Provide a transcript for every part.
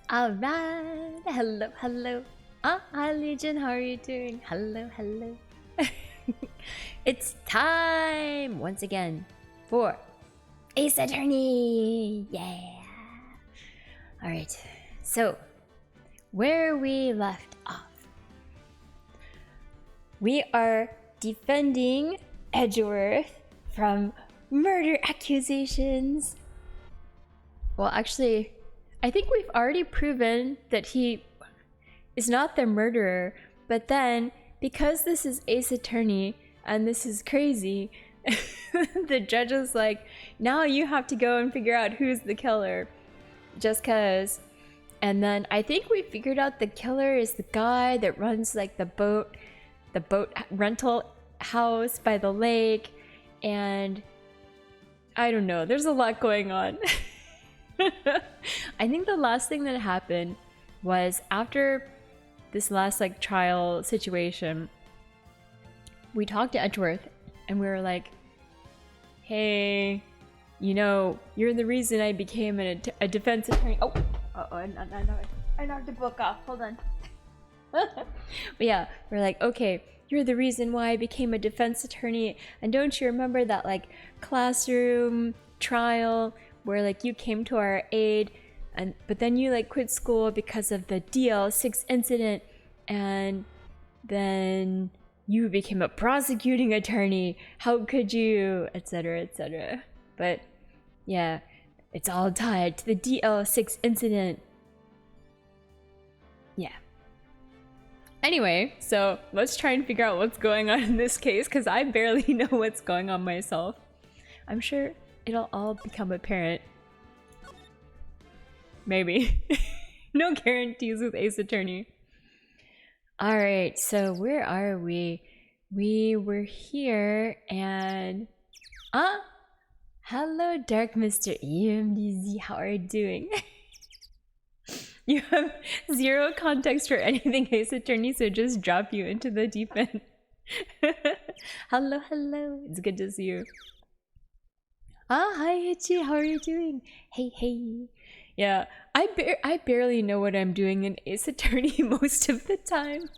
Alright, hello, hello. Hi Legion, how are you doing? Hello, hello. It's time once again for Ace Attorney! Yeah! Alright, so where we left off, we are defending Edgeworth from murder accusations. Well, actually, I think we've already proven that he is not the murderer, but then, because this is Ace Attorney and this is crazy, the judge is like, now you have to go and figure out who's the killer, just cause. And then I think we figured out the killer is the guy that runs like the boat rental house by the lake, and I don't know, there's a lot going on. I think the last thing that happened was after this last like trial situation, we talked to Edgeworth and we were like, hey, you know, you're the reason I became a defense attorney. I knocked the book off. Hold on. But yeah, we're like, okay, you're the reason why I became a defense attorney. And don't you remember that like classroom trial where like you came to our aid, but then you like quit school because of the DL6 incident, and then you became a prosecuting attorney. How could you, etc., etc. But yeah, it's all tied to the DL6 incident. Yeah. Anyway, so let's try and figure out what's going on in this case, because I barely know what's going on myself. I'm sure it'll all become apparent. Maybe. No guarantees with Ace Attorney. Alright, so where are we? We were here and... Hello, Dark Mr. EMDZ. How are you doing? You have zero context for anything Ace Attorney, so just drop you into the deep end. Hello, hello. It's good to see you. Hi Hitchy, how are you doing? Hey, hey. Yeah, I barely know what I'm doing in Ace Attorney most of the time.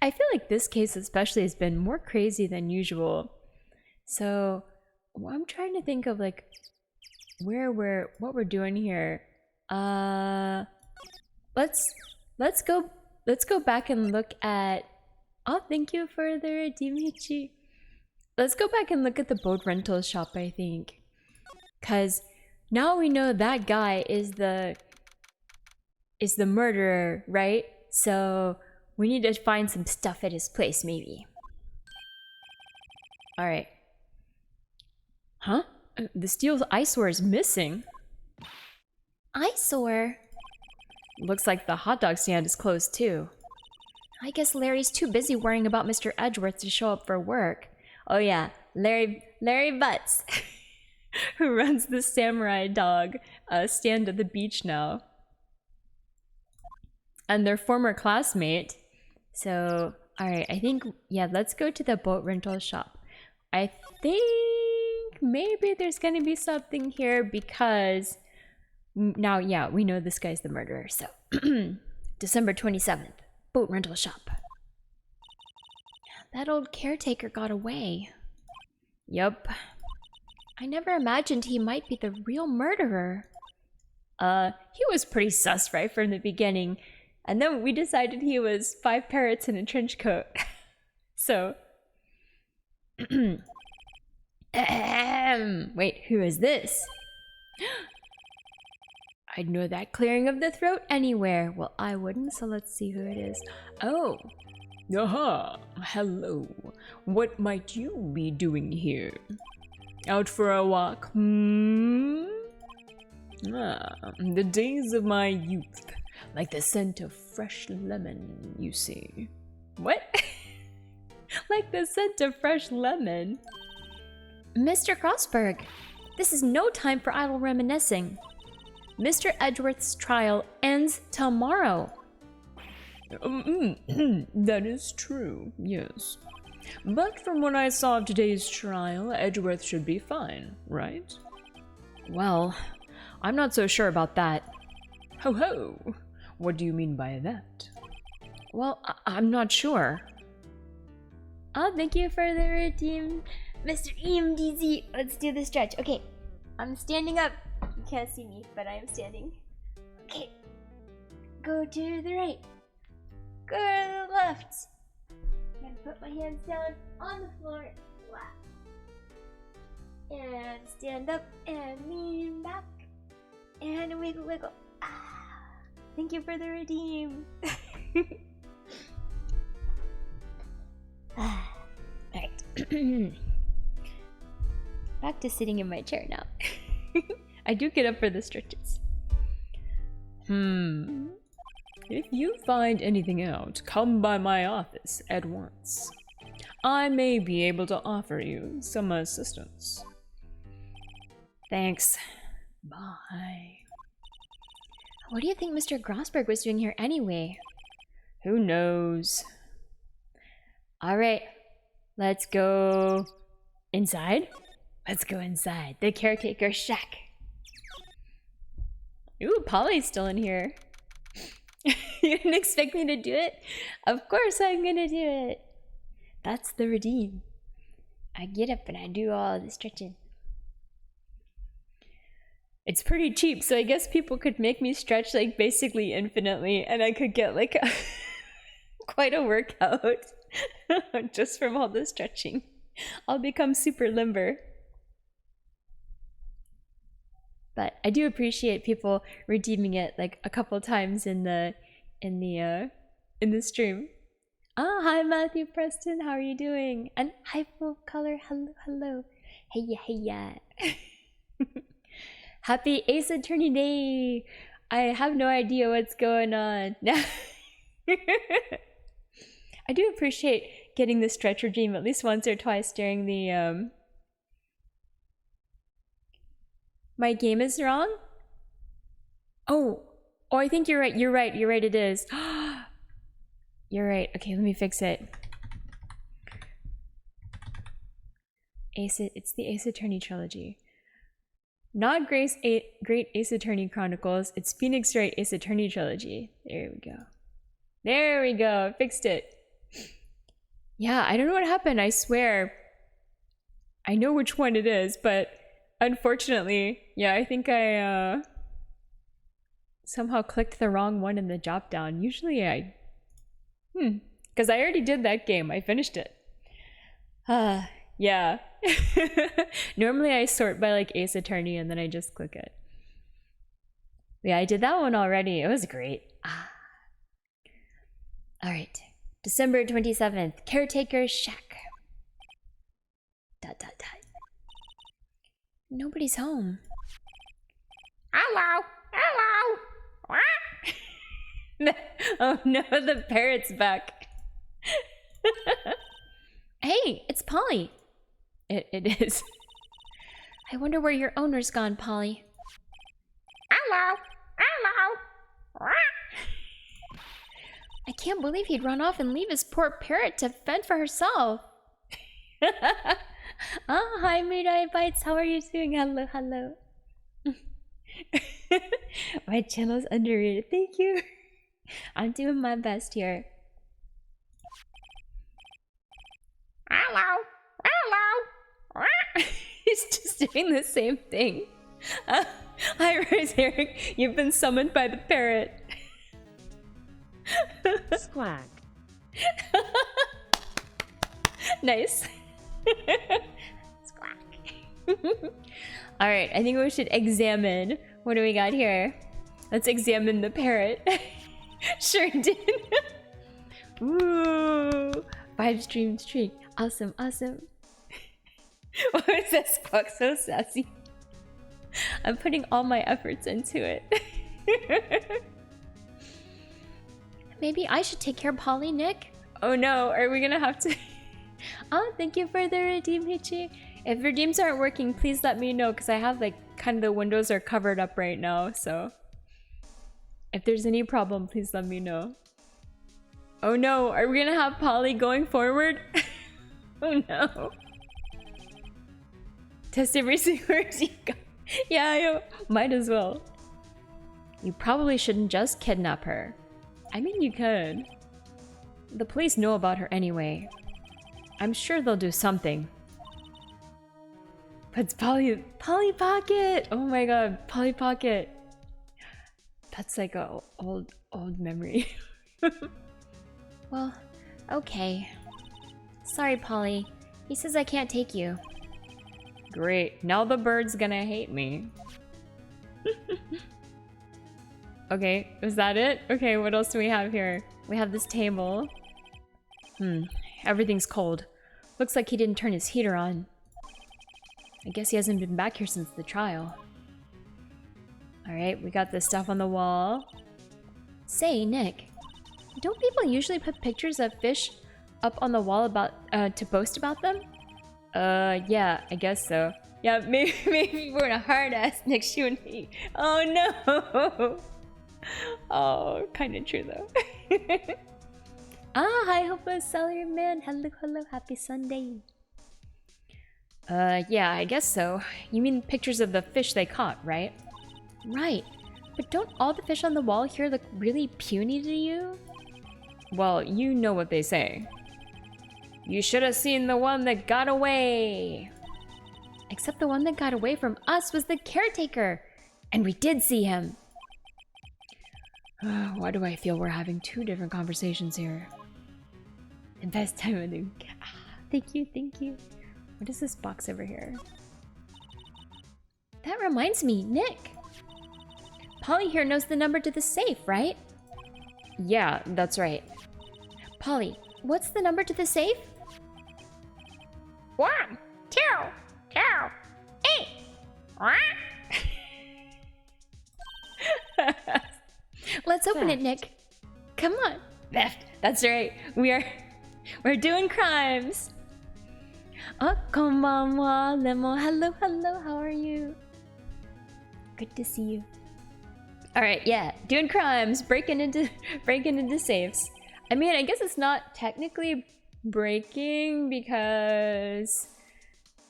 I feel like this case especially has been more crazy than usual. So, I'm trying to think of like what we're doing here. Let's go back and look at. Oh, thank you for the redeem, Hitchy. Let's go back and look at the boat rental shop, I think. Cause now we know that guy is the murderer, right? So we need to find some stuff at his place, maybe. Alright. Huh? The steel eyesore is missing. Eyesore? Looks like the hot dog stand is closed too. I guess Larry's too busy worrying about Mr. Edgeworth to show up for work. Oh yeah, Larry Butts, who runs the samurai dog stand at the beach now. And their former classmate. So, alright, I think, yeah, let's go to the boat rental shop. I think maybe there's gonna be something here because now, yeah, we know this guy's the murderer, so. December 27th, boat rental shop. That old caretaker got away. Yup. I never imagined he might be the real murderer. He was pretty sus right from the beginning. And then we decided he was 5 parrots in a trench coat. So. Wait, who is this? I'd know that clearing of the throat anywhere. Well, I wouldn't, so let's see who it is. Oh. Aha! Hello. What might you be doing here? Out for a walk, the days of my youth. Like the scent of fresh lemon, you see. What? Like the scent of fresh lemon? Mr. Crossberg, this is no time for idle reminiscing. Mr. Edgeworth's trial ends tomorrow. That is true, yes. But from what I saw of today's trial, Edgeworth should be fine, right? Well, I'm not so sure about that. Ho ho! What do you mean by that? Well, I'm not sure. Oh, thank you for the redeem, Mr. EMDZ. Let's do the stretch. Okay, I'm standing up. You can't see me, but I am standing. Okay, go to the right. Go to the left. I'm gonna put my hands down on the floor. Wow. And stand up and lean back. And wiggle, wiggle. Ah, thank you for the redeem. Alright. Back to sitting in my chair now. I do get up for the stretches. If you find anything out, come by my office at once. I may be able to offer you some assistance. Thanks. Bye. What do you think Mr. Grossberg was doing here anyway? Who knows? Alright, let's go inside. Let's go inside the caretaker shack. Ooh, Polly's still in here. You didn't expect me to do it? Of course I'm gonna do it. That's the redeem. I get up and I do all the stretching. It's pretty cheap, so I guess people could make me stretch like basically infinitely and I could get like quite a workout just from all the stretching. I'll become super limber. But I do appreciate people redeeming it like a couple times in the stream. Oh, hi Matthew Preston, how are you doing? And hi Full Color, hello. Hey ya. Happy Ace Attorney Day! I have no idea what's going on. I do appreciate getting the stretch regime at least once or twice during the My game is wrong? Oh, I think you're right. You're right, it is. You're right. Okay, let me fix it. It's the Ace Attorney trilogy. Not Great Ace Attorney Chronicles, it's Phoenix Wright Ace Attorney trilogy. There we go. There we go, fixed it. Yeah, I don't know what happened, I swear. I know which one it is, but unfortunately, yeah, I think I somehow clicked the wrong one in the drop down. Usually I... because I already did that game, I finished it. Yeah. Normally I sort by like Ace Attorney and then I just click it. Yeah, I did that one already. It was great. Alright. December 27th. Caretaker Shack. ... Nobody's home. Hello! Oh no, the parrot's back. Hey, it's Polly. It is. I wonder where your owner's gone, Polly. Hello. I can't believe he'd run off and leave his poor parrot to fend for herself. Oh, hi, Midnight Bites. How are you doing? Hello. My channel's underrated. Thank you. I'm doing my best here. Hello. He's just doing the same thing. Hi, Rose Eric. You've been summoned by the parrot. Squawk. Nice. Squawk. Alright, I think we should examine. What do we got here? Let's examine the parrot. Sure did. Ooh. 5-stream streak. Awesome. Why is that squawk so sassy? I'm putting all my efforts into it. Maybe I should take care of Polly, Nick? Oh no, are we gonna have to... Oh, thank you for the redeem, Hichi. If redeems aren't working, please let me know, because I have like kind of the windows are covered up right now, so... If there's any problem, please let me know. Oh no, are we gonna have Polly going forward? Oh no. Test every single word you got. Yeah, might as well. You probably shouldn't just kidnap her. I mean, you could. The police know about her anyway. I'm sure they'll do something. But it's Polly Pocket! Oh my god, Polly Pocket. That's like a old memory. Well, okay. Sorry, Polly. He says I can't take you. Great, now the bird's gonna hate me. Okay, is that it? Okay, what else do we have here? We have this table. Everything's cold. Looks like he didn't turn his heater on. I guess he hasn't been back here since the trial. Alright, we got this stuff on the wall. Say, Nick, don't people usually put pictures of fish up on the wall about to boast about them? Yeah, I guess so. Yeah, maybe we're in a hard ass next to you and me. Oh no! Oh, kinda true though. Hi, hopeless salary man. Hello, happy Sunday. Yeah, I guess so. You mean pictures of the fish they caught, right? Right. But don't all the fish on the wall here look really puny to you? Well, you know what they say. You should have seen the one that got away. Except the one that got away from us was the caretaker. And we did see him. Why do I feel we're having two different conversations here? The best time of the... Thank you, thank you. What is this box over here? That reminds me, Nick. Polly here knows the number to the safe, right? Yeah, that's right. Polly, what's the number to the safe? 1, 2, 2, 8. What? Let's open it, Nick. Come on. Theft. That's right. We're doing crimes. Oh, konbanwa, Lemon. Hello, how are you? Good to see you. Alright, yeah. Doing crimes, breaking into safes. I mean, I guess it's not technically breaking because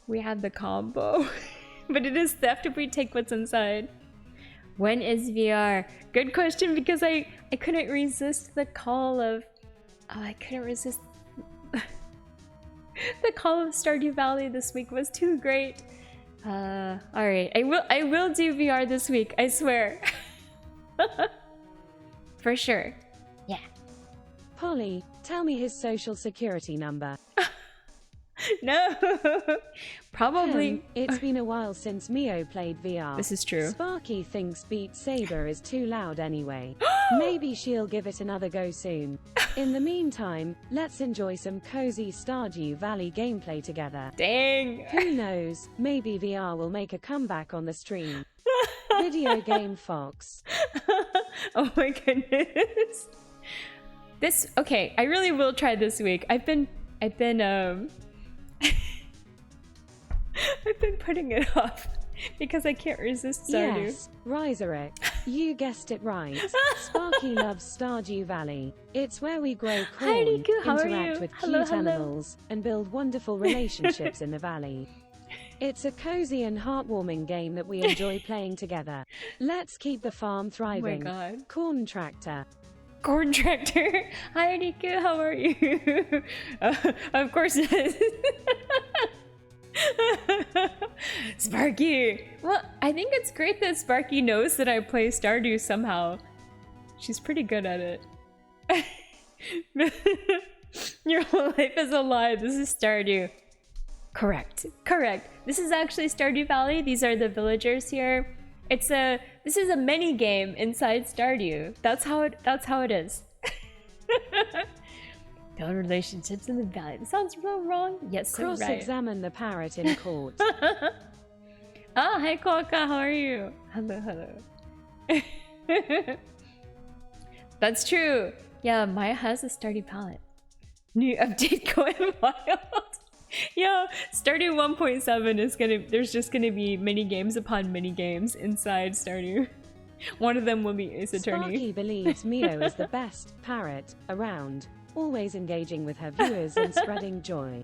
we have the combo. But it is theft if we take what's inside. When is VR? Good question, because I couldn't resist the call of... Oh, I couldn't resist... The call of Stardew Valley this week was too great. Alright. I will do VR this week, I swear. For sure. Yeah. Polly, tell me his social security number. No. Probably. It's been a while since Mio played VR. This is true. Sparky thinks Beat Saber is too loud anyway. Maybe she'll give it another go soon. In the meantime, let's enjoy some cozy Stardew Valley gameplay together. Dang. Who knows, maybe VR will make a comeback on the stream. Video Game Fox. Oh my goodness. Okay, I really will try this week. I've been I've been putting it off because I can't resist Stardew. Yes, Rizerick, you guessed it right. Sparky loves Stardew Valley. It's where we grow corn, Hi, Riku, how are interact you? with Hello, cute animals, and build wonderful relationships in the valley. It's a cozy and heartwarming game that we enjoy playing together. Let's keep the farm thriving. Oh my god. Corn Tractor. Corn Tractor. Hi, Riku, how are you? Of course it is. Sparky! Well, I think it's great that Sparky knows that I play Stardew somehow. She's pretty good at it. Your whole life is a lie. This is Stardew. Correct. This is actually Stardew Valley. These are the villagers here. This is a mini game inside Stardew. That's how it is. Build relationships in the valley. That sounds real wrong. Yes, so right. Cross-examine the parrot in court. Oh, hi Koka, how are you? Hello. That's true. Yeah, Maya has a Stardew palette. New update going wild. Yo, Stardew 1.7 is there's just gonna be mini games upon mini games inside Stardew. One of them will be Ace Attorney. Sparky believes Mio is the best parrot around, always engaging with her viewers and spreading joy.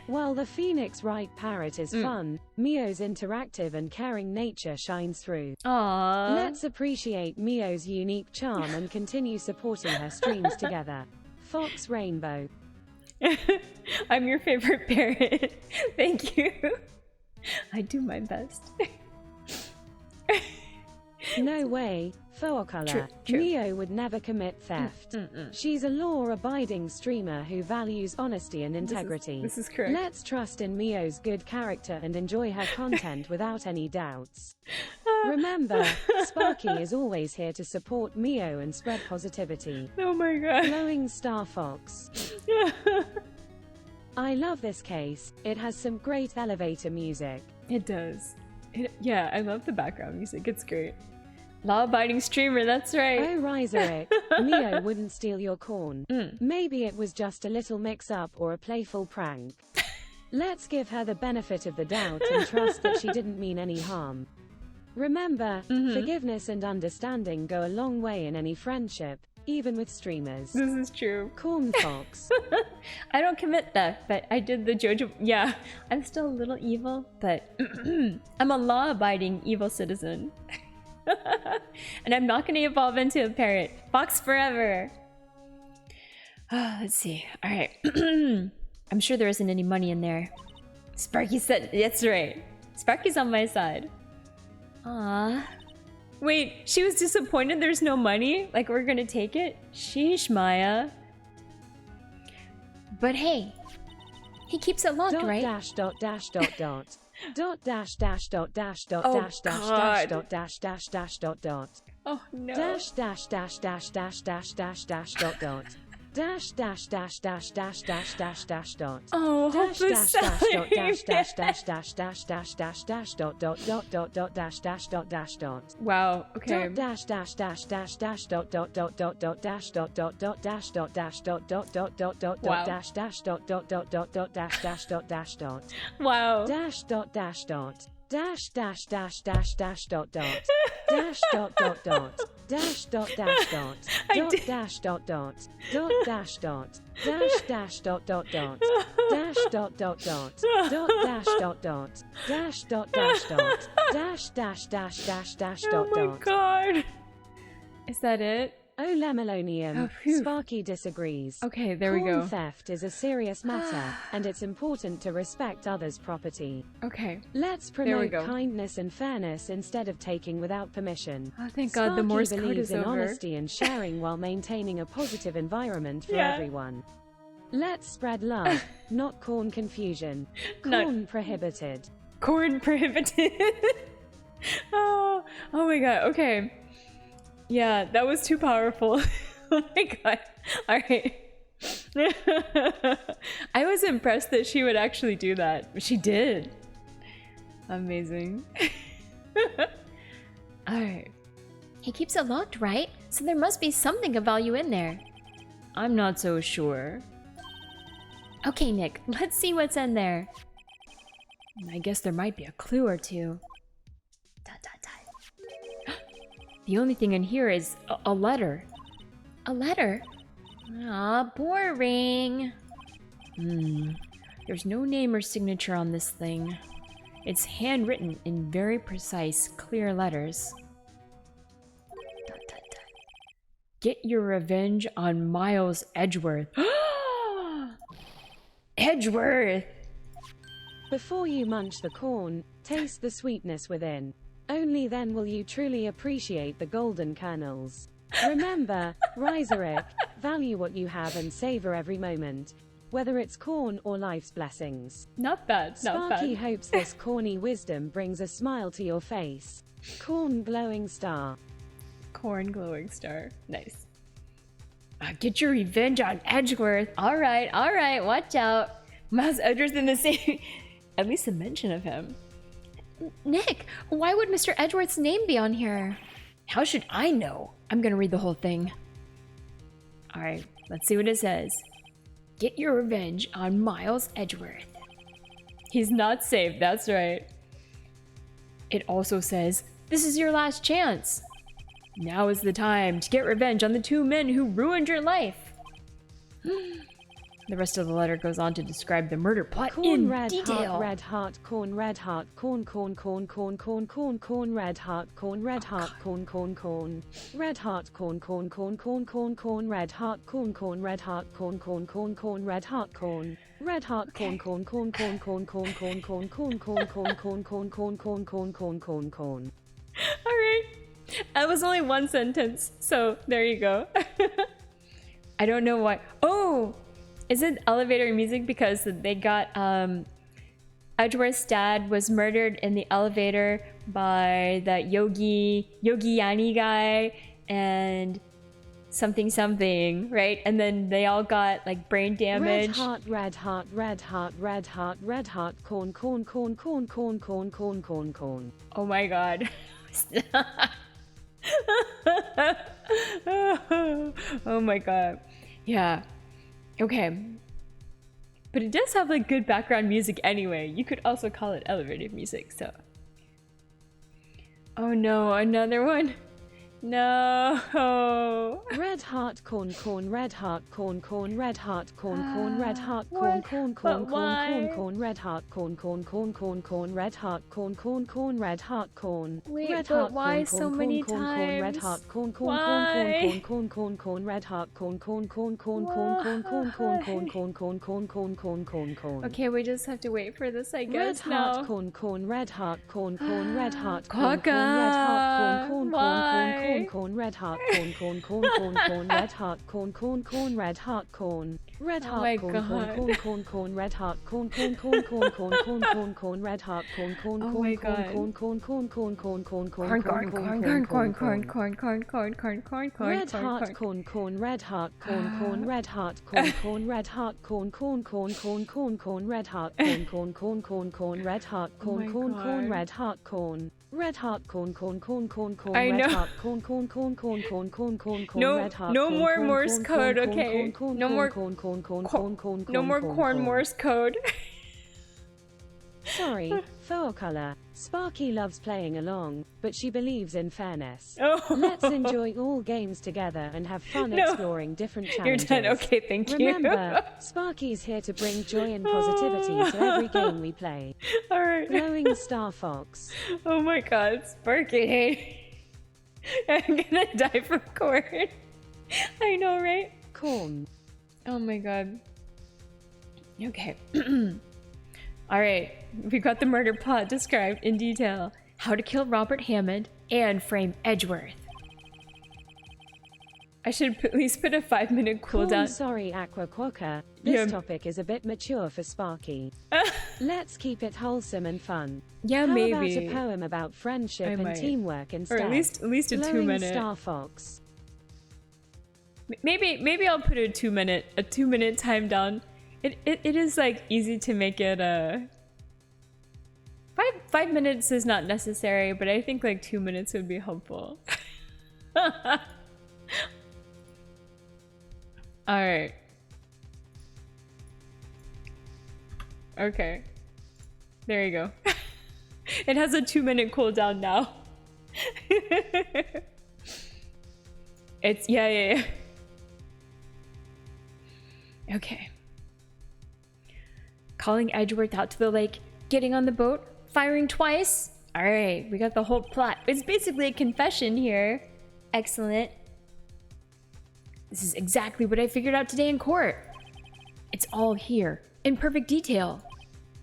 While the Phoenix Wright parrot is fun, Mio's interactive and caring nature shines through. Aww. Let's appreciate Mio's unique charm and continue supporting her streams together. Fox Rainbow. I'm your favorite parrot. Thank you. I do my best. No way, Foacolor. True. Mio would never commit theft. She's a law-abiding streamer who values honesty and integrity. This is correct. Let's trust in Mio's good character and enjoy her content without any doubts. Remember, Sparky is always here to support Mio and spread positivity. Oh my god. Glowing Star Fox. I love this case. It has some great elevator music. It does. Yeah, I love the background music. It's great. Law-abiding streamer, that's right. Oh, Riserick, Mio wouldn't steal your corn. Maybe it was just a little mix-up or a playful prank. Let's give her the benefit of the doubt and trust that she didn't mean any harm. Remember, forgiveness and understanding go a long way in any friendship, even with streamers. This is true. Corn Fox. I don't commit theft, but I did the JoJo. Yeah, I'm still a little evil, but I'm a law-abiding evil citizen. And I'm not going to evolve into a parrot. Fox forever. Let's see. All right. I'm sure there isn't any money in there. Sparky said, that's right. Sparky's on my side. Aww. Wait, she was disappointed there's no money? Like we're gonna take it? Sheesh, Maya. But hey, he keeps it locked, right? Dash dot dash dot dot. Dot dash dash dot dash dot Oh, dash dash God. dash dot dash dash dash dot dot. Oh no. Dash dash dash dash dash dash dash dash dot dot. Dash dash dash dash dash dash dash dash dot. Oh, Dash hope dash dash dot dash dash dash dash dash dash dash dash dot dot dot dot dot dash dash dot dash dot. Wow, okay. Dot dash dash dash dash dash dot dot dot dot dot dash dot dot dot dash dot dash dot dot dot dot dot Wow. dot dash dash dot dot dot dot dot dash dash dot dash dot. Wow. Dash dot dash dot. Dash dash dash dash dash dot dot. Dash dot dot dot. Dash dot dash dot. Dot dash dot dot. Dot dash dot. Dash dash dot dot dot. Dash dot dot dot. Dot dash dot dot. Dash dot dash dot. Dash dash dash dash dash dot Oh my dot. god. Is that it? Oh, Lemelonium. Oh, phew. Sparky disagrees. Okay, there we Corn go. theft is a serious matter, and it's important to respect others' property. Okay. Let's There we promote go. kindness and fairness instead of taking without permission. Oh, thank God the Sparky Morse code believes is in over. honesty and sharing while maintaining a positive environment for Yeah. everyone. Let's spread love, not corn confusion. No. Corn prohibited. Corn prohibited. Oh my god, okay. Yeah, that was too powerful. Oh my god. Alright. I was impressed that she would actually do that. She did. Amazing. Alright. He keeps it locked, right? So there must be something of value in there. I'm not so sure. Okay, Nick, let's see what's in there. I guess there might be a clue or two. Dot, dot, dot. The only thing in here is a letter. A letter? Aw, boring. There's no name or signature on this thing. It's handwritten in very precise, clear letters. Dot, dot, dot. Get your revenge on Miles Edgeworth. Edgeworth! Before you munch the corn, taste the sweetness within. Only then will you truly appreciate the golden kernels. Remember, Riserick, value what you have and savor every moment, whether it's corn or life's blessings. Not bad, not Sparky bad. hopes this corny wisdom brings a smile to your face. Corn glowing star. Corn glowing star. Nice. Get your revenge on Edgeworth. Alright, watch out. Miles Edgeworth in the same... At least a mention of him. Nick, why would Mr. Edgeworth's name be on here? How should I know? I'm gonna read the whole thing. Alright, let's see what it says. Get your revenge on Miles Edgeworth. He's not safe, that's right. It also says, this is your last chance. Now is the time to get revenge on the two men who ruined your life. The rest of the letter goes on to describe the murder plot Corn in red detail. heart red heart corn red heart corn corn corn corn corn corn corn red heart corn red heart corn corn corn red heart corn corn corn corn corn corn red heart corn corn red heart corn corn corn corn red heart corn red heart corn corn corn corn corn corn corn corn corn corn corn corn corn corn corn corn corn corn corn. All right. That was only one sentence, so there you go. I don't know why. Oh, is it elevator music because they got Edgeworth's dad was murdered in the elevator by that Yogi Yani guy and something, right? And then they all got like brain damage. Red heart red heart red heart red heart red heart corn corn corn corn corn corn corn corn corn. Oh my god. Oh my god. Yeah. Okay. But it does have like good background music anyway. You could also call it elevator music, so. Oh no, another one. No. Red heart corn corn red heart corn corn red heart corn corn red heart corn corn corn corn corn red heart corn corn corn corn corn red heart corn corn corn red heart corn Wait, red but heart why corn so corn many corn corn red times? heart corn corn Why? corn corn corn corn red heart corn corn corn corn corn corn corn corn corn corn corn corn corn corn corn. Okay, we just have to wait for this, I Red guess. heart now. corn corn red heart corn corn red heart corn corn red heart corn corn corn corn corn red heart corn corn corn corn corn red heart corn corn corn red heart corn red heart corn corn corn corn red heart corn corn corn corn corn corn corn corn red heart corn corn corn corn corn corn corn corn corn corn corn corn red heart corn corn red heart corn corn red heart corn corn red heart corn corn corn corn corn corn red heart corn corn corn corn corn red heart corn corn corn red heart corn red heart corn corn corn corn corn I red know. heart corn corn corn corn corn corn corn corn No, red heart no corn more corn Morse corn code, corn okay? corn No corn more corn corn corn corn- corn corn no more corn Morse code. Sorry, faux color. Sparky loves playing along, but she believes in fairness. Oh. Let's enjoy all games together and have fun No. exploring different You're challenges. done. Okay, thank you. Remember, Sparky's here to bring joy and positivity to every game we play. All right. Glowing Star Fox. Oh my god, Sparky. I'm gonna die from corn. I know, right? Corn. Oh my god. Okay. Alright, we got the murder plot described in detail. How to kill Robert Hammond and frame Edgeworth. I should at least put a 5-minute Corn, cooldown. sorry, Aqua Quokka. This Yeah. topic is a bit mature for Sparky. Let's keep it wholesome and fun. Yeah, How maybe. about a poem about friendship and might. teamwork instead? Or at least a Glowing 2-minute. Star Fox. Maybe I'll put a 2-minute time down. It is like easy to make it 5 minutes is not necessary, but I think like 2 minutes would be helpful. Alright. Okay. There you go. It has a 2-minute cooldown now. It's yeah. Okay. Calling Edgeworth out to the lake, getting on the boat, firing twice. Alright, we got the whole plot. It's basically a confession here. Excellent. This is exactly what I figured out today in court. It's all here, in perfect detail.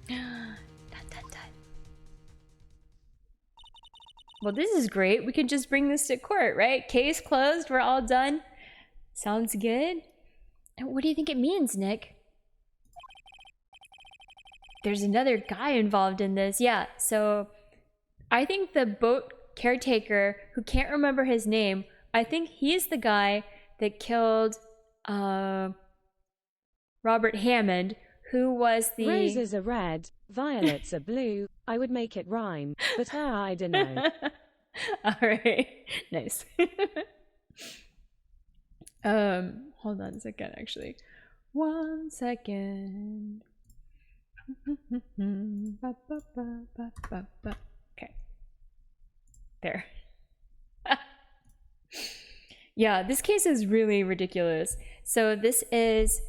Dun, dun, dun. Well, this is great. We can just bring this to court, right? Case closed, we're all done. Sounds good. And what do you think it means, Nick? There's another guy involved in this. Yeah, so I think the boat caretaker, who can't remember his name, I think he's the guy that killed Robert Hammond, who was the... Roses are red, violets are blue. I would make it rhyme, but I don't know. Alright, nice. Hold on a second, actually. 1 second. Okay. There. Yeah, this case is really ridiculous. So this is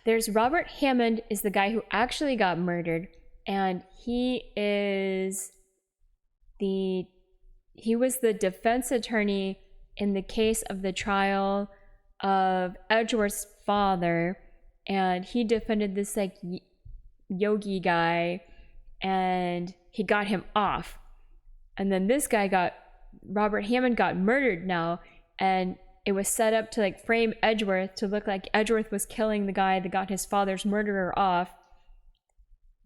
There's Robert Hammond is the guy who actually got murdered, and he was the defense attorney in the case of the trial of Edgeworth's father, and he defended this like yogi guy, and he got him off. And then this guy Robert Hammond got murdered now, and it was set up to like frame Edgeworth to look like Edgeworth was killing the guy that got his father's murderer off.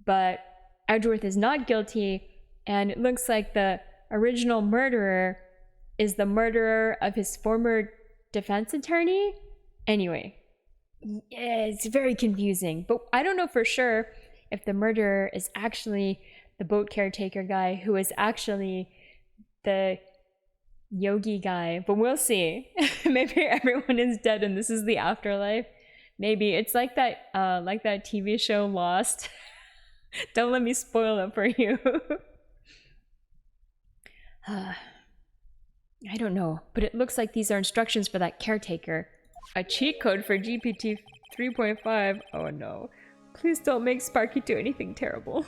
But Edgeworth is not guilty, and it looks like the original murderer is the murderer of his former defense attorney. Anyway, it's very confusing, but I don't know for sure if the murderer is actually the boat caretaker guy who is actually the yogi guy, but we'll see. Maybe everyone is dead and this is the afterlife. Maybe it's like that TV show Lost. Don't let me spoil it for you. I don't know, but it looks like these are instructions for that caretaker. A cheat code for GPT 3.5. Oh no. Please don't make Sparky do anything terrible.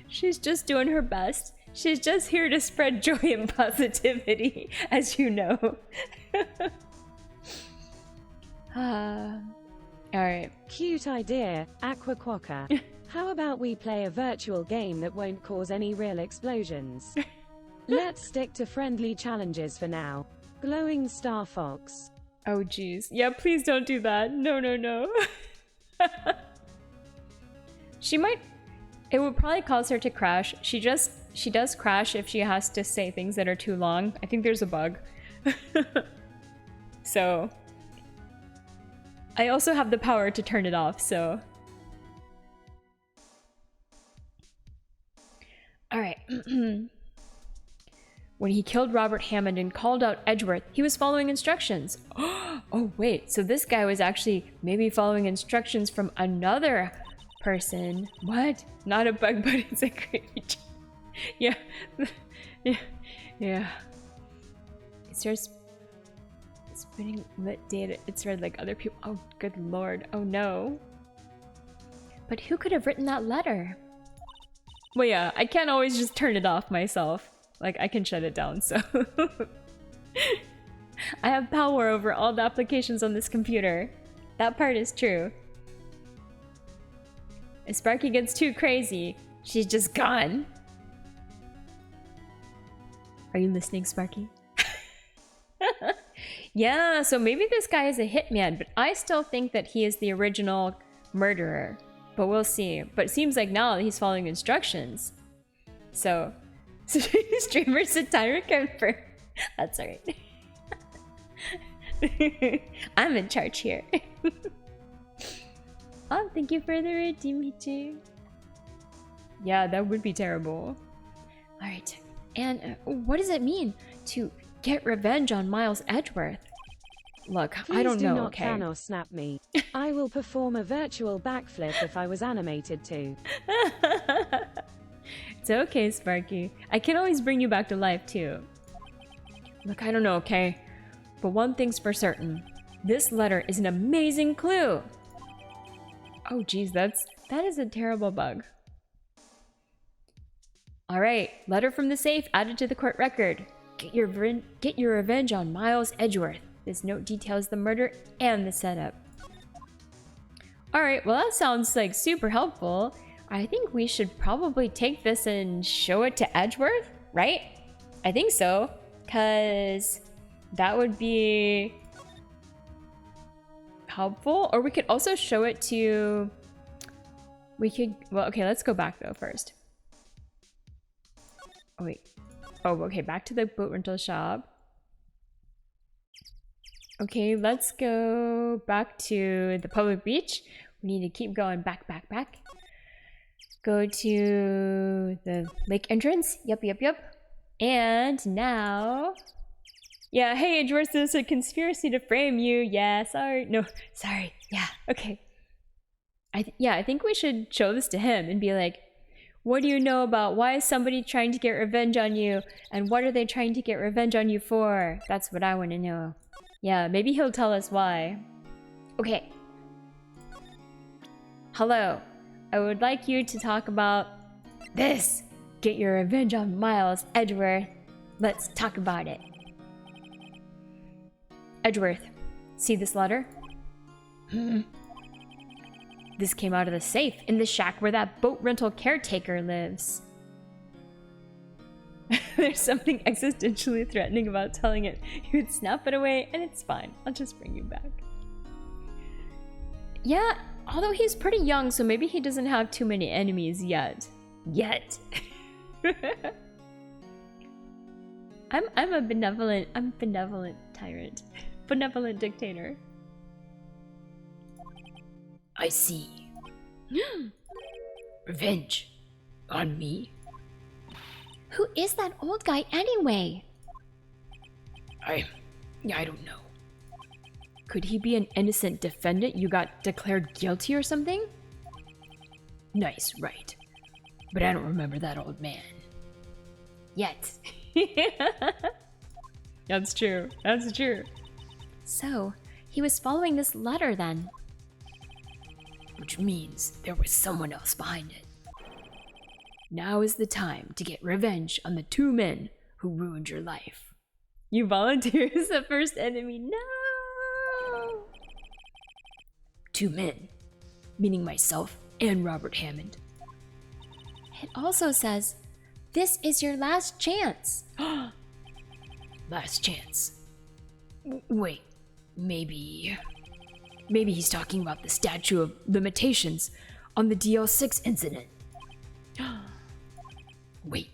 She's just doing her best. She's just here to spread joy and positivity, as you know. Alright. Cute idea, Aquaquokka. How about we play a virtual game that won't cause any real explosions? Let's stick to friendly challenges for now. Glowing Star Fox. Oh jeez. Yeah, please don't do that. No. She might... It would probably cause her to crash. She does crash if she has to say things that are too long. I think there's a bug. So... I also have the power to turn it off, so... Alright. When he killed Robert Hammond and called out Edgeworth, he was following instructions. Oh wait, so this guy was actually maybe following instructions from another person. What? Not a bug, but it's a creature. Yeah. Yeah. It starts spinning lit data. It's read like other people. Oh, good lord. Oh no. But who could have written that letter? Well, yeah, I can't always just turn it off myself. Like, I can shut it down, so... I have power over all the applications on this computer. That part is true. If Sparky gets too crazy, she's just gone. Are you listening, Sparky? Yeah, so maybe this guy is a hitman, but I still think that he is the original murderer. But we'll see. But it seems like now he's following instructions. So... Streamer Satire confirmed. That's alright. I'm in charge here. Oh, thank you for the redeem, Michi. Yeah, that would be terrible. Alright. And what does it mean to get revenge on Miles Edgeworth? Look, I don't know, okay? Please do not Thanos snap me. I will perform a virtual backflip if I was animated to. It's okay, Sparky. I can always bring you back to life, too. Look, I don't know, okay? But one thing's for certain. This letter is an amazing clue! Oh, geez, that is a terrible bug. Alright, letter from the safe added to the court record. Get your revenge on Miles Edgeworth. This note details the murder and the setup. Alright, well that sounds like super helpful. I think we should probably take this and show it to Edgeworth, right? I think so, because that would be helpful. Or we could also show it to... Well, okay, let's go back though first. Oh, wait. Oh, okay, back to the boat rental shop. Okay, let's go back to the public beach. We need to keep going back. Go to the lake entrance. Yep. And now... Yeah, hey, Edgeworth, there's a conspiracy to frame you. Yeah, sorry. No, sorry. Yeah, okay. I think we should show this to him and be like, what do you know about why is somebody trying to get revenge on you? And what are they trying to get revenge on you for? That's what I want to know. Yeah, maybe he'll tell us why. Okay. Hello. I would like you to talk about this. Get your revenge on Miles, Edgeworth. Let's talk about it. Edgeworth, see this letter? This came out of the safe in the shack where that boat rental caretaker lives. There's something existentially threatening about telling it. You would snap it away and it's fine. I'll just bring you back. Yeah, although he's pretty young, so maybe he doesn't have too many enemies yet. I'm a benevolent tyrant. Benevolent dictator. I see. Revenge on me? Who is that old guy anyway? I don't know. Could he be an innocent defendant you got declared guilty or something? Nice, right. But I don't remember that old man. Yet. That's true. That's true. So, he was following this letter then. Which means there was someone else behind it. Now is the time to get revenge on the 2 men who ruined your life. You volunteer as the first enemy. No! 2 men, meaning myself and Robert Hammond. It also says, this is your last chance. Last chance. Wait, maybe he's talking about the statute of limitations on the DL6 incident. Wait.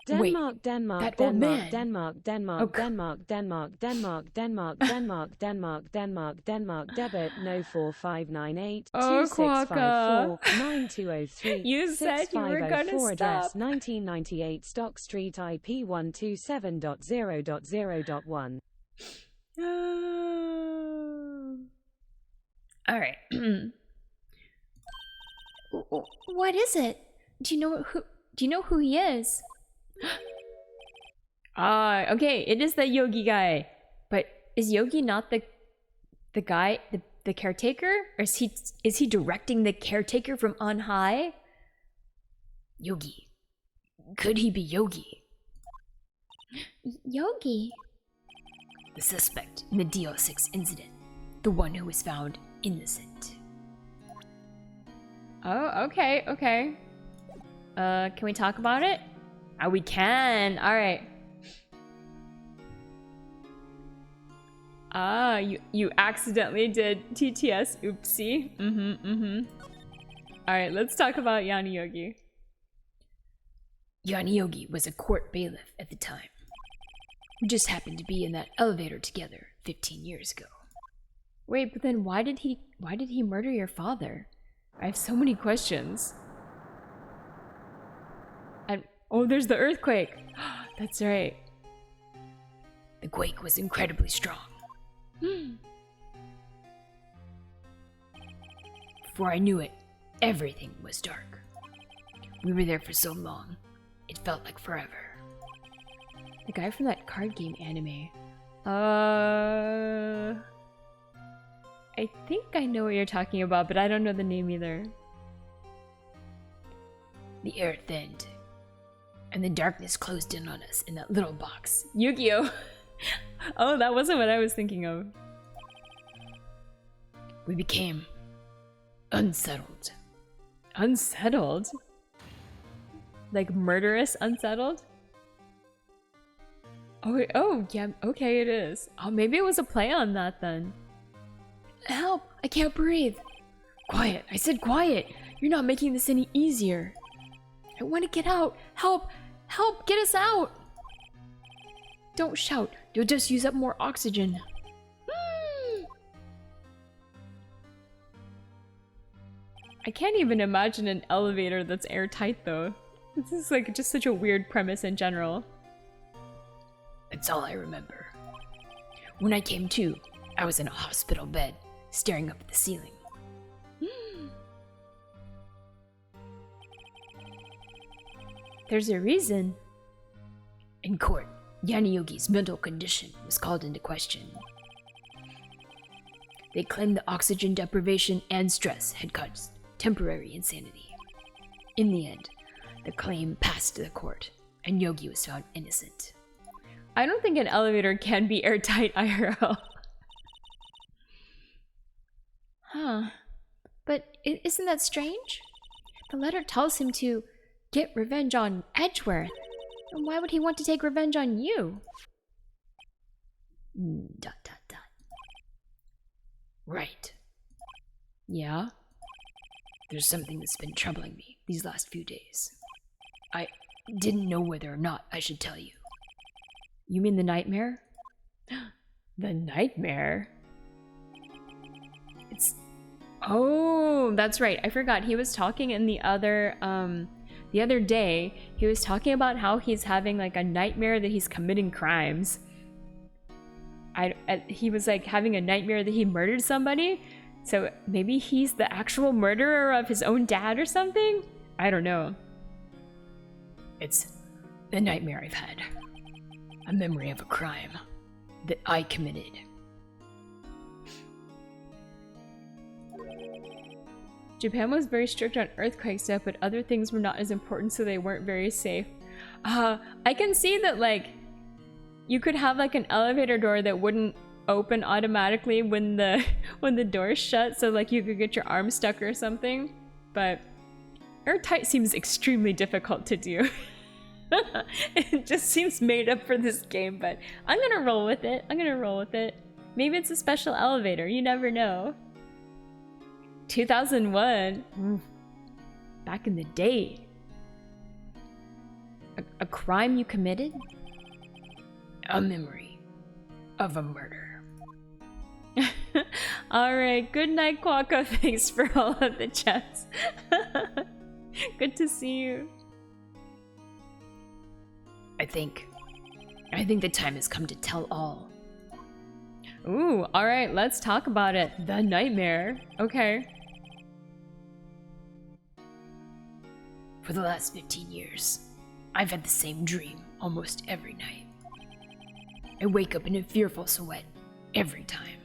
Denmark, Wait, Denmark, that old Denmark, man. Denmark, Denmark, Oh, Denmark, Denmark, Denmark, Denmark, Denmark, Denmark, Denmark, Denmark, debit no 4598 Oh, 2654 9203 You said you were gonna 6504 address stop. 1998 Stock Street IP 127.0.0.1. All right. What is it? Do you know who he is? Okay, it is the Yogi guy. But is Yogi not the guy, the caretaker? Or is he directing the caretaker from on high? Yogi. Could he be Yogi? Yogi. The suspect in the DL6 incident. The one who was found innocent. Oh, okay, okay. Can we talk about it? We can. All right. You accidentally did TTS. Oopsie. All right, let's talk about Yanni Yogi. Yanni Yogi was a court bailiff at the time. We just happened to be in that elevator together 15 years ago. Wait, but then why did he murder your father? I have so many questions. And oh, there's the earthquake. That's right. The quake was incredibly strong. Before I knew it, everything was dark. We were there for so long, it felt like forever. The guy from that card game anime. I think I know what you're talking about, but I don't know the name either. The air thinned, and the darkness closed in on us in that little box. Yu-Gi-Oh! Oh, that wasn't what I was thinking of. We became unsettled. Unsettled? Like murderous unsettled? Oh, yeah, okay, it is. Oh, maybe it was a play on that then. Help! I can't breathe! Quiet! I said quiet! You're not making this any easier. I want to get out! Help! Help! Get us out! Don't shout. You'll just use up more oxygen. I can't even imagine an elevator that's airtight though. This is like just such a weird premise in general. That's all I remember. When I came to, I was in a hospital bed, staring up at the ceiling. There's a reason. In court, Yanni Yogi's mental condition was called into question. They claimed the oxygen deprivation and stress had caused temporary insanity. In the end, the claim passed to the court, and Yogi was found innocent. I don't think an elevator can be airtight IRL. Huh. But isn't that strange? The letter tells him to get revenge on Edgeworth. And why would he want to take revenge on you? Dot dot dot. Right. Yeah? There's something that's been troubling me these last few days. I didn't know whether or not I should tell you. You mean the nightmare? The nightmare? It's... Oh, that's right. I forgot. He was talking in the other day. He was talking about how he's having like a nightmare that he's committing crimes. He was like having a nightmare that he murdered somebody. So maybe he's the actual murderer of his own dad or something? I don't know. It's the nightmare I've had. A memory of a crime that I committed. Japan was very strict on earthquake stuff, but other things were not as important, so they weren't very safe. I can see that, like, you could have like an elevator door that wouldn't open automatically when the door's shut, so like you could get your arm stuck or something. But airtight seems extremely difficult to do. It just seems made up for this game, but I'm gonna roll with it. Maybe it's a special elevator, you never know. 2001. Back in the day. A crime you committed? A memory of a murder. Alright, good night, Quacko. Thanks for all of the chats. Good to see you. I think the time has come to tell all. Ooh, alright, let's talk about it. The nightmare. Okay. For the last 15 years, I've had the same dream almost every night. I wake up in a fearful sweat every time.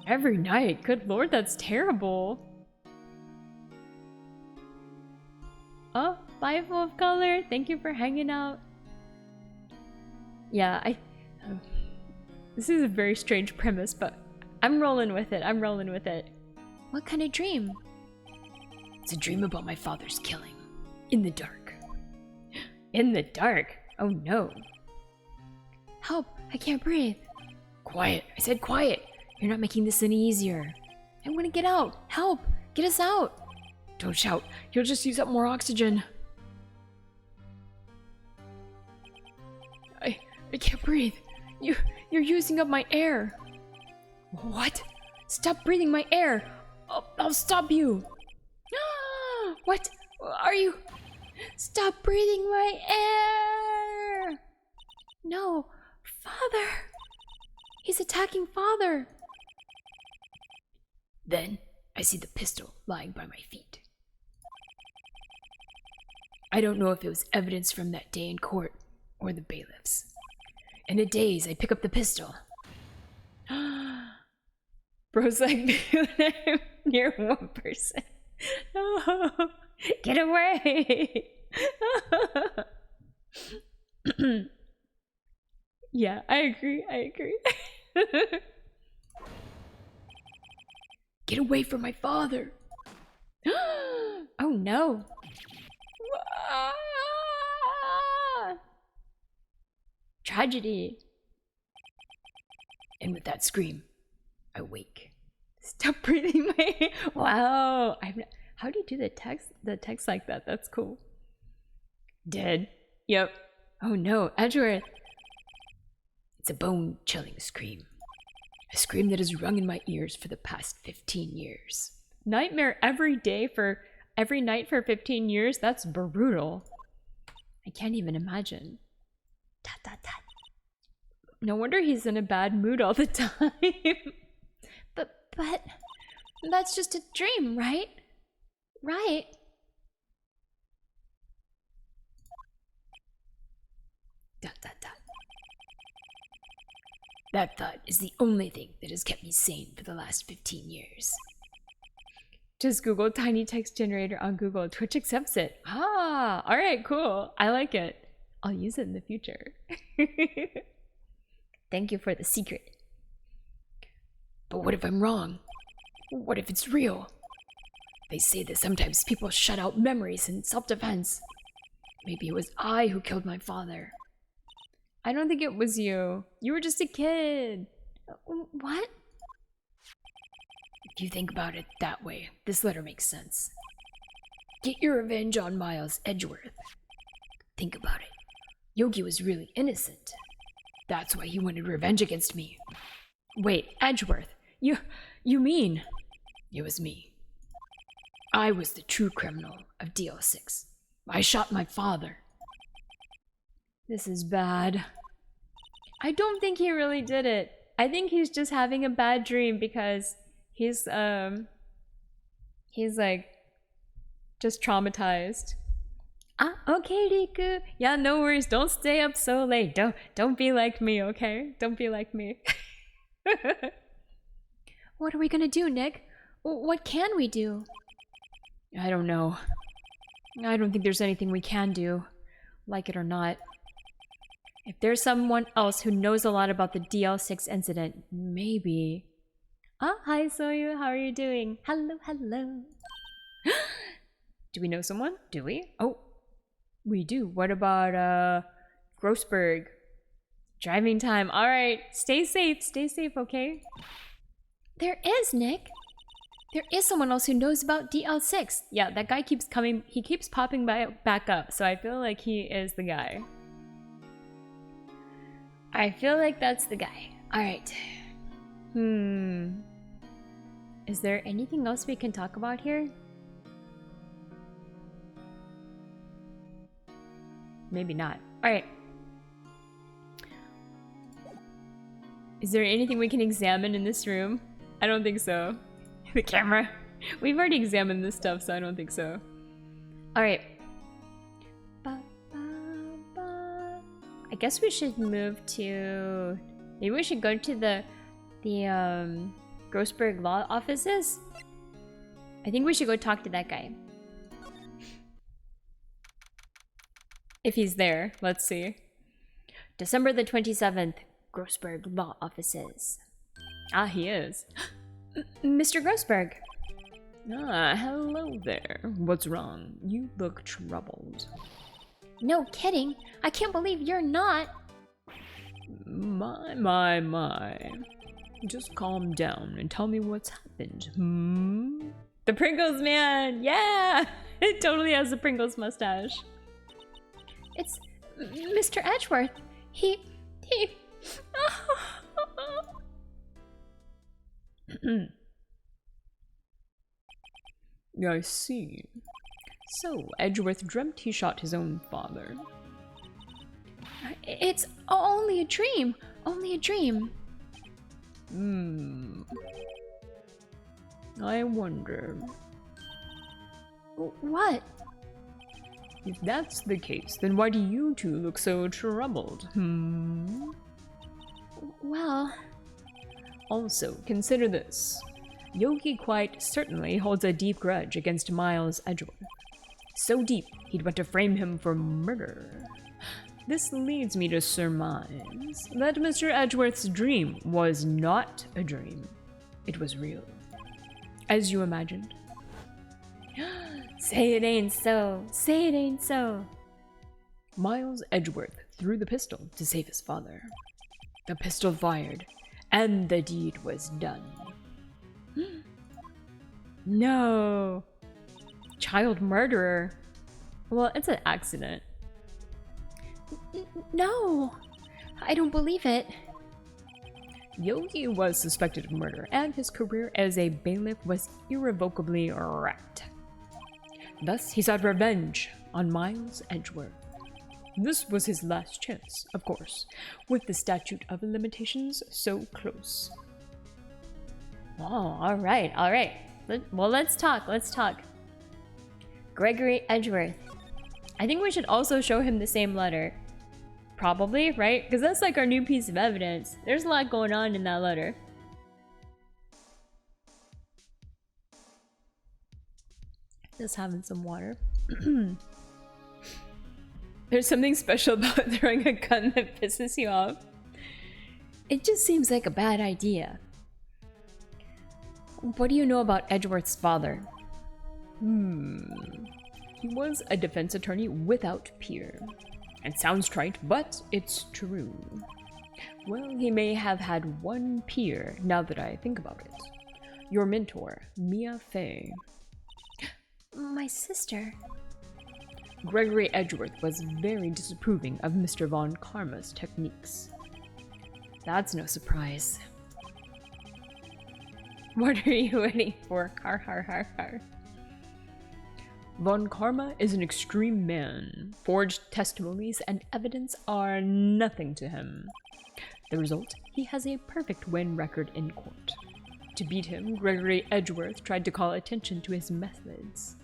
Every night? Good lord, that's terrible. Oh, bye, full of color. Thank you for hanging out. Yeah, this is a very strange premise, but I'm rolling with it. What kind of dream? It's a dream about my father's killing. In the dark. In the dark? Oh no. Help! I can't breathe. Quiet. I said quiet. You're not making this any easier. I want to get out. Help! Get us out! Don't shout. You'll just use up more oxygen. I can't breathe. You're using up my air. What? Stop breathing my air. I'll stop you. What? Are you? Stop breathing my air. No. Father! He's attacking Father! Then I see the pistol lying by my feet. I don't know if it was evidence from that day in court or the bailiffs. In a daze, I pick up the pistol. Bro's like, near one person. No, get away. Yeah, I agree. Get away from my father. Oh no. Tragedy. And with that scream, I wake. Stop breathing my... Wow. How do you do the text like that? That's cool. Dead. Yep. Oh no, Edgeworth. It's a bone-chilling scream. A scream that has rung in my ears for the past 15 years. Nightmare every night for 15 years? That's brutal. I can't even imagine. No wonder he's in a bad mood all the time. But that's just a dream, right? Right? That thought is the only thing that has kept me sane for the last 15 years. Just Google tiny text generator on Google. Twitch accepts it. Ah, all right, cool. I like it. I'll use it in the future. Thank you for the secret. But what if I'm wrong? What if it's real? They say that sometimes people shut out memories in self-defense. Maybe it was I who killed my father. I don't think it was you. You were just a kid. What? If you think about it that way, this letter makes sense. Get your revenge on Miles Edgeworth. Think about it. Yogi was really innocent. That's why he wanted revenge against me. Wait, Edgeworth. You mean? It was me. I was the true criminal of DL6. I shot my father. This is bad. I don't think he really did it. I think he's just having a bad dream because he's like just traumatized. Ah, okay, Riku. Yeah, no worries. Don't stay up so late. Don't be like me, okay? Don't be like me. What are we gonna do, Nick? What can we do? I don't know. I don't think there's anything we can do, like it or not. If there's someone else who knows a lot about the DL6 incident, maybe. Ah, hi Soyu, how are you doing? Hello, hello. Do we know someone? Do we? Oh, we do. What about Grossberg? Driving time. All right, stay safe, okay? There is, Nick. There is someone else who knows about DL6. Yeah, that guy keeps coming. He keeps popping back up, so I feel like he is the guy. I feel like that's the guy. All right. Is there anything else we can talk about here? Maybe not. All right. Is there anything we can examine in this room? I don't think so. The camera. We've already examined this stuff, so I don't think so. All right. I guess we should move to... Maybe we should go to the Grossberg law offices? I think we should go talk to that guy. If he's there, let's see. December the 27th, Grossberg law offices. Ah, he is. Mr. Grossberg. Ah, hello there. What's wrong? You look troubled. No kidding. I can't believe you're not. My. Just calm down and tell me what's happened. The Pringles man! Yeah! It totally has the Pringles mustache. It's Mr. Edgeworth. He... I see. So, Edgeworth dreamt he shot his own father. It's only a dream. Only a dream. I wonder. What? If that's the case, then why do you two look so troubled? Well... Also, consider this. Yogi quite certainly holds a deep grudge against Miles Edgeworth. So deep, he'd want to frame him for murder. This leads me to surmise that Mr. Edgeworth's dream was not a dream. It was real. As you imagined. Say it ain't so. Say it ain't so. Miles Edgeworth threw the pistol to save his father. The pistol fired, and the deed was done. No. Child murderer. Well, it's an accident. No. I don't believe it. Yogi was suspected of murder, and his career as a bailiff was irrevocably wrecked. Thus, he sought revenge on Miles Edgeworth. This was his last chance, of course, with the statute of limitations so close. Oh, all right. Well, let's talk. Gregory Edgeworth. I think we should also show him the same letter. Probably, right? Because that's like our new piece of evidence. There's a lot going on in that letter. Just having some water. There's something special about throwing a gun that pisses you off. It just seems like a bad idea. What do you know about Edgeworth's father? He was a defense attorney without peer. It sounds trite, but it's true. Well, he may have had one peer, now that I think about it. Your mentor, Mia Fey. My sister. Gregory Edgeworth was very disapproving of Mr. Von Karma's techniques. That's no surprise. What are you waiting for? Har har har har. Von Karma is an extreme man. Forged testimonies and evidence are nothing to him. The result? He has a perfect win record in court. To beat him, Gregory Edgeworth tried to call attention to his methods.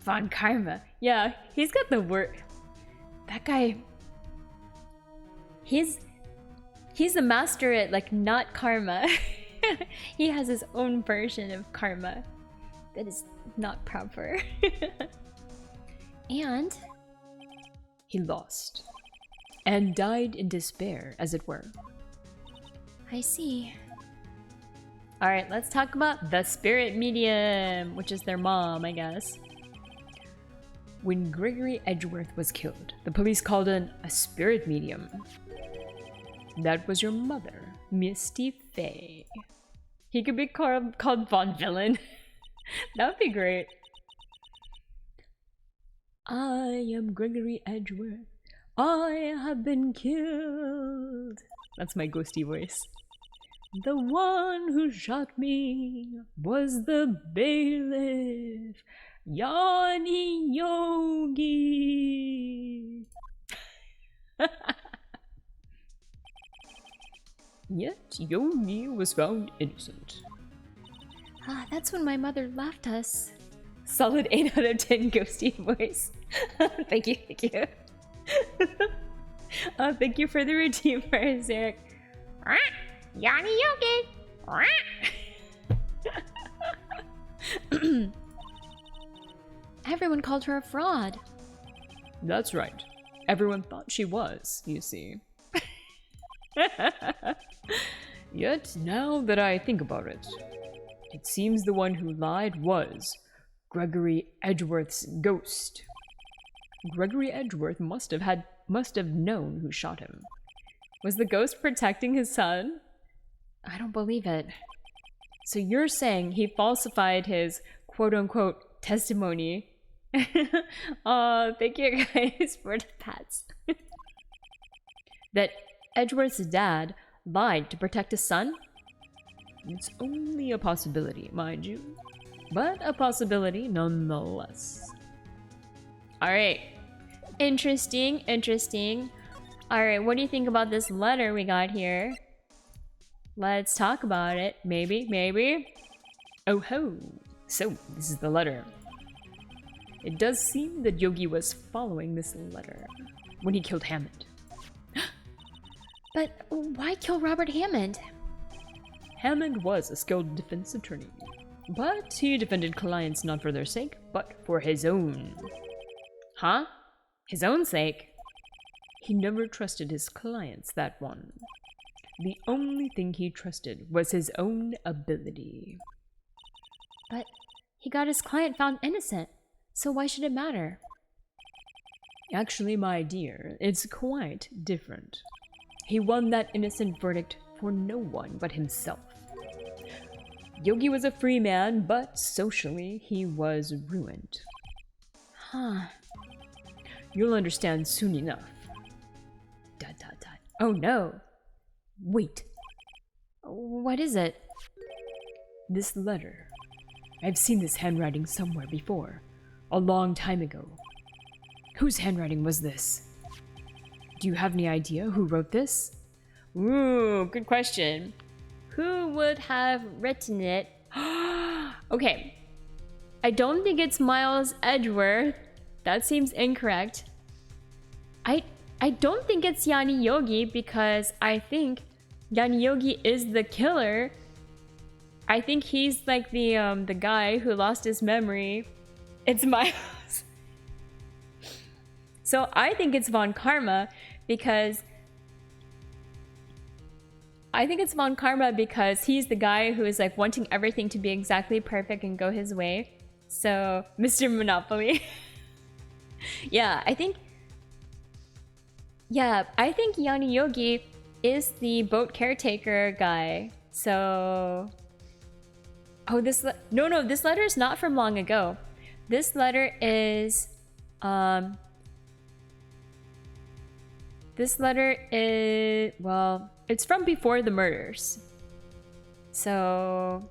Von Karma. Yeah, he's got the word. That guy. He's the master at, like, not karma. He has his own version of karma that is not proper. And he lost. And died in despair, as it were. I see. Alright, let's talk about the spirit medium, which is their mom, I guess. When Gregory Edgeworth was killed, the police called in a spirit medium. That was your mother, Misty Fey. He could be called Von Villain. That would be great. I am Gregory Edgeworth. I have been killed. That's my ghosty voice. The one who shot me was the bailiff, Yanni Yogi. Yet Yogi was found innocent. Ah, that's when my mother left us. Solid 8 out of 10 ghosty voice. Thank you, thank you. Thank you for the routine, Eric. Yanni Yogi. Everyone called her a fraud. That's right. Everyone thought she was, you see. Yet, now that I think about it, it seems the one who lied was Gregory Edgeworth's ghost. Gregory Edgeworth must have known who shot him. Was the ghost protecting his son? I don't believe it. So you're saying he falsified his quote-unquote testimony? Oh, thank you guys for the pats. That Edgeworth's dad lied to protect his son? It's only a possibility, mind you. But a possibility nonetheless. Alright. Interesting, interesting. Alright, what do you think about this letter we got here? Let's talk about it. Maybe, maybe. Oh ho! So, this is the letter. It does seem that Yogi was following this letter when he killed Hammond. But why kill Robert Hammond? Hammond was a skilled defense attorney, but he defended clients not for their sake, but for his own. Huh? His own sake? He never trusted his clients, that one. The only thing he trusted was his own ability. But he got his client found innocent, so why should it matter? Actually, my dear, it's quite different. He won that innocent verdict for no one but himself. Yogi was a free man, but socially he was ruined. Huh. You'll understand soon enough. Dot dot dot. Oh no! Wait. What is it? This letter. I've seen this handwriting somewhere before. A long time ago. Whose handwriting was this? Do you have any idea who wrote this? Ooh, good question. Who would have written it? Okay. I don't think it's Miles Edgeworth. That seems incorrect. I don't think it's Yani Yogi because I think Yani Yogi is the killer. I think he's like the guy who lost his memory. It's Miles. So I think it's Von Karma because he's the guy who is like wanting everything to be exactly perfect and go his way. So Mr. Monopoly. Yeah, I think Yani Yogi is the boat caretaker guy. So this letter is not from long ago. This letter is well, it's from before the murders. So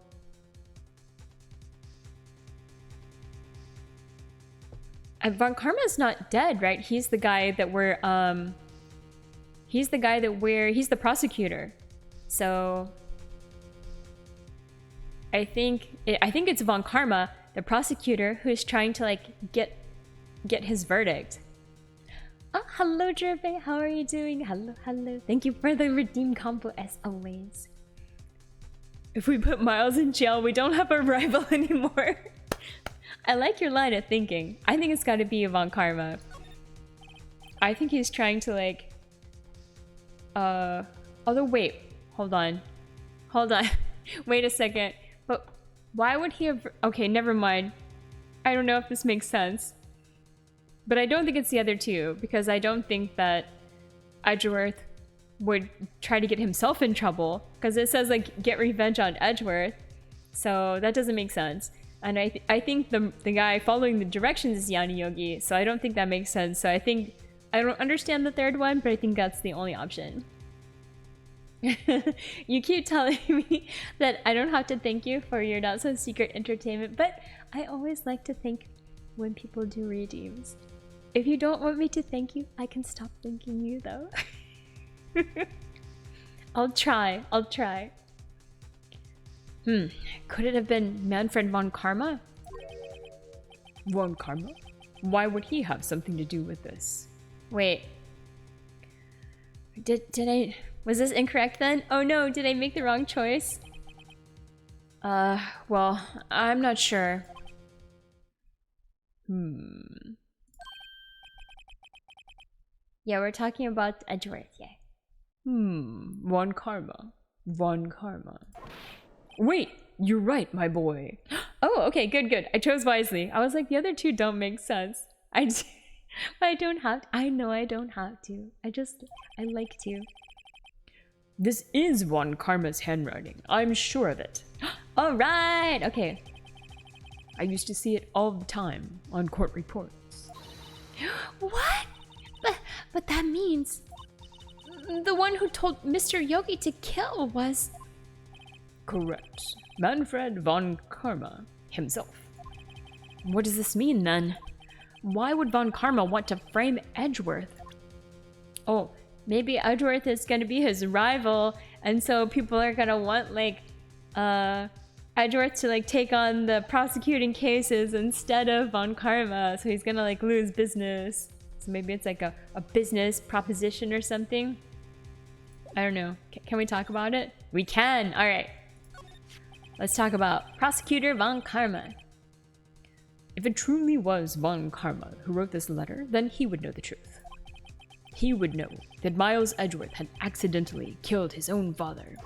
Von Karma's not dead, right? He's the guy that he's the prosecutor. So I think it's Von Karma, the prosecutor, who's trying to like get his verdict. Oh, hello, Jerve. How are you doing? Hello. Thank you for the redeem combo as always. If we put Miles in jail, we don't have a rival anymore. I like your line of thinking. I think it's got to be Von Karma. I think he's trying to like. Although wait, hold on. Wait a second. But why would he have? Okay, never mind. I don't know if this makes sense. But I don't think it's the other two, because I don't think that Edgeworth would try to get himself in trouble, because it says like get revenge on Edgeworth, so that doesn't make sense. And I think the guy following the directions is Yani Yogi, so I don't think that makes sense. So I don't understand the third one, but I think that's the only option. You keep telling me that I don't have to thank you for your not so secret entertainment, but I always like to thank when people do redeems. If you don't want me to thank you, I can stop thanking you though. I'll try. Could it have been Manfred von Karma? Von Karma? Why would he have something to do with this? Wait. Did I... Was this incorrect then? Oh no, did I make the wrong choice? Well, I'm not sure. Yeah, we're talking about Edgeworth, yeah. Von Karma. Wait, you're right, my boy. Oh, okay, good. I chose wisely. I was like, the other two don't make sense. I don't have to. I know I don't have to. I like to. This is Von Karma's handwriting. I'm sure of it. All right, okay. I used to see it all the time on court reports. What? But that means the one who told Mr. Yogi to kill was... Correct. Manfred von Karma himself. What does this mean then? Why would von Karma want to frame Edgeworth? Oh, maybe Edgeworth is going to be his rival, and so people are going to want like Edgeworth to like take on the prosecuting cases instead of von Karma, so he's going to like lose business. So maybe it's like a business proposition or something. I don't know. Can we talk about it? We can. All right. Let's talk about Prosecutor Von Karma. If it truly was Von Karma who wrote this letter, then he would know the truth. He would know that Miles Edgeworth had accidentally killed his own father.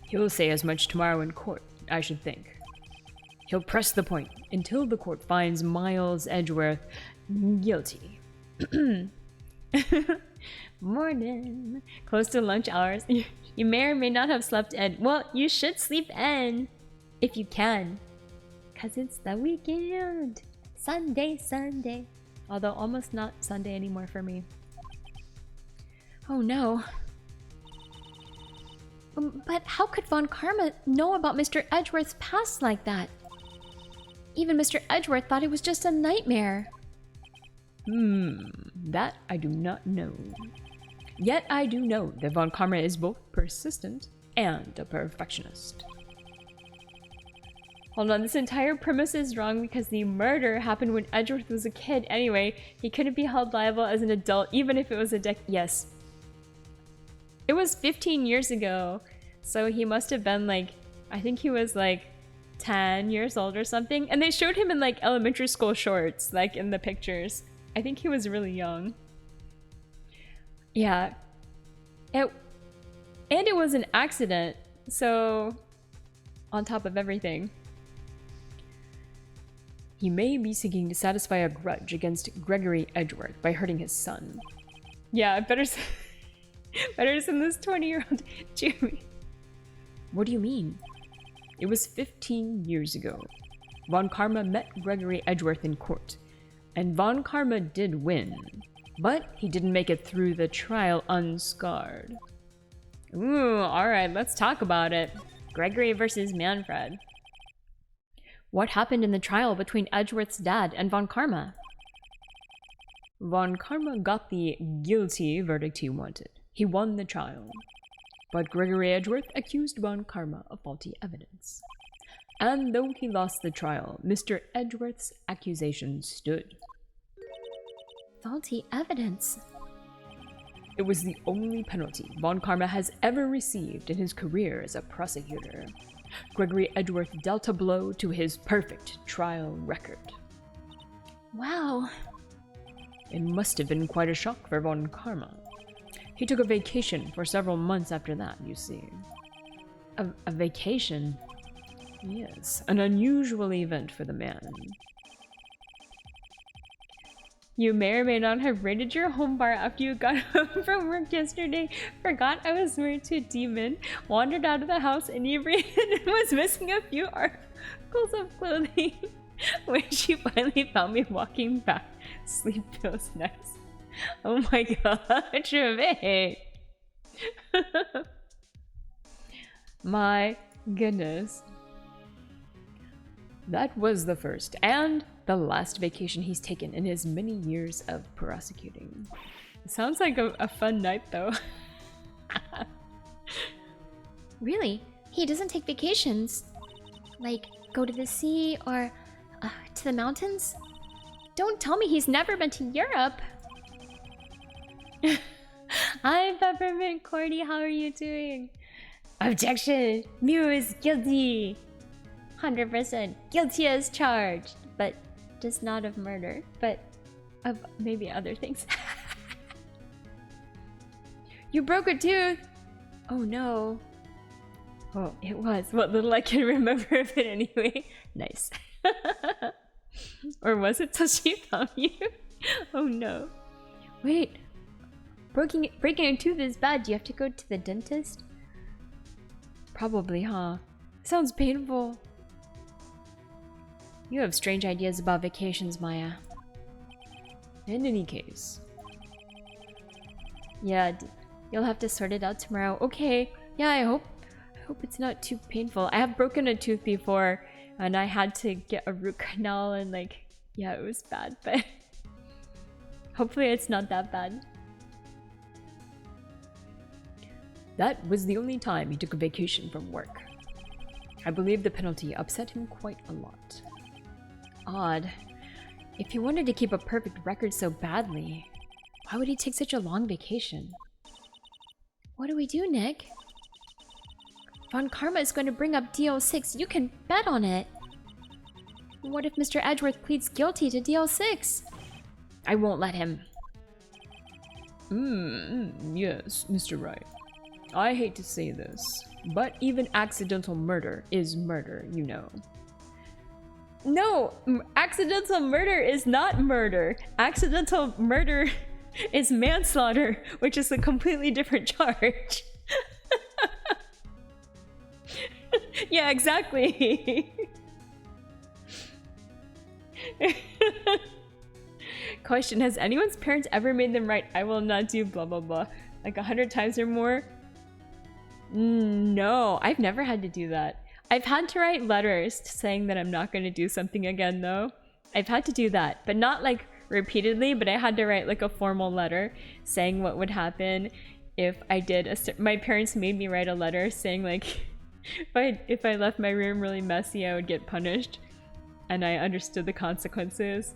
He'll say as much tomorrow in court, I should think. He'll press the point until the court finds Miles Edgeworth guilty. Morning. Close to lunch hours. You may or may not have slept in. Well, you should sleep in. If you can. Because it's the weekend. Sunday. Although almost not Sunday anymore for me. Oh no. But how could Von Karma know about Mr. Edgeworth's past like that? Even Mr. Edgeworth thought it was just a nightmare. That I do not know. Yet I do know that Von Karma is both persistent and a perfectionist. Hold on, this entire premise is wrong because the murder happened when Edgeworth was a kid anyway. He couldn't be held liable as an adult, even if it was a yes. It was 15 years ago, so he must have been like, I think he was like 10 years old or something. And they showed him in like elementary school shorts, like in the pictures. I think he was really young. Yeah. And it was an accident, so on top of everything. He may be seeking to satisfy a grudge against Gregory Edgeworth by hurting his son. Yeah, better send this 20-year-old Jeremy. What do you mean? It was 15 years ago. Von Karma met Gregory Edgeworth in court, and Von Karma did win, but he didn't make it through the trial unscarred. Ooh, alright, let's talk about it. Gregory versus Manfred. What happened in the trial between Edgeworth's dad and Von Karma? Von Karma got the guilty verdict he wanted. He won the trial. But Gregory Edgeworth accused Von Karma of faulty evidence. And though he lost the trial, Mr. Edgeworth's accusation stood. Faulty evidence? It was the only penalty Von Karma has ever received in his career as a prosecutor. Gregory Edgeworth dealt a blow to his perfect trial record. Wow. It must have been quite a shock for Von Karma. He took a vacation for several months after that, you see. A vacation? Yes, an unusual event for the man. You may or may not have raided your home bar after you got home from work yesterday, forgot I was married to a demon, wandered out of the house inebriated, and was missing a few articles of clothing. When she finally found me walking back, sleep feels nice. Oh my god, Trevay! My goodness. That was the first and the last vacation he's taken in his many years of prosecuting. Sounds like a fun night though. Really? He doesn't take vacations? Like, go to the sea or to the mountains? Don't tell me he's never been to Europe! Hi, Peppermint Cordy, how are you doing? Objection! Mew is guilty! 100% guilty as charged, but just not of murder, but of maybe other things. You broke a tooth! Oh no. Oh, it was. What little I can remember of it anyway. Nice. Or was it till she found you? Oh no. Wait. Breaking a tooth is bad. Do you have to go to the dentist? Probably, huh? Sounds painful. You have strange ideas about vacations, Maya. In any case. Yeah, you'll have to sort it out tomorrow. Okay. Yeah, I hope it's not too painful. I have broken a tooth before, and I had to get a root canal, and like, yeah, it was bad, but hopefully it's not that bad. That was the only time he took a vacation from work. I believe the penalty upset him quite a lot. Odd. If he wanted to keep a perfect record so badly, why would he take such a long vacation? What do we do, Nick? Von Karma is going to bring up DL6. You can bet on it. What if Mr. Edgeworth pleads guilty to DL6? I won't let him. Yes, Mr. Wright. I hate to say this, but even accidental murder is murder, you know. No! Accidental murder is not murder! Accidental murder is manslaughter, which is a completely different charge. Yeah, exactly. Question, has anyone's parents ever made them write, I will not do blah blah blah, like 100 times or more? No, I've never had to do that. I've had to write letters saying that I'm not going to do something again though. I've had to do that, but not like repeatedly, but I had to write like a formal letter saying what would happen if I did my parents made me write a letter saying like If I left my room really messy, I would get punished. And I understood the consequences.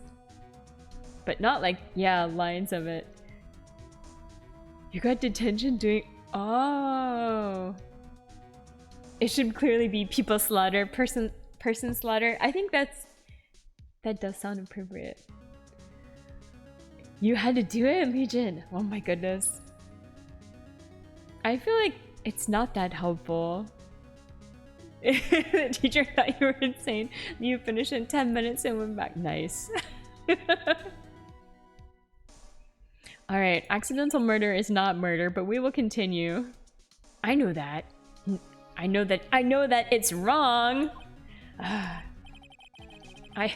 But not like, yeah, lines of it. You got detention doing... Oh. It should clearly be people slaughter, person slaughter. I think that does sound appropriate. You had to do it, Legion. Oh my goodness. I feel like it's not that helpful. The teacher thought you were insane. You finished in 10 minutes and went back. Nice. Alright, accidental murder is not murder, but we will continue. I know that. I know that it's wrong. I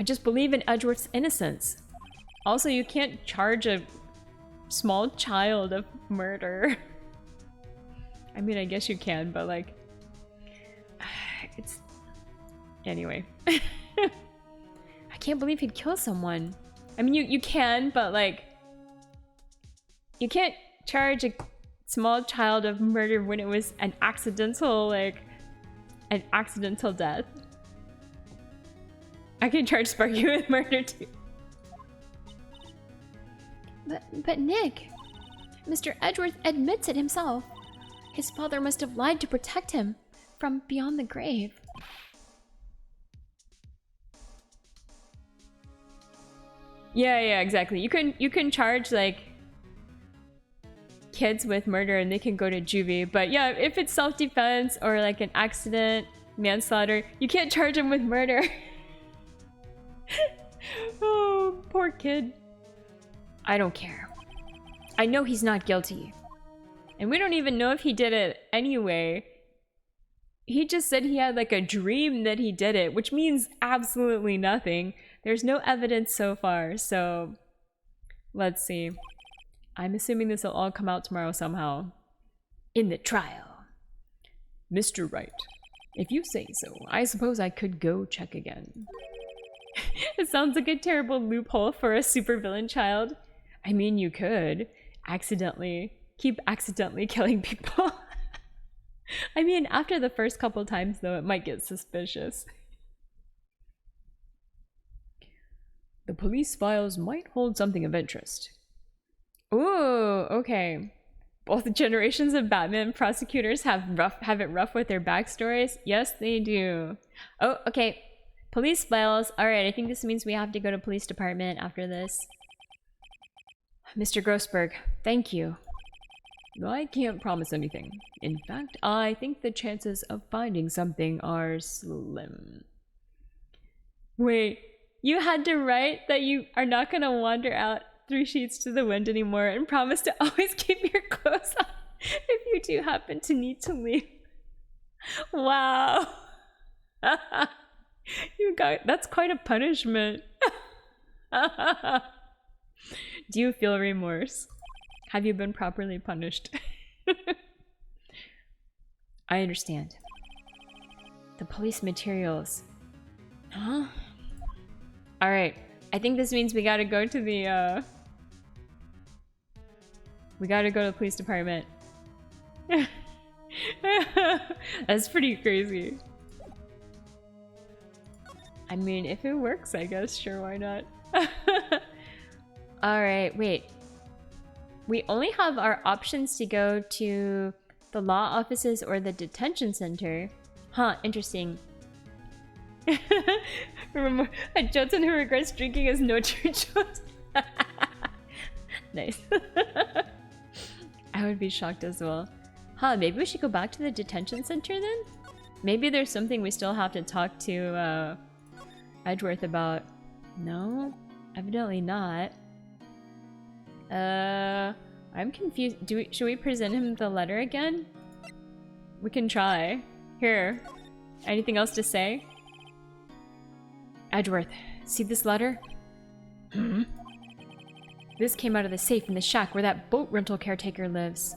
just believe in Edgeworth's innocence. Also, you can't charge a small child of murder. I mean, I guess you can, but like... It's... Anyway. I can't believe he'd kill someone. I mean, you can, but like... You can't charge a small child of murder when it was an accidental, like... An accidental death. I can charge Sparky with murder too. But Nick, Mr. Edgeworth admits it himself. His father must have lied to protect him from beyond the grave. Yeah, exactly. You can charge like kids with murder and they can go to juvie, but yeah, if it's self-defense or like an accident, manslaughter, you can't charge them with murder. Oh, poor kid. I don't care. I know he's not guilty. And we don't even know if he did it anyway. He just said he had like a dream that he did it, which means absolutely nothing. There's no evidence so far, so let's see. I'm assuming this will all come out tomorrow somehow. In the trial. Mr. Wright, if you say so, I suppose I could go check again. It sounds like a terrible loophole for a supervillain child. I mean, you could keep accidentally killing people. I mean, after the first couple times though, it might get suspicious. The police files might hold something of interest. Ooh, okay. Both generations of Batman prosecutors have it rough with their backstories. Yes, they do. Oh, okay. Police files. Alright, I think this means we have to go to police department after this. Mr. Grossberg, thank you. I can't promise anything. In fact, I think the chances of finding something are slim. Wait, you had to write that you are not gonna wander out 3 sheets to the wind anymore and promise to always keep your clothes on if you do happen to need to leave. Wow. That's quite a punishment. Do you feel remorse? Have you been properly punished? I understand. The police materials. Huh? Alright. I think this means we gotta go to the, we gotta go to the police department. That's pretty crazy. I mean, if it works, I guess, sure, why not? Alright, wait. We only have our options to go to the law offices or the detention center. Huh, interesting. Remember, a Jotun who regrets drinking is no true Jotun. Nice. I would be shocked as well. Huh, maybe we should go back to the detention center then? Maybe there's something we still have to talk to Edgeworth about. No? Evidently not. I'm confused. Should we present him the letter again? We can try. Here. Anything else to say? Edgeworth, see this letter? Hmm? This came out of the safe in the shack where that boat rental caretaker lives.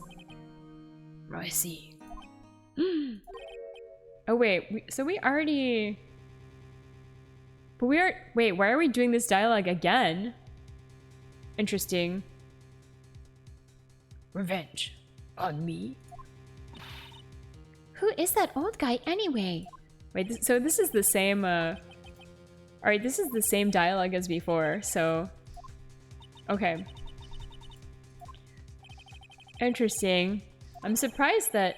I see. Oh wait, so we already... But we are... Wait, why are we doing this dialogue again? Interesting. Revenge. On me? Who is that old guy anyway? Wait, so this is the same, Alright, this is the same dialogue as before, so... Okay. Interesting. I'm surprised that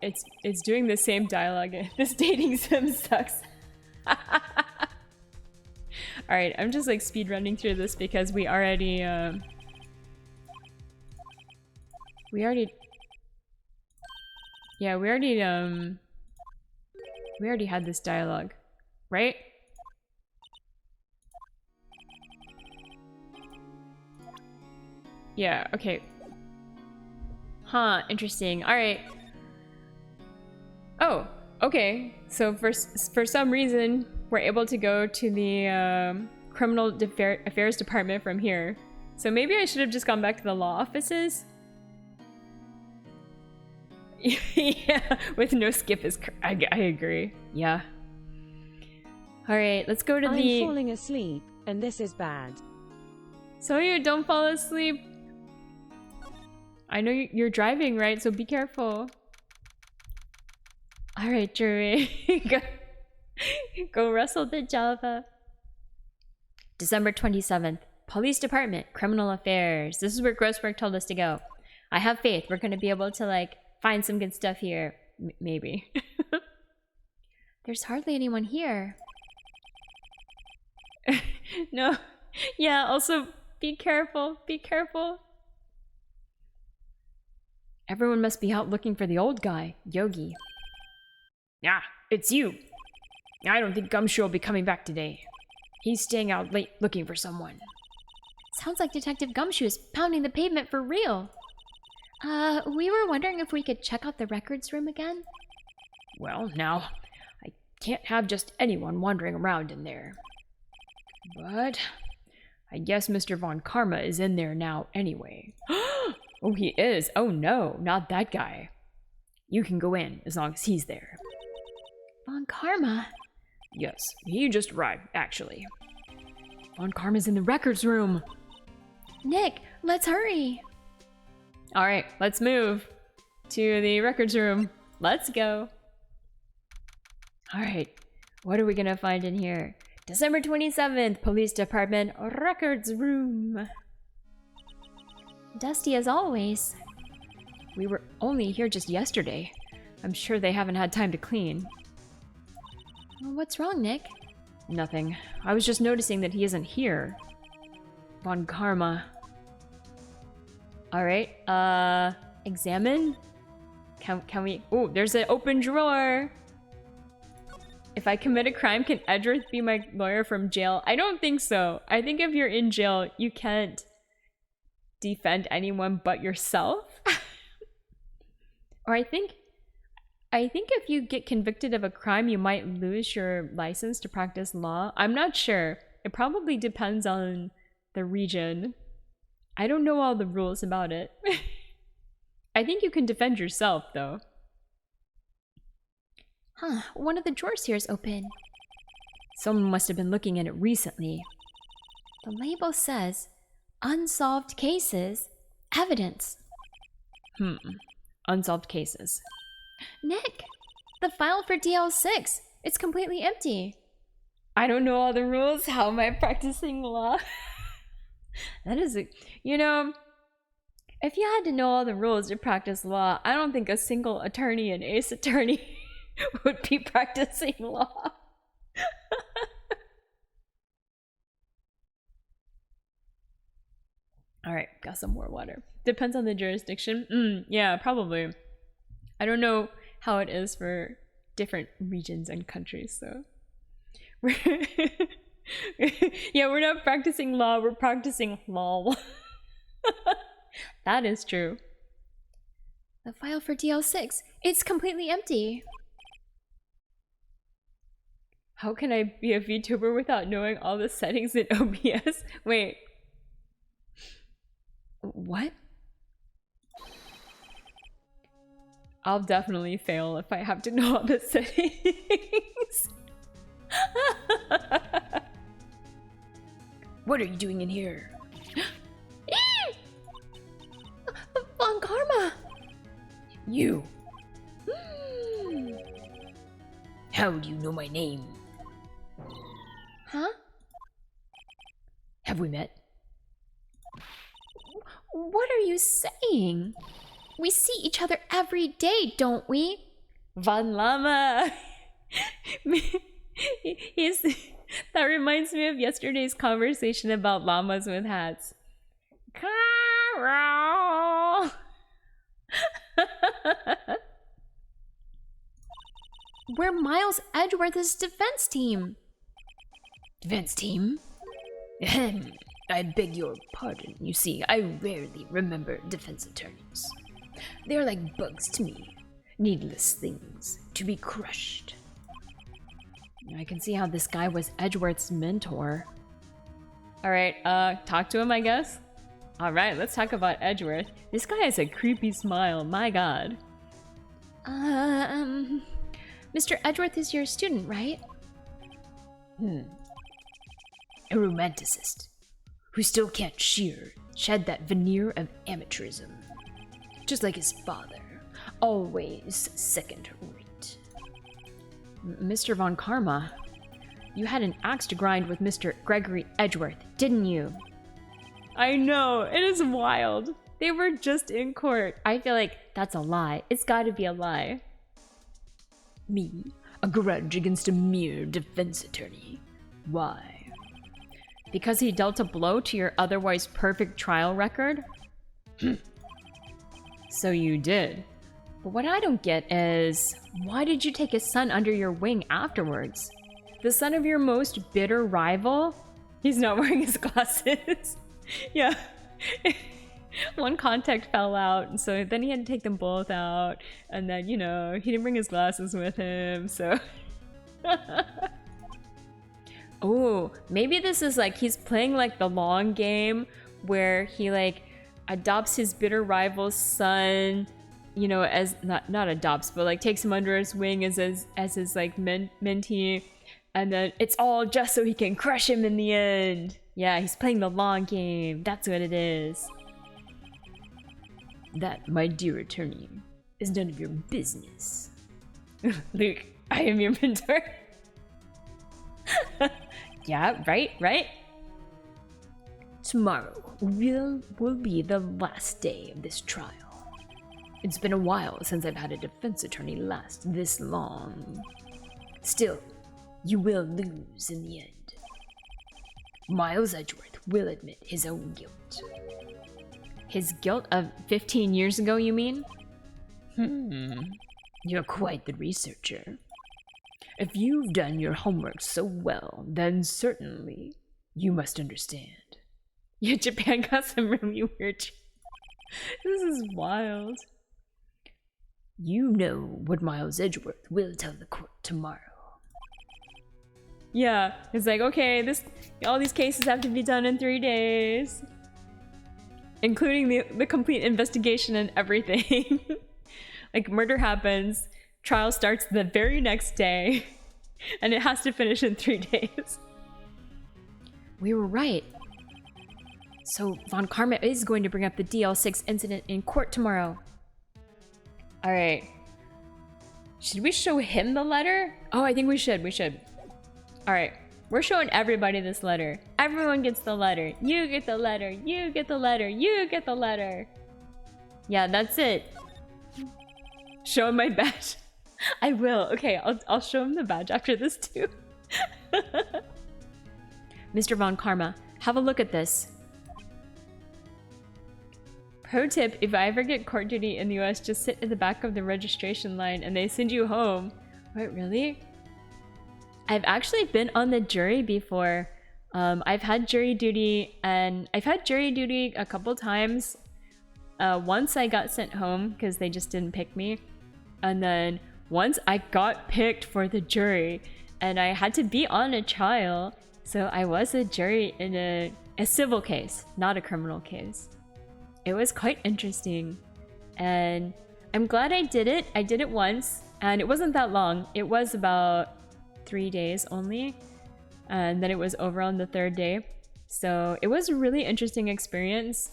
it's doing the same dialogue. This dating sim sucks. Alright, I'm just like speed running through this because we already had this dialogue, right? Yeah, okay. Huh, interesting. Alright. Oh, okay. So for some reason, we're able to go to the criminal affairs department from here. So maybe I should have just gone back to the law offices? Yeah, with no skip is... I agree. Yeah. Alright, let's go to I'm the... falling asleep, and this is bad. So you don't fall asleep. I know you're driving, right? So be careful. Alright, Jury. Go wrestle the Java. December 27th. Police Department, Criminal Affairs. This is where Grossberg told us to go. I have faith we're going to be able to, like, find some good stuff here. Maybe. There's hardly anyone here. No. Yeah, also, be careful. Be careful. Everyone must be out looking for the old guy, Yogi. Yeah, it's you. I don't think Gumshoe will be coming back today. He's staying out late looking for someone. Sounds like Detective Gumshoe is pounding the pavement for real. We were wondering if we could check out the records room again? Well, now, I can't have just anyone wandering around in there. But I guess Mr. Von Karma is in there now anyway. Oh, he is? Oh no, not that guy. You can go in as long as he's there. Von Karma? Yes, he just arrived, actually. Von Karma's in the records room. Nick, let's hurry. Alright, let's move to the records room. Let's go. Alright, what are we gonna find in here? December 27th, Police Department, records room. Dusty as always. We were only here just yesterday. I'm sure they haven't had time to clean. What's wrong, Nick? Nothing. I was just noticing that he isn't here. Von Karma. Alright, examine? Can we... Oh, there's an open drawer! If I commit a crime, can Edgeworth be my lawyer from jail? I don't think so. I think if you're in jail, you can't defend anyone but yourself. Or I think if you get convicted of a crime, you might lose your license to practice law. I'm not sure. It probably depends on the region. I don't know all the rules about it. I think you can defend yourself, though. Huh, one of the drawers here is open. Someone must have been looking at it recently. The label says, Unsolved Cases, Evidence. Unsolved cases. Nick, the file for DL6, it's completely empty. I don't know all the rules. How am I practicing law? That is a... You know, if you had to know all the rules to practice law, I don't think a single attorney and ace attorney would be practicing law. Alright, got some more water. Depends on the jurisdiction. Yeah, probably. I don't know how it is for different regions and countries, so... Yeah, we're not practicing law, we're practicing lol. That is true. The file for DL6, it's completely empty. How can I be a VTuber without knowing all the settings in OBS? Wait. What? I'll definitely fail if I have to know all the settings. What are you doing in here? Von Karma! You! How do you know my name? Huh? Have we met? What are you saying? We see each other every day, don't we? Von Llama. He's that reminds me of yesterday's conversation about llamas with hats. Carol. We're Miles Edgeworth's defense team. Defense team? Ahem. I beg your pardon. You see, I rarely remember defense attorneys. They're like bugs to me. Needless things to be crushed. I can see how this guy was Edgeworth's mentor. Alright, talk to him, I guess? Alright, let's talk about Edgeworth. This guy has a creepy smile, my god. Mr. Edgeworth is your student, right? A romanticist who still can't shed that veneer of amateurism. Just like his father, always second rate. Mr. Von Karma, you had an axe to grind with Mr. Gregory Edgeworth, didn't you? I know, it is wild. They were just in court. I feel like that's a lie. It's gotta be a lie. Me? A grudge against a mere defense attorney? Why? Because he dealt a blow to your otherwise perfect trial record? So you did. But what I don't get is, why did you take his son under your wing afterwards? The son of your most bitter rival? He's not wearing his glasses. Yeah. One contact fell out, so then he had to take them both out. And then, you know, he didn't bring his glasses with him, so... Oh, maybe this is like he's playing like the long game where he like adopts his bitter rival's son, you know, as not adopts, but like takes him under his wing as his like mentee, and then it's all just so he can crush him in the end. Yeah, he's playing the long game. That's what it is. That, my dear attorney, is none of your business. Luke, I am your mentor. Yeah, right? Tomorrow will be the last day of this trial. It's been a while since I've had a defense attorney last this long. Still, you will lose in the end. Miles Edgeworth will admit his own guilt. His guilt of 15 years ago, you mean? You're quite the researcher. If you've done your homework so well, then certainly you must understand. Yeah, Japan got some really weird. This is wild. You know what Miles Edgeworth will tell the court tomorrow. Yeah, it's like, okay, all these cases have to be done in 3 days. Including the complete investigation and everything. Like, murder happens, trial starts the very next day, and it has to finish in 3 days. We were right. So Von Karma is going to bring up the DL6 incident in court tomorrow. Alright. Should we show him the letter? Oh, I think we should. Alright. We're showing everybody this letter. Everyone gets the letter. You get the letter. You get the letter. You get the letter. Yeah, that's it. Show him my badge. I will. Okay, I'll show him the badge after this too. Mr. Von Karma, have a look at this. Pro tip, if I ever get court duty in the US, just sit in the back of the registration line and they send you home. Wait, really? I've actually been on the jury before. I've had jury duty, and I've had jury duty a couple times. Once I got sent home because they just didn't pick me. And then once I got picked for the jury, and I had to be on a trial. So I was a jury in a civil case, not a criminal case. It was quite interesting. And I'm glad I did it. I did it once, and it wasn't that long. It was about 3 days only, and then it was over on the 3rd day. So it was a really interesting experience,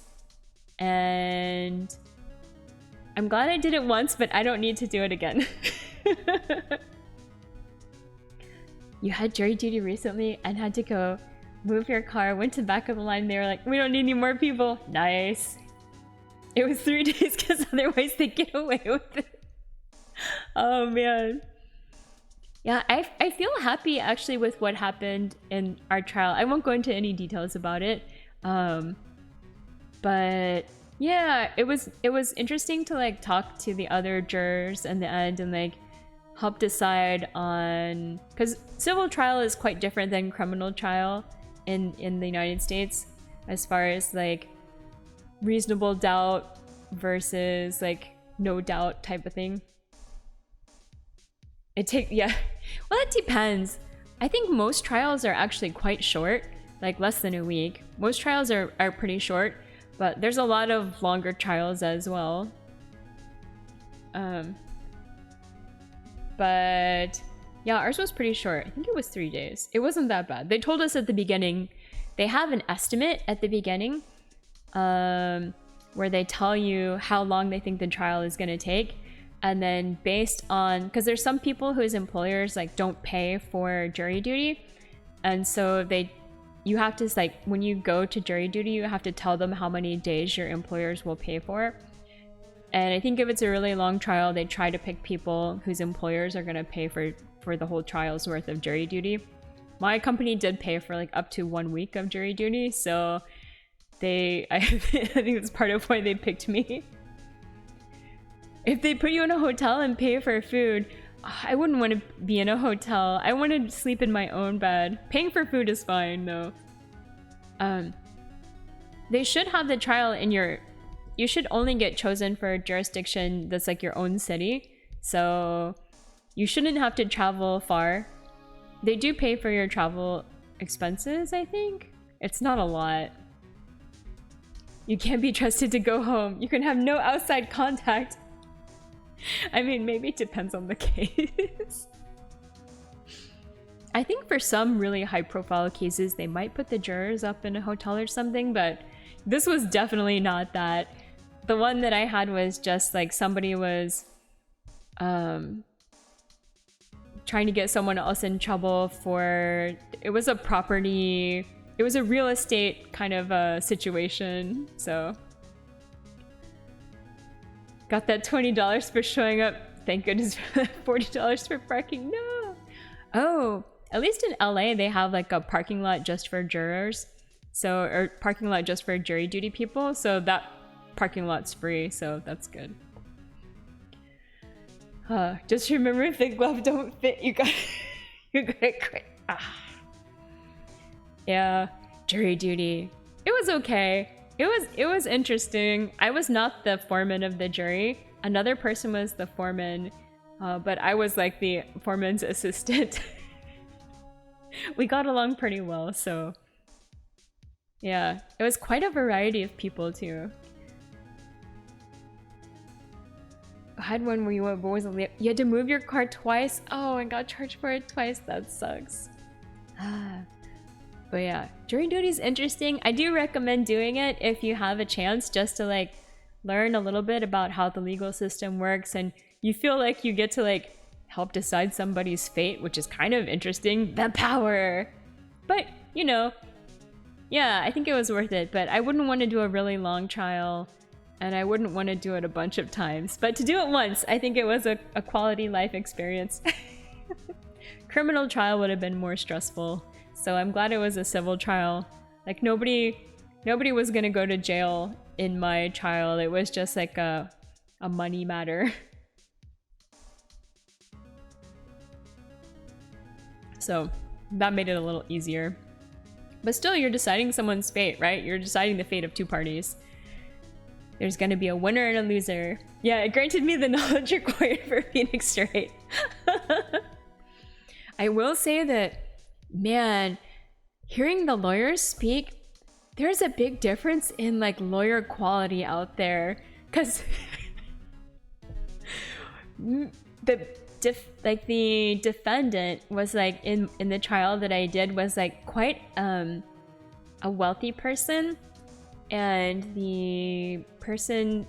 and I'm glad I did it once, but I don't need to do it again. you had jury duty recently and had to go move your car, went to the back of the line, they were like, we don't need any more people. Nice. It was 3 days because otherwise they get away with it. Oh man. Yeah, I feel happy actually with what happened in our trial. I won't go into any details about it. But yeah, it was interesting to like talk to the other jurors in the end and like help decide on, because civil trial is quite different than criminal trial in the United States as far as like reasonable doubt versus like no doubt type of thing. Yeah, well, it depends. I think most trials are actually quite short, like less than a week. Most trials are pretty short, but there's a lot of longer trials as well. But yeah, ours was pretty short. I think it was 3 days. It wasn't that bad. They told us at the beginning, they have an estimate at the beginning, where they tell you how long they think the trial is going to take. And then based on, because there's some people whose employers like don't pay for jury duty. And so you have to like, when you go to jury duty, you have to tell them how many days your employers will pay for. And I think if it's a really long trial, they try to pick people whose employers are going to pay for the whole trial's worth of jury duty. My company did pay for like up to 1 week of jury duty, so I think that's part of why they picked me. If they put you in a hotel and pay for food, I wouldn't want to be in a hotel. I want to sleep in my own bed. Paying for food is fine though. They should have the trial in you should only get chosen for a jurisdiction that's like your own city. So you shouldn't have to travel far. They do pay for your travel expenses, I think. It's not a lot. You can't be trusted to go home. You can have no outside contact. I mean, maybe it depends on the case. I think for some really high profile cases, they might put the jurors up in a hotel or something, but this was definitely not that. The one that I had was just like somebody was trying to get someone else in trouble for, it was a real estate kind of a situation, so. Got that $20 for showing up. Thank goodness for that $40 for parking. No. Oh, at least in LA, they have like a parking lot just for jurors. So, or parking lot just for jury duty people. So that parking lot's free. So that's good. Just remember, if the glove don't fit, you gotta quit. Yeah, jury duty. It was okay. It was interesting. I was not the foreman of the jury. Another person was the foreman, but I was like the foreman's assistant. We got along pretty well, so yeah. It was quite a variety of people too. I had one where you had to move your car twice. Oh, and got charged for it twice. That sucks. But yeah, jury duty is interesting. I do recommend doing it if you have a chance, just to like learn a little bit about how the legal system works, and you feel like you get to like help decide somebody's fate, which is kind of interesting. The power. But, you know, yeah, I think it was worth it, but I wouldn't want to do a really long trial, and I wouldn't want to do it a bunch of times. But to do it once, I think it was a quality life experience. Criminal trial would have been more stressful. So I'm glad it was a civil trial. Like nobody was gonna go to jail in my trial. It was just like a money matter. So that made it a little easier. But still, you're deciding someone's fate, right? You're deciding the fate of two parties. There's gonna be a winner and a loser. Yeah, it granted me the knowledge required for Phoenix Wright. I will say that, man, hearing the lawyers speak, there's a big difference in like lawyer quality out there, because the defendant was like in the trial that I did was like quite a wealthy person, and the person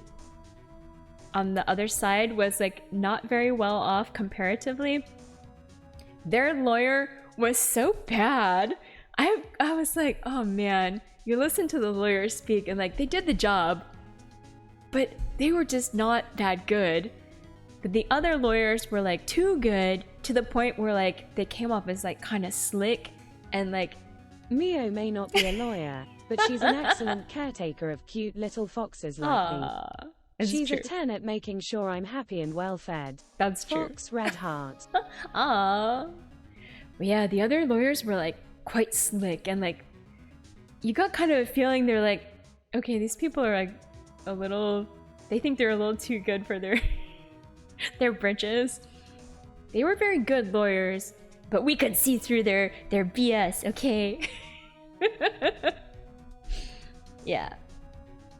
on the other side was like not very well off comparatively. Their lawyer was so bad. I was like, oh man, you listen to the lawyers speak and like they did the job, but they were just not that good. But the other lawyers were like too good to the point where like they came off as like kind of slick and like Mio may not be a lawyer, but she's an excellent caretaker of cute little foxes like me. She's true. a 10 at making sure I'm happy and well fed. That's true. Fox Red Heart. Aww. But yeah, the other lawyers were like quite slick and like you got kind of a feeling they're like, okay, these people are like a little, they think they're a little too good for their their britches. They were very good lawyers, but we could see through their BS, okay? Yeah.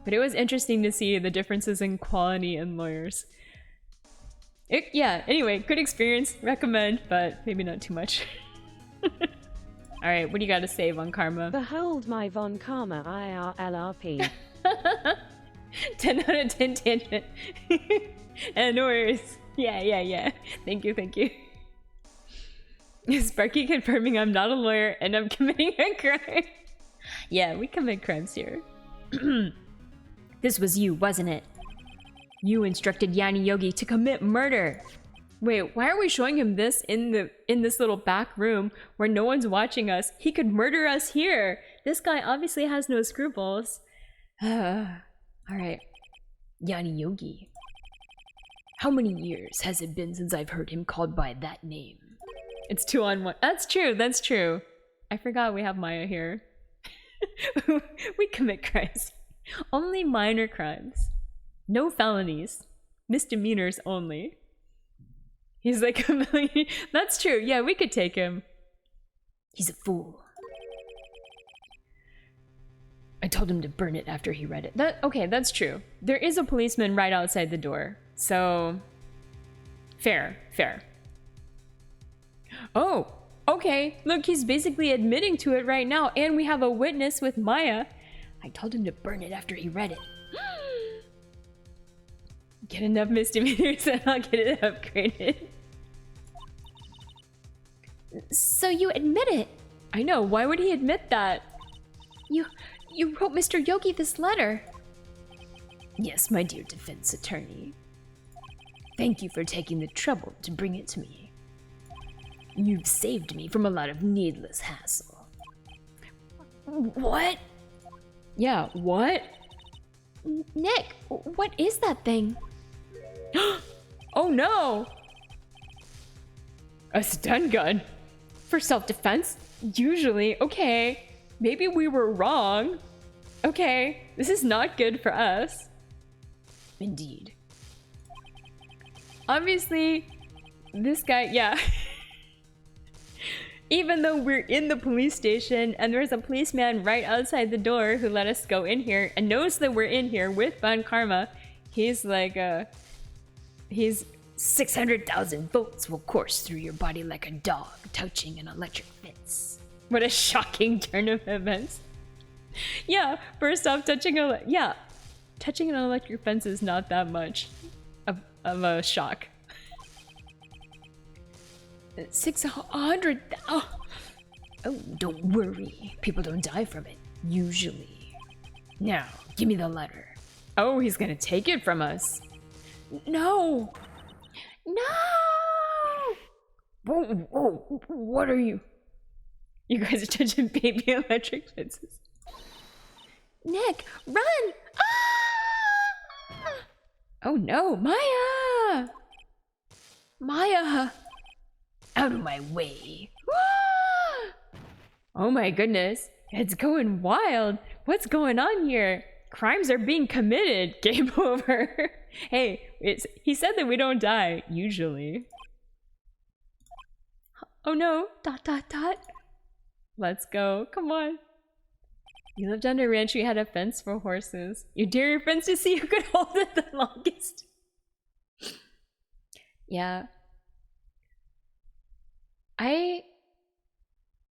But it was interesting to see the differences in quality in lawyers. Yeah, anyway, good experience, recommend, but maybe not too much. Alright, what do you gotta say, Von Karma? Behold my Von Karma IRLRP. 10 out of 10 tangent. And no worries. Yeah. Thank you. Sparky confirming I'm not a lawyer and I'm committing a crime. Yeah, we commit crimes here. This was you, wasn't it? You instructed Yanni Yogi to commit murder. Wait, why are we showing him this in this little back room where no one's watching us? He could murder us here. This guy obviously has no scruples. Alright. Yanni Yogi. How many years has it been since I've heard him called by that name? It's 2 on 1. That's true. I forgot we have Maya here. We commit crimes. Only minor crimes. No felonies. Misdemeanors only. He's like a million. That's true. Yeah, we could take him. He's a fool. I told him to burn it after he read it. Okay, that's true. There is a policeman right outside the door. So, fair. Oh, okay. Look, he's basically admitting to it right now, and we have a witness with Maya. I told him to burn it after he read it. Get enough misdemeanors and I'll get it upgraded. So you admit it? I know, why would he admit that? You wrote Mr. Yogi this letter. Yes, my dear defense attorney. Thank you for taking the trouble to bring it to me. You've saved me from a lot of needless hassle. What? Yeah, what? Nick, what is that thing? Oh no! A stun gun? For self-defense? Usually, okay. Maybe we were wrong. Okay, this is not good for us. Indeed. Obviously, this guy, yeah. Even though we're in the police station and there's a policeman right outside the door who let us go in here and knows that we're in here with Von Karma, he's like, he's 600,000 volts will course through your body like a dog touching an electric fence. What a shocking turn of events. Yeah, first off, touching an electric fence is not that much of a shock. 600,000. Oh, don't worry. People don't die from it, usually. Now, give me the letter. Oh, he's gonna take it from us. No! Whoa, what are you? You guys are touching baby electric fences. Nick, run! Ah! Oh no, Maya! Maya! Out of my way. Oh my goodness, it's going wild. What's going on here? Crimes are being committed. Game over. Hey, he said that we don't die, usually. Oh no, ... Let's go, come on. You lived on a ranch, you had a fence for horses. You dare your friends to see who could hold it the longest. Yeah. I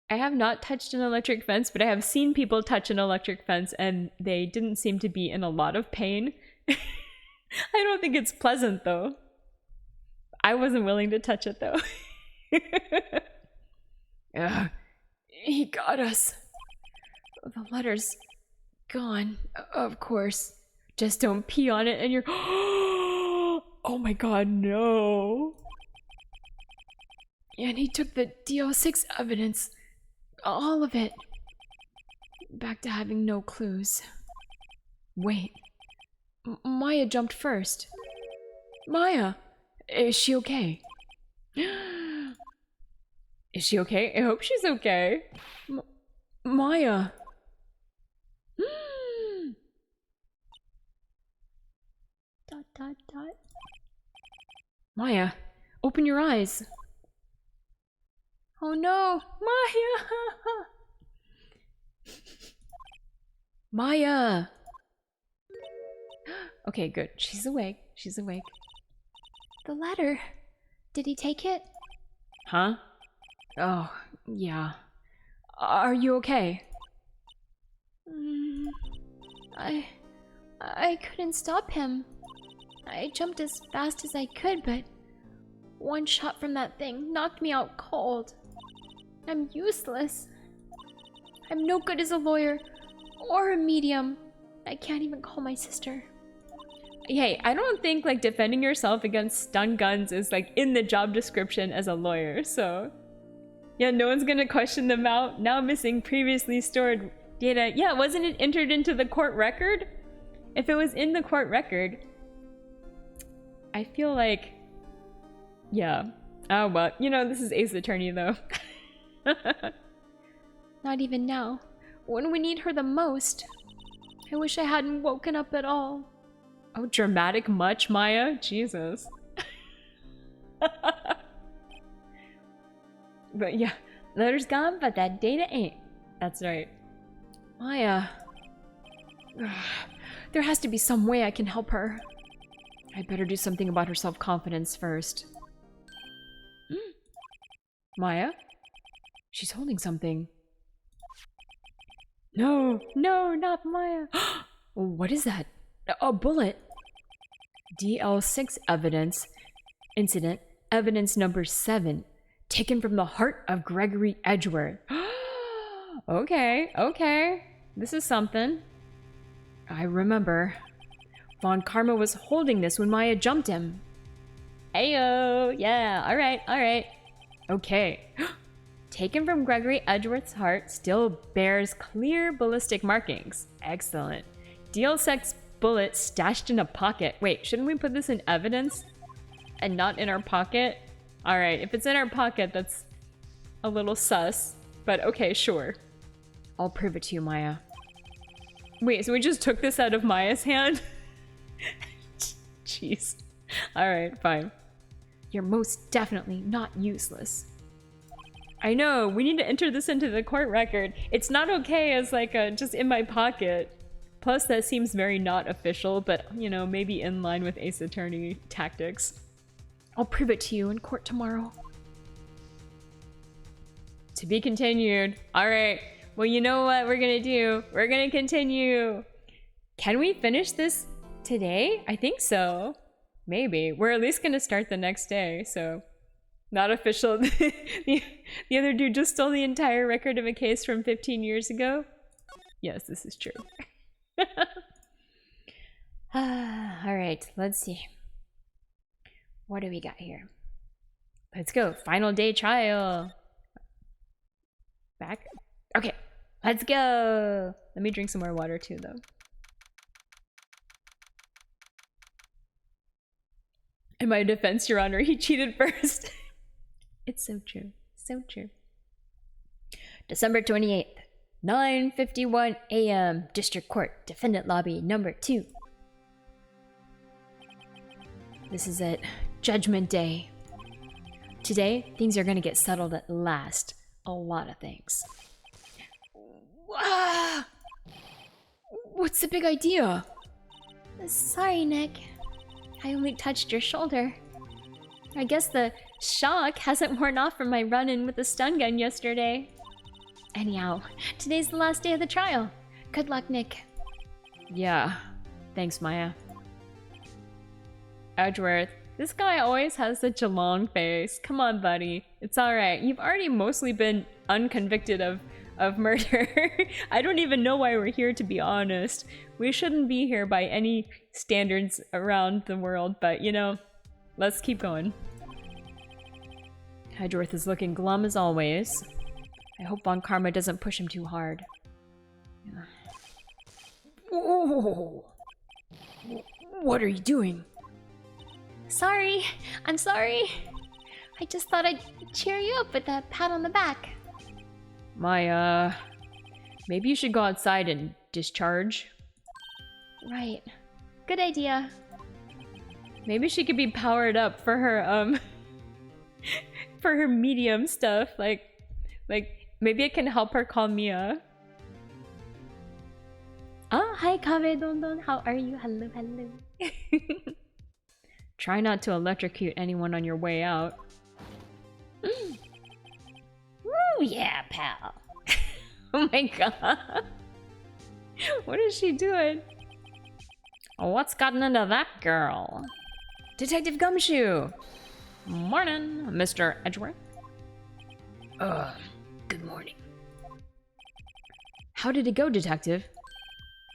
have not touched an electric fence, but I have seen people touch an electric fence and they didn't seem to be in a lot of pain. I don't think it's pleasant though. I wasn't willing to touch it though. He got us. The letter's gone, of course. Just don't pee on it and you're... Oh my god, no. And he took the DO6 evidence. All of it. Back to having no clues. Wait. Maya jumped first. Maya! Is she okay? Is she okay? I hope she's okay. Maya! Dot dot dot. Maya, open your eyes. Oh no, Maya! Maya! Okay, good. She's awake. She's awake. The letter. Did he take it? Huh? Oh, yeah. Are you okay? I couldn't stop him. I jumped as fast as I could, but one shot from that thing knocked me out cold. I'm useless. I'm no good as a lawyer or a medium. I can't even call my sister. Hey, I don't think like defending yourself against stun guns is like in the job description as a lawyer, so yeah, no one's gonna question them out. Now missing previously stored data. Yeah, wasn't it entered into the court record? If it was in the court record, I feel like, yeah. Oh well, you know, this is Ace Attorney though. Not even now, when we need her the most. I wish I hadn't woken up at all. Oh, dramatic much, Maya? Jesus. But yeah, letter's gone, but that data ain't. That's right. Maya. There has to be some way I can help her. I better do something about her self-confidence first. Maya? She's holding something. No, no, not Maya. What is that? A bullet. DL6 evidence. Incident. Evidence number 7. Taken from the heart of Gregory Edgeworth. Okay, okay. This is something. I remember. Von Karma was holding this when Maya jumped him. Ayo! Yeah, alright, alright. Okay. Taken from Gregory Edgeworth's heart, still bears clear ballistic markings. Excellent. DL6 bullet stashed in a pocket. Wait, shouldn't we put this in evidence? And not in our pocket? Alright, if it's in our pocket, that's a little sus. But okay, sure. I'll prove it to you, Maya. Wait, so we just took this out of Maya's hand? Jeez. Alright, fine. You're most definitely not useless. I know, we need to enter this into the court record. It's not okay as like a just in my pocket. Plus that seems very not official, but you know, maybe in line with Ace Attorney tactics. I'll prove it to you in court tomorrow. To be continued. Alright, well you know what we're gonna do? We're gonna continue. Can we finish this today? I think so. Maybe. We're at least gonna start the next day, so... Not official. the other dude just stole the entire record of a case from 15 years ago. Yes, this is true. Alright, let's see. What do we got here? Let's go. Final day trial. Back. Okay, let's go. Let me drink some more water too, though. In my defense, Your Honor, he cheated first. It's so true. So true. December 28th, 9:51 a.m. District Court, Defendant Lobby number 2. This is it. Judgment Day. Today, things are gonna get settled at last. A lot of things. Ah! What's the big idea? Sorry, Nick. I only touched your shoulder. I guess the shock hasn't worn off from my run-in with the stun gun yesterday. Anyhow, today's the last day of the trial. Good luck, Nick. Yeah. Thanks, Maya. Edgeworth. This guy always has such a long face. Come on, buddy. It's alright. You've already mostly been unconvicted of murder. I don't even know why we're here, to be honest. We shouldn't be here by any standards around the world, but you know, let's keep going. Edgeworth is looking glum as always. I hope Von Karma doesn't push him too hard. Whoa! What are you doing? Sorry, I'm sorry. I just thought I'd cheer you up with a pat on the back. Maybe you should go outside and discharge. Right. Good idea. Maybe she could be powered up for her, for her medium stuff. Like, maybe it can help her call Mia. Oh, hi, Kabe Dondon. How are you? Hello, hello. Try not to electrocute anyone on your way out. Woo, yeah, pal. Oh my god. What is she doing? What's gotten into that girl? Detective Gumshoe! Morning, Mr. Edgeworth. Good morning. How did it go, Detective?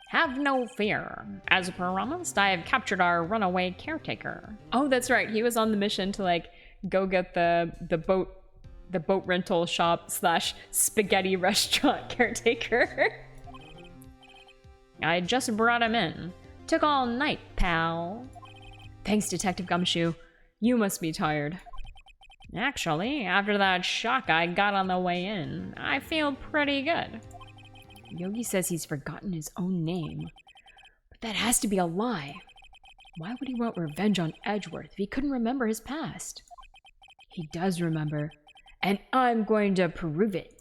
Have no fear. As promised, I have captured our runaway caretaker. Oh, that's right. He was on the mission to like go get the boat rental shop / spaghetti restaurant caretaker. I just brought him in. Took all night, pal. Thanks, Detective Gumshoe. You must be tired. Actually, after that shock I got on the way in, I feel pretty good. Yogi says he's forgotten his own name. But that has to be a lie. Why would he want revenge on Edgeworth if he couldn't remember his past? He does remember, and I'm going to prove it.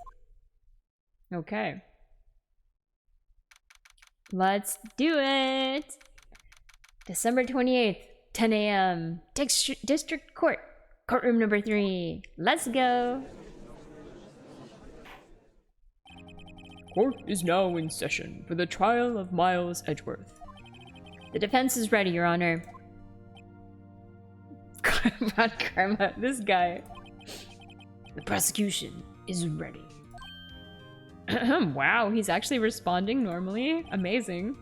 Okay. Let's do it! December 28th, 10 a.m. District Court, courtroom number 3. Let's go! Court is now in session for the trial of Miles Edgeworth. The defense is ready, Your Honor. Von Karma, this guy. The prosecution is ready. Wow, he's actually responding normally. Amazing.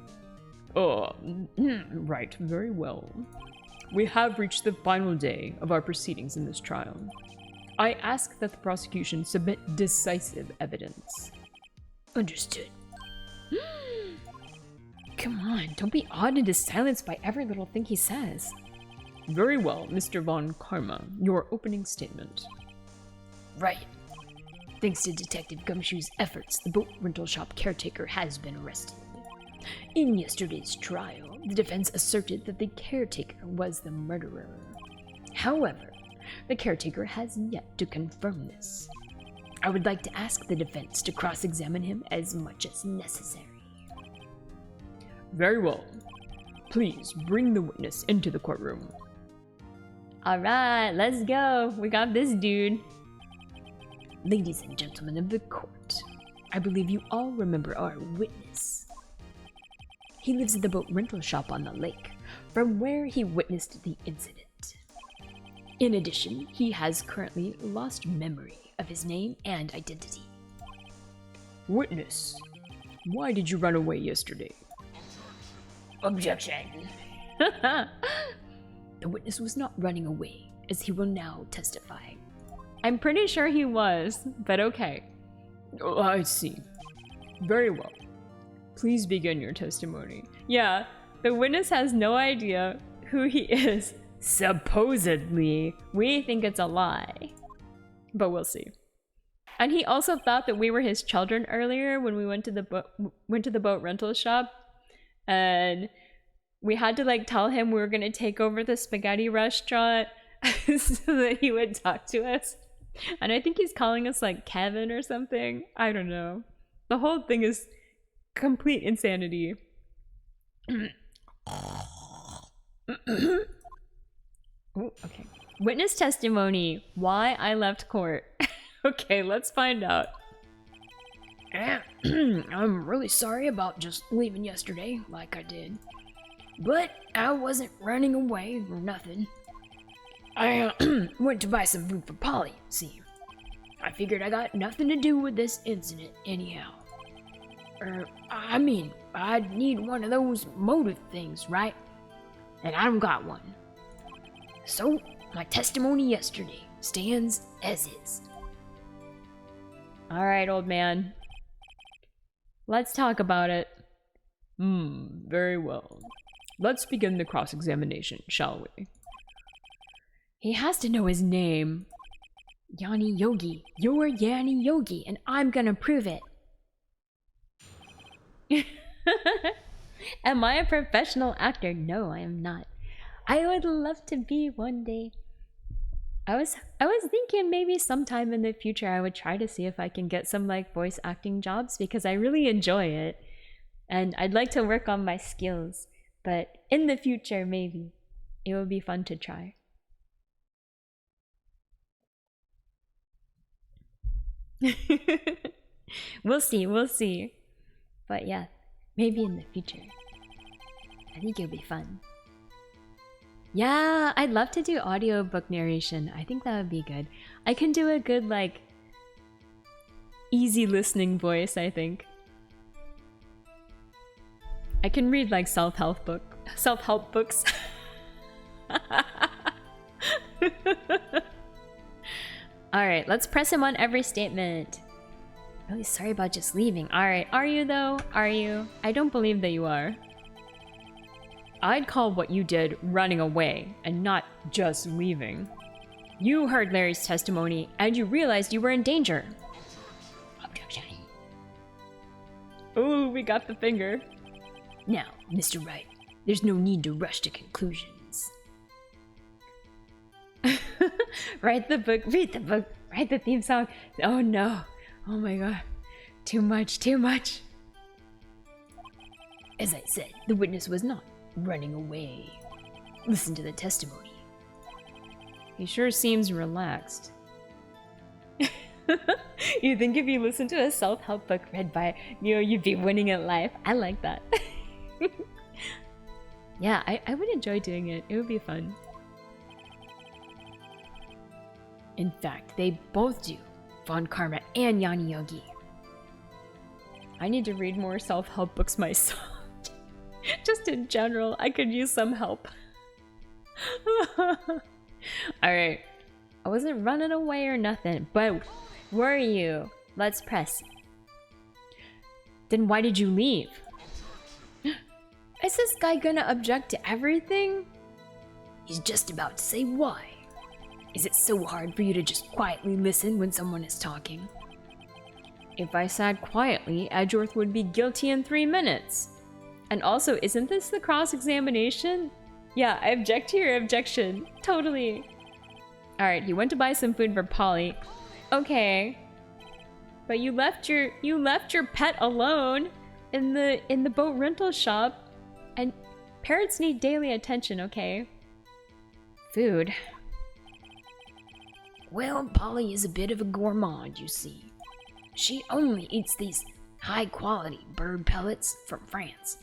Right, very well. We have reached the final day of our proceedings in this trial. I ask that the prosecution submit decisive evidence. Understood. Come on, don't be awed into silence by every little thing he says. Very well, Mr. Von Karma, your opening statement. Right. Thanks to Detective Gumshoe's efforts, the boat rental shop caretaker has been arrested. In yesterday's trial, the defense asserted that the caretaker was the murderer. However, the caretaker has yet to confirm this. I would like to ask the defense to cross-examine him as much as necessary. Very well. Please bring the witness into the courtroom. Alright, let's go. We got this dude. Ladies and gentlemen of the court, I believe you all remember our witness. He lives at the boat rental shop on the lake, from where he witnessed the incident. In addition, he has currently lost memory of his name and identity. Witness, why did you run away yesterday? Objection. The witness was not running away, as he will now testify. I'm pretty sure he was, but okay. Oh, I see. Very well. Please begin your testimony. Yeah, the witness has no idea who he is. Supposedly. We think it's a lie. But we'll see. And he also thought that we were his children earlier when we went to the boat rental shop. And we had to like tell him we were gonna take over the spaghetti restaurant so that he would talk to us. And I think he's calling us like Kevin or something. I don't know. The whole thing is complete insanity. Oh, okay. Witness testimony. Why I left court. Okay, let's find out. I'm really sorry about just leaving yesterday, like I did. But I wasn't running away or nothing. I went to buy some food for Polly, see. I figured I got nothing to do with this incident anyhow. I mean, I'd need one of those motive things, right? And I don't got one. So, my testimony yesterday stands as is. Alright, old man. Let's talk about it. Very well. Let's begin the cross-examination, shall we? He has to know his name. Yanni Yogi. You're Yanni Yogi, and I'm gonna prove it. Am I a professional actor? No, I am not. I would love to be one day. I was thinking maybe sometime in the future I would try to see if I can get some like voice acting jobs because I really enjoy it. And I'd like to work on my skills, but in the future maybe it would be fun to try. We'll see. But yeah, maybe in the future. I think it'll be fun. Yeah, I'd love to do audiobook narration. I think that would be good. I can do a good, like, easy listening voice, I think. I can read, like, self-help books. Alright, let's press him on every statement. Really sorry about just leaving. Alright, are you though? Are you? I don't believe that you are. I'd call what you did running away, and not just leaving. You heard Larry's testimony, and you realized you were in danger. Objection. Ooh, we got the finger. Now, Mr. Wright, there's no need to rush to conclusions. Write the book, read the book, write the theme song. Oh no. Oh my god. Too much. As I said, the witness was not running away. Listen to the testimony. He sure seems relaxed. You think if you listen to a self-help book read by Neo, you'd be winning at life? I like that. Yeah, I would enjoy doing it. It would be fun. In fact, they both do. Von Karma and Yanni Yogi. I need to read more self-help books myself. Just in general, I could use some help. Alright. I wasn't running away or nothing, but were you? Let's press. Then why did you leave? Is this guy gonna object to everything? He's just about to say why. Is it so hard for you to just quietly listen when someone is talking? If I sat quietly, Edgeworth would be guilty in 3 minutes. And also, isn't this the cross-examination? Yeah, I object to your objection. Totally. Alright, he went to buy some food for Polly. Okay. But you left your pet alone in the boat rental shop. And parrots need daily attention, okay? Food. Well, Polly is a bit of a gourmand, you see. She only eats these high-quality bird pellets from France.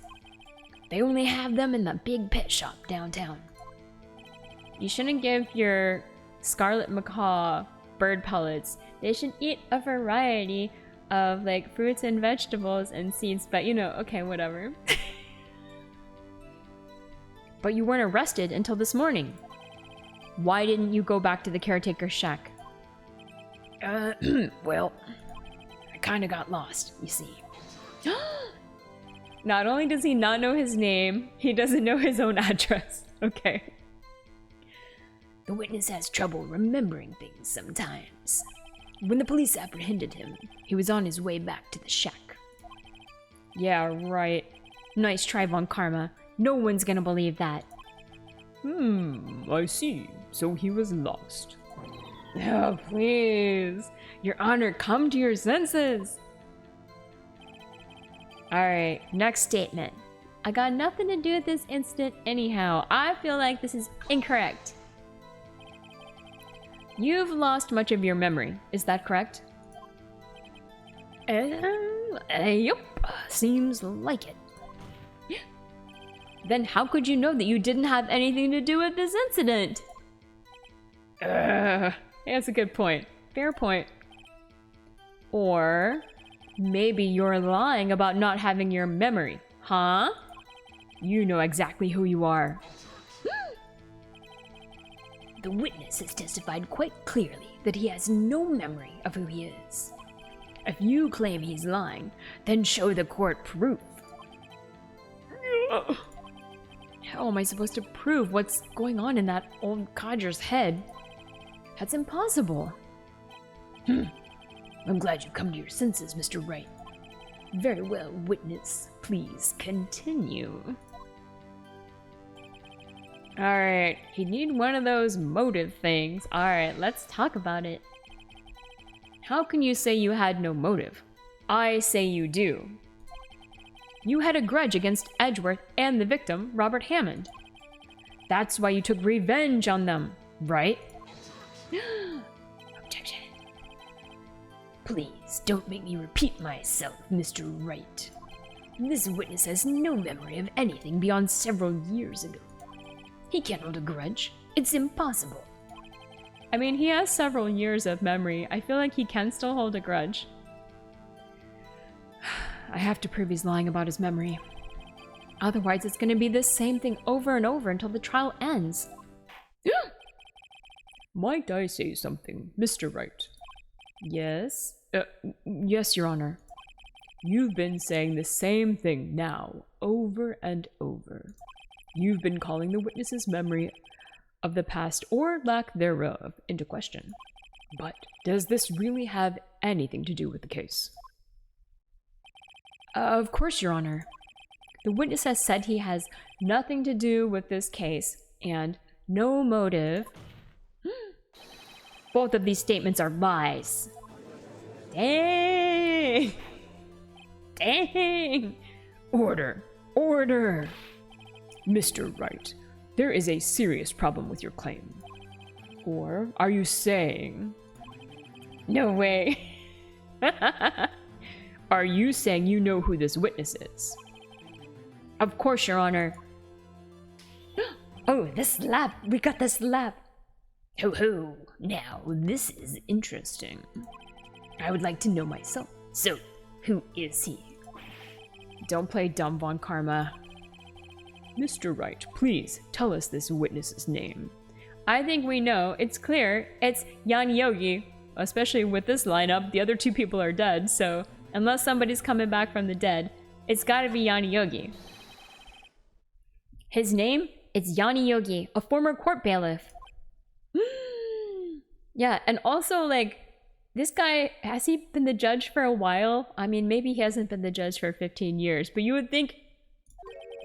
They only have them in the big pet shop downtown. You shouldn't give your scarlet macaw bird pellets. They should eat a variety of like fruits and vegetables and seeds, but you know, okay, whatever. But you weren't arrested until this morning. Why didn't you go back to the caretaker's shack? Well, I kinda got lost, you see. Not only does he not know his name, he doesn't know his own address. Okay. The witness has trouble remembering things sometimes. When the police apprehended him, he was on his way back to the shack. Yeah, right. Nice try, Von Karma. No one's gonna believe that. I see. So he was lost. Oh, please. Your Honor, come to your senses. Alright, next statement. I got nothing to do with this incident anyhow. I feel like this is incorrect. You've lost much of your memory, is that correct? Yep, seems like it. Then how could you know that you didn't have anything to do with this incident? That's a good point. Fair point. Or maybe you're lying about not having your memory, huh? You know exactly who you are. The witness has testified quite clearly that he has no memory of who he is. If you claim he's lying, then show the court proof. How am I supposed to prove what's going on in that old codger's head? That's impossible. I'm glad you've come to your senses, Mr. Wright. Very well, witness. Please continue. Alright, you need one of those motive things. Alright, let's talk about it. How can you say you had no motive? I say you do. You had a grudge against Edgeworth and the victim, Robert Hammond. That's why you took revenge on them, right? Objection. Please don't make me repeat myself, Mr. Wright. This witness has no memory of anything beyond several years ago. He can't hold a grudge. It's impossible. I mean, he has several years of memory. I feel like he can still hold a grudge. I have to prove he's lying about his memory. Otherwise, it's going to be the same thing over and over until the trial ends. Might I say something, Mr. Wright? Yes? Yes, Your Honor. You've been saying the same thing now, over and over. You've been calling the witness's memory of the past, or lack thereof, into question. But does this really have anything to do with the case? Of course, Your Honor. The witness has said he has nothing to do with this case, and no motive. Both of these statements are lies. Dang! Dang! Order! Order! Mr. Wright, there is a serious problem with your claim. Or are you saying... No way. Are you saying you know who this witness is? Of course, Your Honor. Oh, the slap! We got the slap! Ho ho! Now, this is interesting. I would like to know myself. So, who is he? Don't play dumb, Von Karma. Mr. Wright, please tell us this witness's name. I think we know. It's clear. It's Yanni Yogi. Especially with this lineup, the other two people are dead, so unless somebody's coming back from the dead, it's gotta be Yanni Yogi. His name? It's Yanni Yogi, a former court bailiff. Yeah, and also, like, this guy, has he been the judge for a while? I mean, maybe he hasn't been the judge for 15 years, but you would think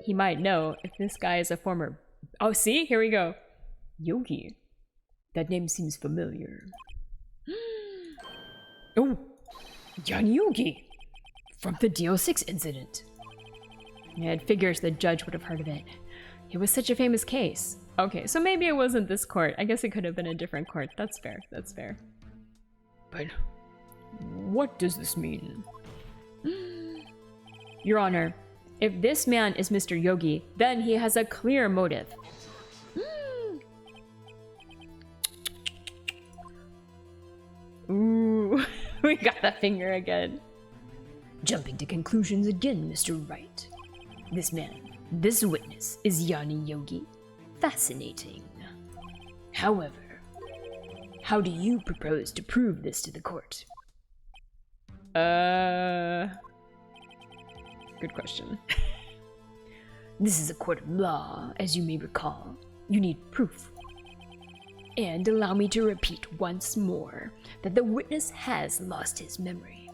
he might know if this guy is a former... Oh, see? Here we go. Yogi. That name seems familiar. Oh! Yanni Yogi! From the DO6 incident. Yeah, it figures the judge would have heard of it. It was such a famous case. Okay, so maybe it wasn't this court. I guess it could have been a different court. That's fair. That's fair. But what does this mean? Your Honor, if this man is Mr. Yogi, then he has a clear motive. Ooh, we got that finger again. Jumping to conclusions again, Mr. Wright. This man, this witness, is Yanni Yogi. Fascinating. However, how do you propose to prove this to the court? Good question. This is a court of law, as you may recall. You need proof. And allow me to repeat once more that the witness has lost his memory.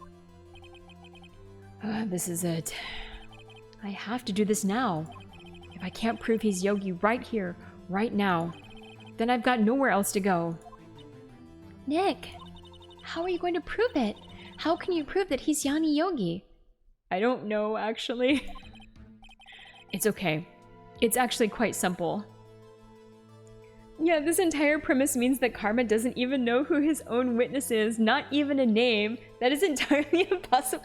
This is it. I have to do this now. If I can't prove he's Yogi right here, right now, then I've got nowhere else to go. Nick, how are you going to prove it? How can you prove that he's Yanni Yogi? I don't know, actually. It's okay. It's actually quite simple. Yeah, this entire premise means that Karma doesn't even know who his own witness is, not even a name. That is entirely impossible.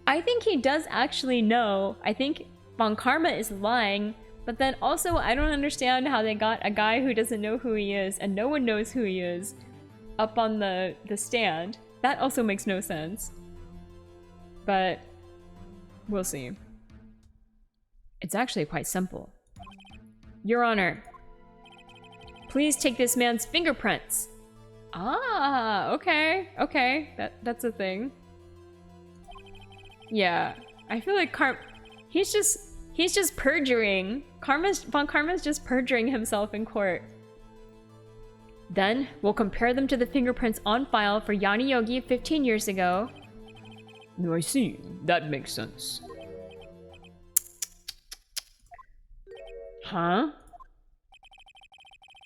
I think he does actually know. I think Von Karma is lying, but then also I don't understand how they got a guy who doesn't know who he is, and no one knows who he is, up on the stand. that also makes no sense. But we'll see. It's actually quite simple. Your Honor, please take this man's fingerprints. Ah, okay, okay, that's a thing. Yeah, I feel like he's just perjuring. Von Karma's just perjuring himself in court. Then we'll compare them to the fingerprints on file for Yanni Yogi 15 years ago. I see. That makes sense. Huh?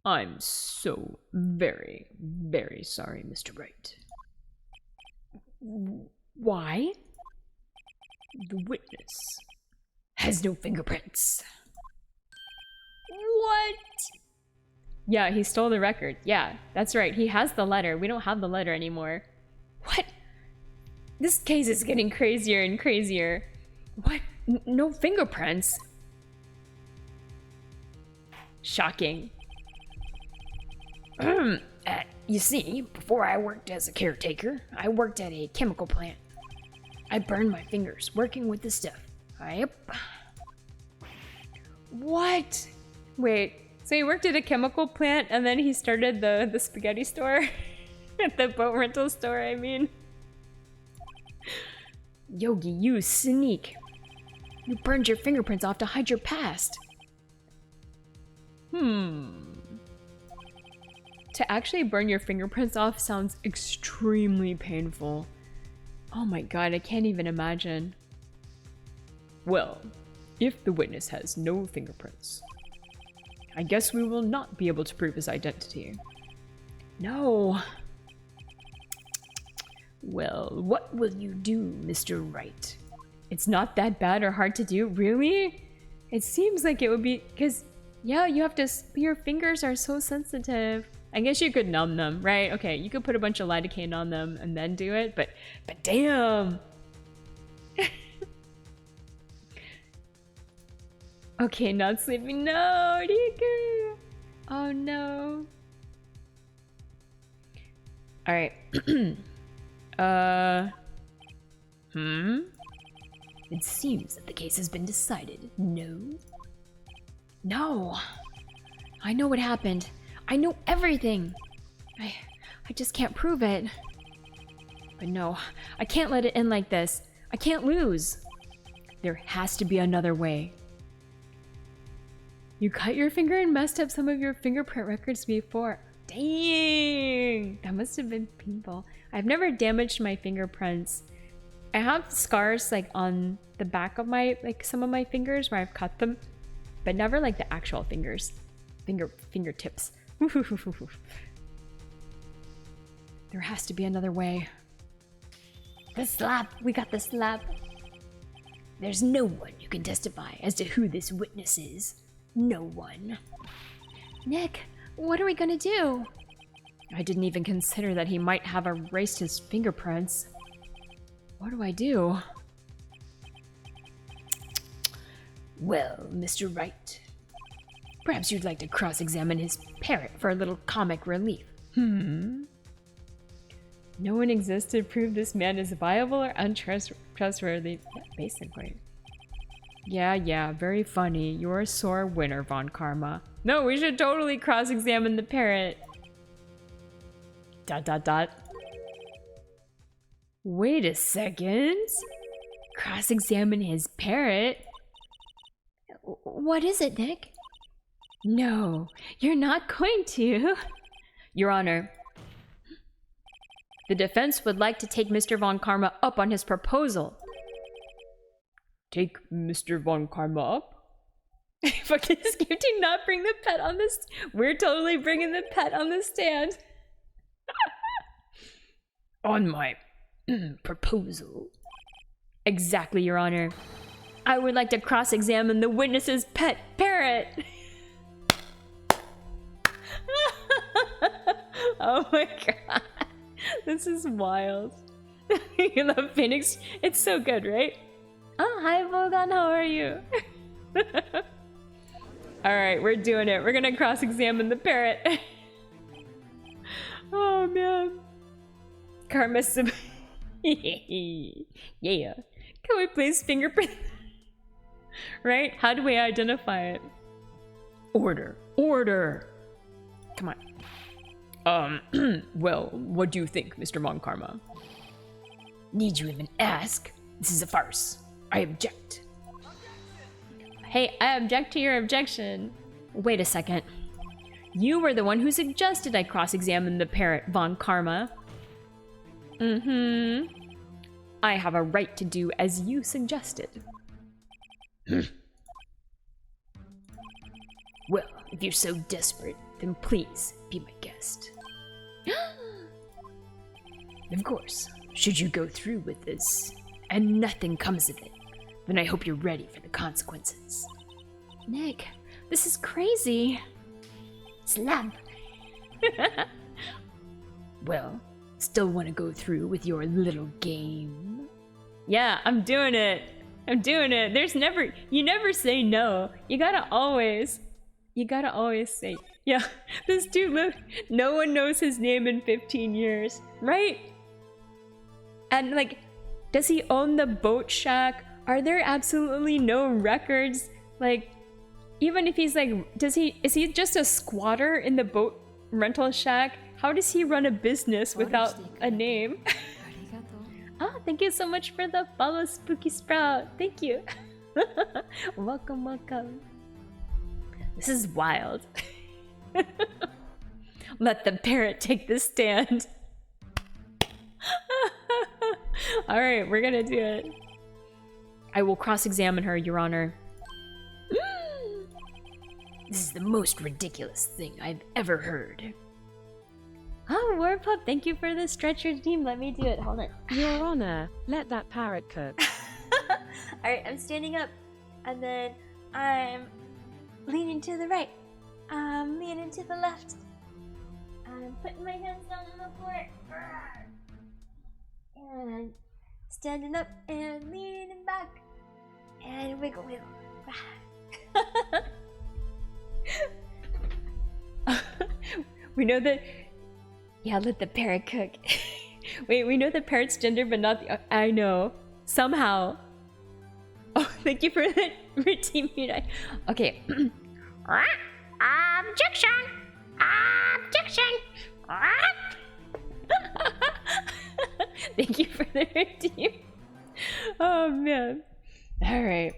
I'm so very, very sorry, Mr. Wright. Why? The witness has no fingerprints. What? Yeah, he stole the record. Yeah, that's right. He has the letter. We don't have the letter anymore. What? This case is getting crazier and crazier. What? No fingerprints? Shocking. You see, before I worked as a caretaker, I worked at a chemical plant. I burned my fingers working with the stuff. Yep. What? Wait, so he worked at a chemical plant and then he started the spaghetti store? At the boat rental store, I mean. Yogi, you sneak. You burned your fingerprints off to hide your past. To actually burn your fingerprints off sounds extremely painful. Oh my god, I can't even imagine. Well, if the witness has no fingerprints, I guess we will not be able to prove his identity. No. Well, what will you do, Mr. Wright? It's not that bad or hard to do, really? It seems like it would be, because, yeah, you have to, your fingers are so sensitive. I guess you could numb them, right? Okay, you could put a bunch of lidocaine on them and then do it, but damn! Okay, not sleeping. No, Riku! Oh no. Alright. It seems that the case has been decided. No? No. I know what happened. I know everything. I just can't prove it. But no, I can't let it end like this. I can't lose. There has to be another way. You cut your finger and messed up some of your fingerprint records before. Dang! That must have been painful. I've never damaged my fingerprints. I have scars like on the back of my, like some of my fingers where I've cut them, but never like the actual fingers. Fingertips. There has to be another way. The slap! We got the slap! There's no one who can testify as to who this witness is. No one. Nick, what are we gonna do? I didn't even consider that he might have erased his fingerprints. What do I do? Well, Mr. Wright, perhaps you'd like to cross-examine his parrot for a little comic relief. No one exists to prove this man is viable or untrustworthy, basically. Yeah, very funny. You're a sore winner, Von Karma. No, we should totally cross-examine the parrot. ... Wait a second. Cross-examine his parrot? What is it, Nick? No, you're not going to. Your Honor, the defense would like to take Mr. Von Karma up on his proposal. Take Mr. Von Karma up? Fucking Skip, do not bring the pet on this. We're totally bringing the pet on the stand. On my proposal. Exactly, Your Honor. I would like to cross-examine the witness's pet parrot. Oh my god. This is wild. The Phoenix, it's so good, right? Oh, hi Vogan, how are you? Alright, we're doing it. We're gonna cross-examine the parrot. Oh man. Karma sub- Yeah. Can we please fingerprint? Right? How do we identify it? Order. Order! Come on. Well, what do you think, Mr. Mon Karma? Need you even ask? This is a farce. I object. Hey, I object to your objection. Wait a second. You were the one who suggested I cross-examine the parrot, Von Karma. Mm-hmm. I have a right to do as you suggested. Well, if you're so desperate, Then please be my guest. of course, should you go through with this and nothing comes of it, then I hope you're ready for the consequences. Nick, this is crazy. Slap! Well, still want to go through with your little game? Yeah, I'm doing it. I'm doing it. You never say no. You gotta always say, yeah, this dude, no one knows his name in 15 years, right? And like, does he own the boat shack? Are there absolutely no records? Like, even if he's like, is he just a squatter in the boat rental shack? How does he run a business without a name? Ah, thank you so much for the follow, Spooky Sprout. Thank you. Welcome, welcome. This is wild. Let the parrot take the stand. Alright, we're gonna do it. I will cross-examine her, Your Honor. This is the most ridiculous thing I've ever heard. Oh, Warpup, thank you for the stretch redeem. Let me do it. Hold on. Your Honor, let that parrot cook. Alright, I'm standing up. And then I'm leaning to the right. I'm leaning to the left. I'm putting my hands down on the floor. And standing up and leaning back. And wiggle, wiggle. We know that. Yeah, let the parrot cook. Wait, we know the parrot's gender, but not the. I know. Somehow. Oh, thank you for the redeeming. Okay. Objection! Objection! Thank you for the redeem. Oh man. Alright.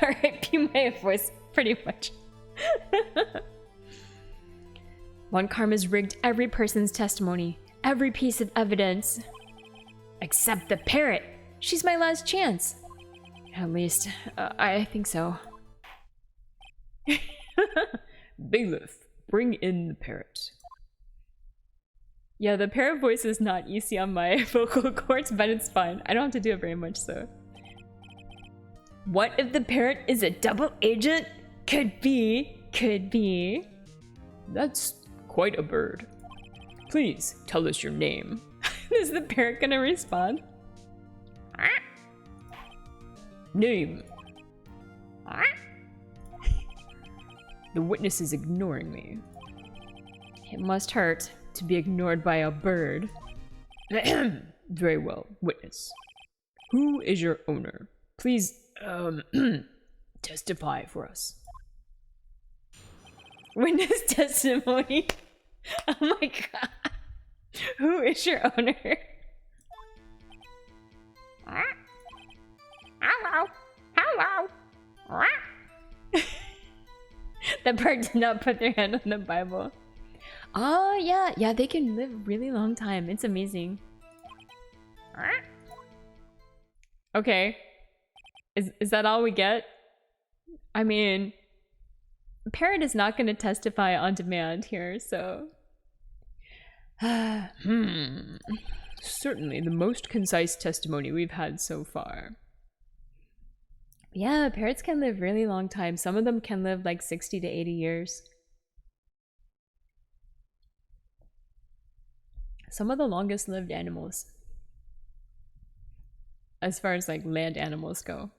Alright, be my voice, pretty much. One Karma's rigged every person's testimony, every piece of evidence. Except the parrot. She's my last chance. At least, I think so. Bailiff, bring in the parrot. Yeah, the parrot voice is not easy on my vocal cords, but it's fine. I don't have to do it very much, so. What if the parrot is a double agent? Could be. Could be. That's quite a bird. Please tell us your name. Is the parrot gonna respond? Name. The witness is ignoring me. It must hurt to be ignored by a bird. Very well, witness. Who is your owner? Please, testify for us. Witness testimony. Oh my god. Who is your owner? Hello! Hello! The bird did not put their hand on the Bible. Oh yeah, yeah, they can live really long time. It's amazing. Okay. Is that all we get? I mean, parrot is not going to testify on demand here, so. Certainly the most concise testimony we've had so far. Yeah, parrots can live really long time. Some of them can live like 60 to 80 years. Some of the longest lived animals. As far as like land animals go.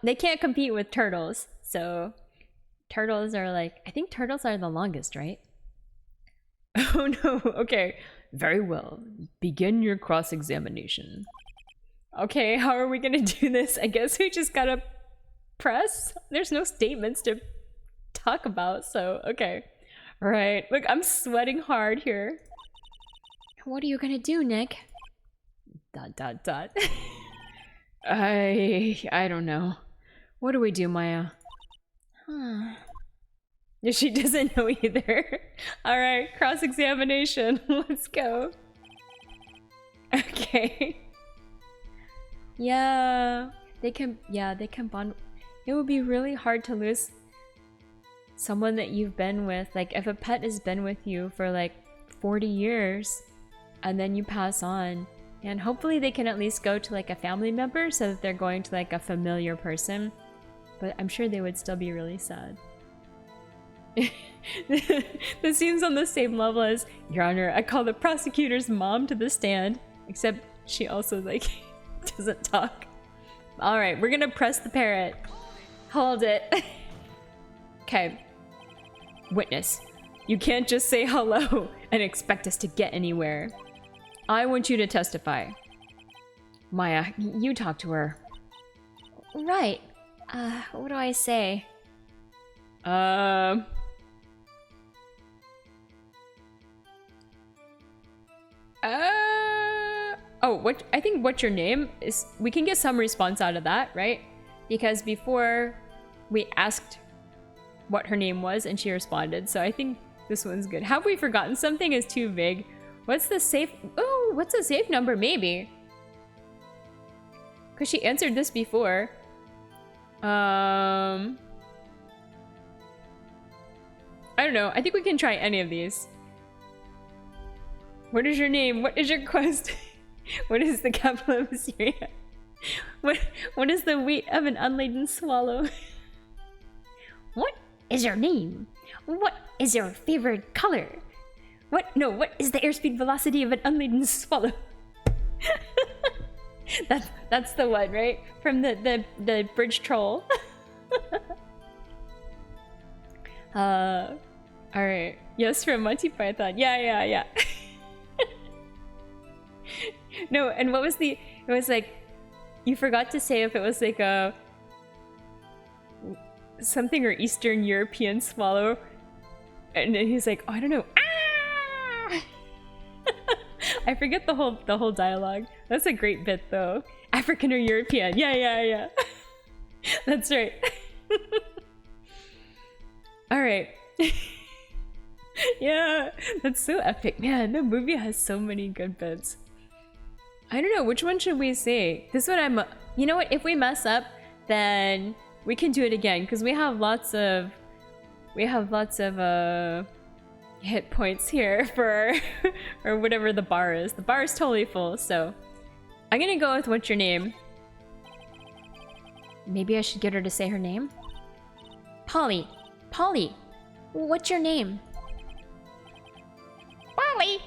They can't compete with turtles, so turtles are like, I think turtles are the longest, right? Oh no, okay. Very well. Begin your cross-examination. Okay, how are we gonna do this? I guess we just gotta press. There's no statements to talk about, so okay. Alright, look, I'm sweating hard here. What are you gonna do, Nick? ... I don't know. What do we do, Maya? She doesn't know either. Alright, cross-examination. Let's go. Okay. Yeah, they can bond. It would be really hard to lose someone that you've been with. Like, if a pet has been with you for like 40 years and then you pass on, and hopefully they can at least go to like a family member so that they're going to like a familiar person. But I'm sure they would still be really sad. This seems on the same level as, Your Honor, I call the prosecutor's mom to the stand. Except she also like doesn't talk. Alright, we're gonna press the parrot. Hold it. Okay. Witness, you can't just say hello and expect us to get anywhere. I want you to testify. Maya, you talk to her. Right. What do I say? Oh, I think what's your name is, we can get some response out of that, right? Because before we asked what her name was and she responded, so I think this one's good. Have we forgotten something is too vague. What's the safe number? Maybe. Because she answered this before. I don't know. I think we can try any of these. What is your name? What is your quest? What is the capital of Assyria? What is the weight of an unladen swallow? What is your name? What is your favorite color? What is the airspeed velocity of an unladen swallow? That's the one, right? From the bridge troll. Alright. Yes, from Monty Python. Yeah. No, and what was it was like, you forgot to say if it was like a something or Eastern European swallow, and then he's like, oh, I don't know. Ah! I forget the whole dialogue. That's a great bit though. African or European. Yeah. That's right. Alright. Yeah, that's so epic. Man, the movie has so many good bits. I don't know, which one should we say? This one you know what, if we mess up, then we can do it again, because we have lots of hit points here for or whatever the bar is. The bar is totally full, so I'm gonna go with what's your name. Maybe I should get her to say her name? Polly, what's your name? Polly!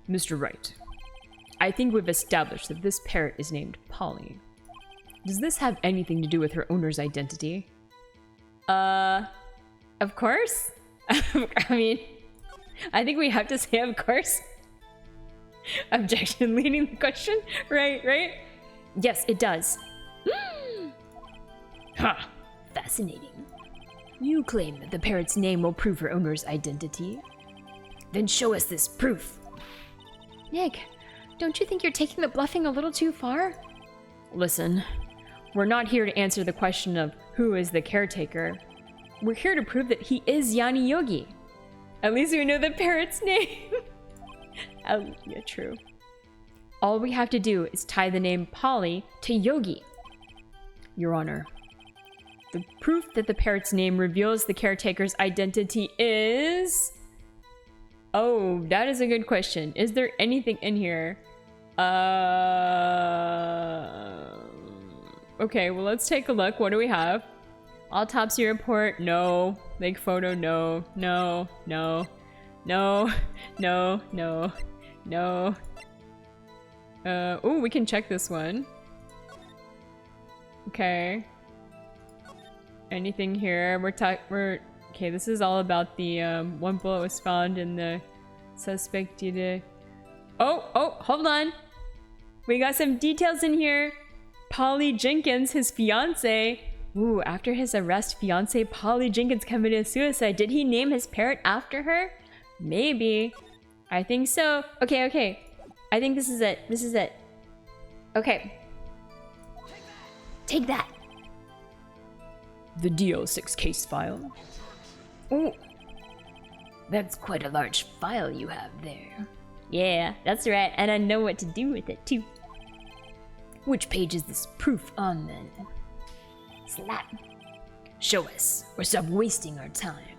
Mr. Wright, I think we've established that this parrot is named Polly. Does this have anything to do with her owner's identity? Of course. I mean, I think we have to say of course. Objection leading the question? Right? Yes, it does. Ha! Fascinating. You claim that the parrot's name will prove her owner's identity? Then show us this proof. Nick, don't you think you're taking the bluffing a little too far? Listen, we're not here to answer the question of who is the caretaker. We're here to prove that he is Yanni Yogi. At least we know the parrot's name. Yeah, true. All we have to do is tie the name Polly to Yogi. Your Honor, the proof that the parrot's name reveals the caretaker's identity is... Oh, that is a good question. Is there anything in here? Okay, well, let's take a look. What do we have? Autopsy report, no. Lake photo, no. Oh, we can check this one. Okay. Anything here? Okay, this is all about the one bullet was found in the suspect data. Oh, hold on. We got some details in here. Polly Jenkins, his fiance. Ooh, after his arrest, fiance Polly Jenkins committed suicide. Did he name his parrot after her? Maybe. I think so. Okay. I think this is it. Okay. Take that. The DO6 case file. Ooh. That's quite a large file you have there. Yeah, that's right. And I know what to do with it too. Which page is this proof on then? Slap. Show us, or stop wasting our time.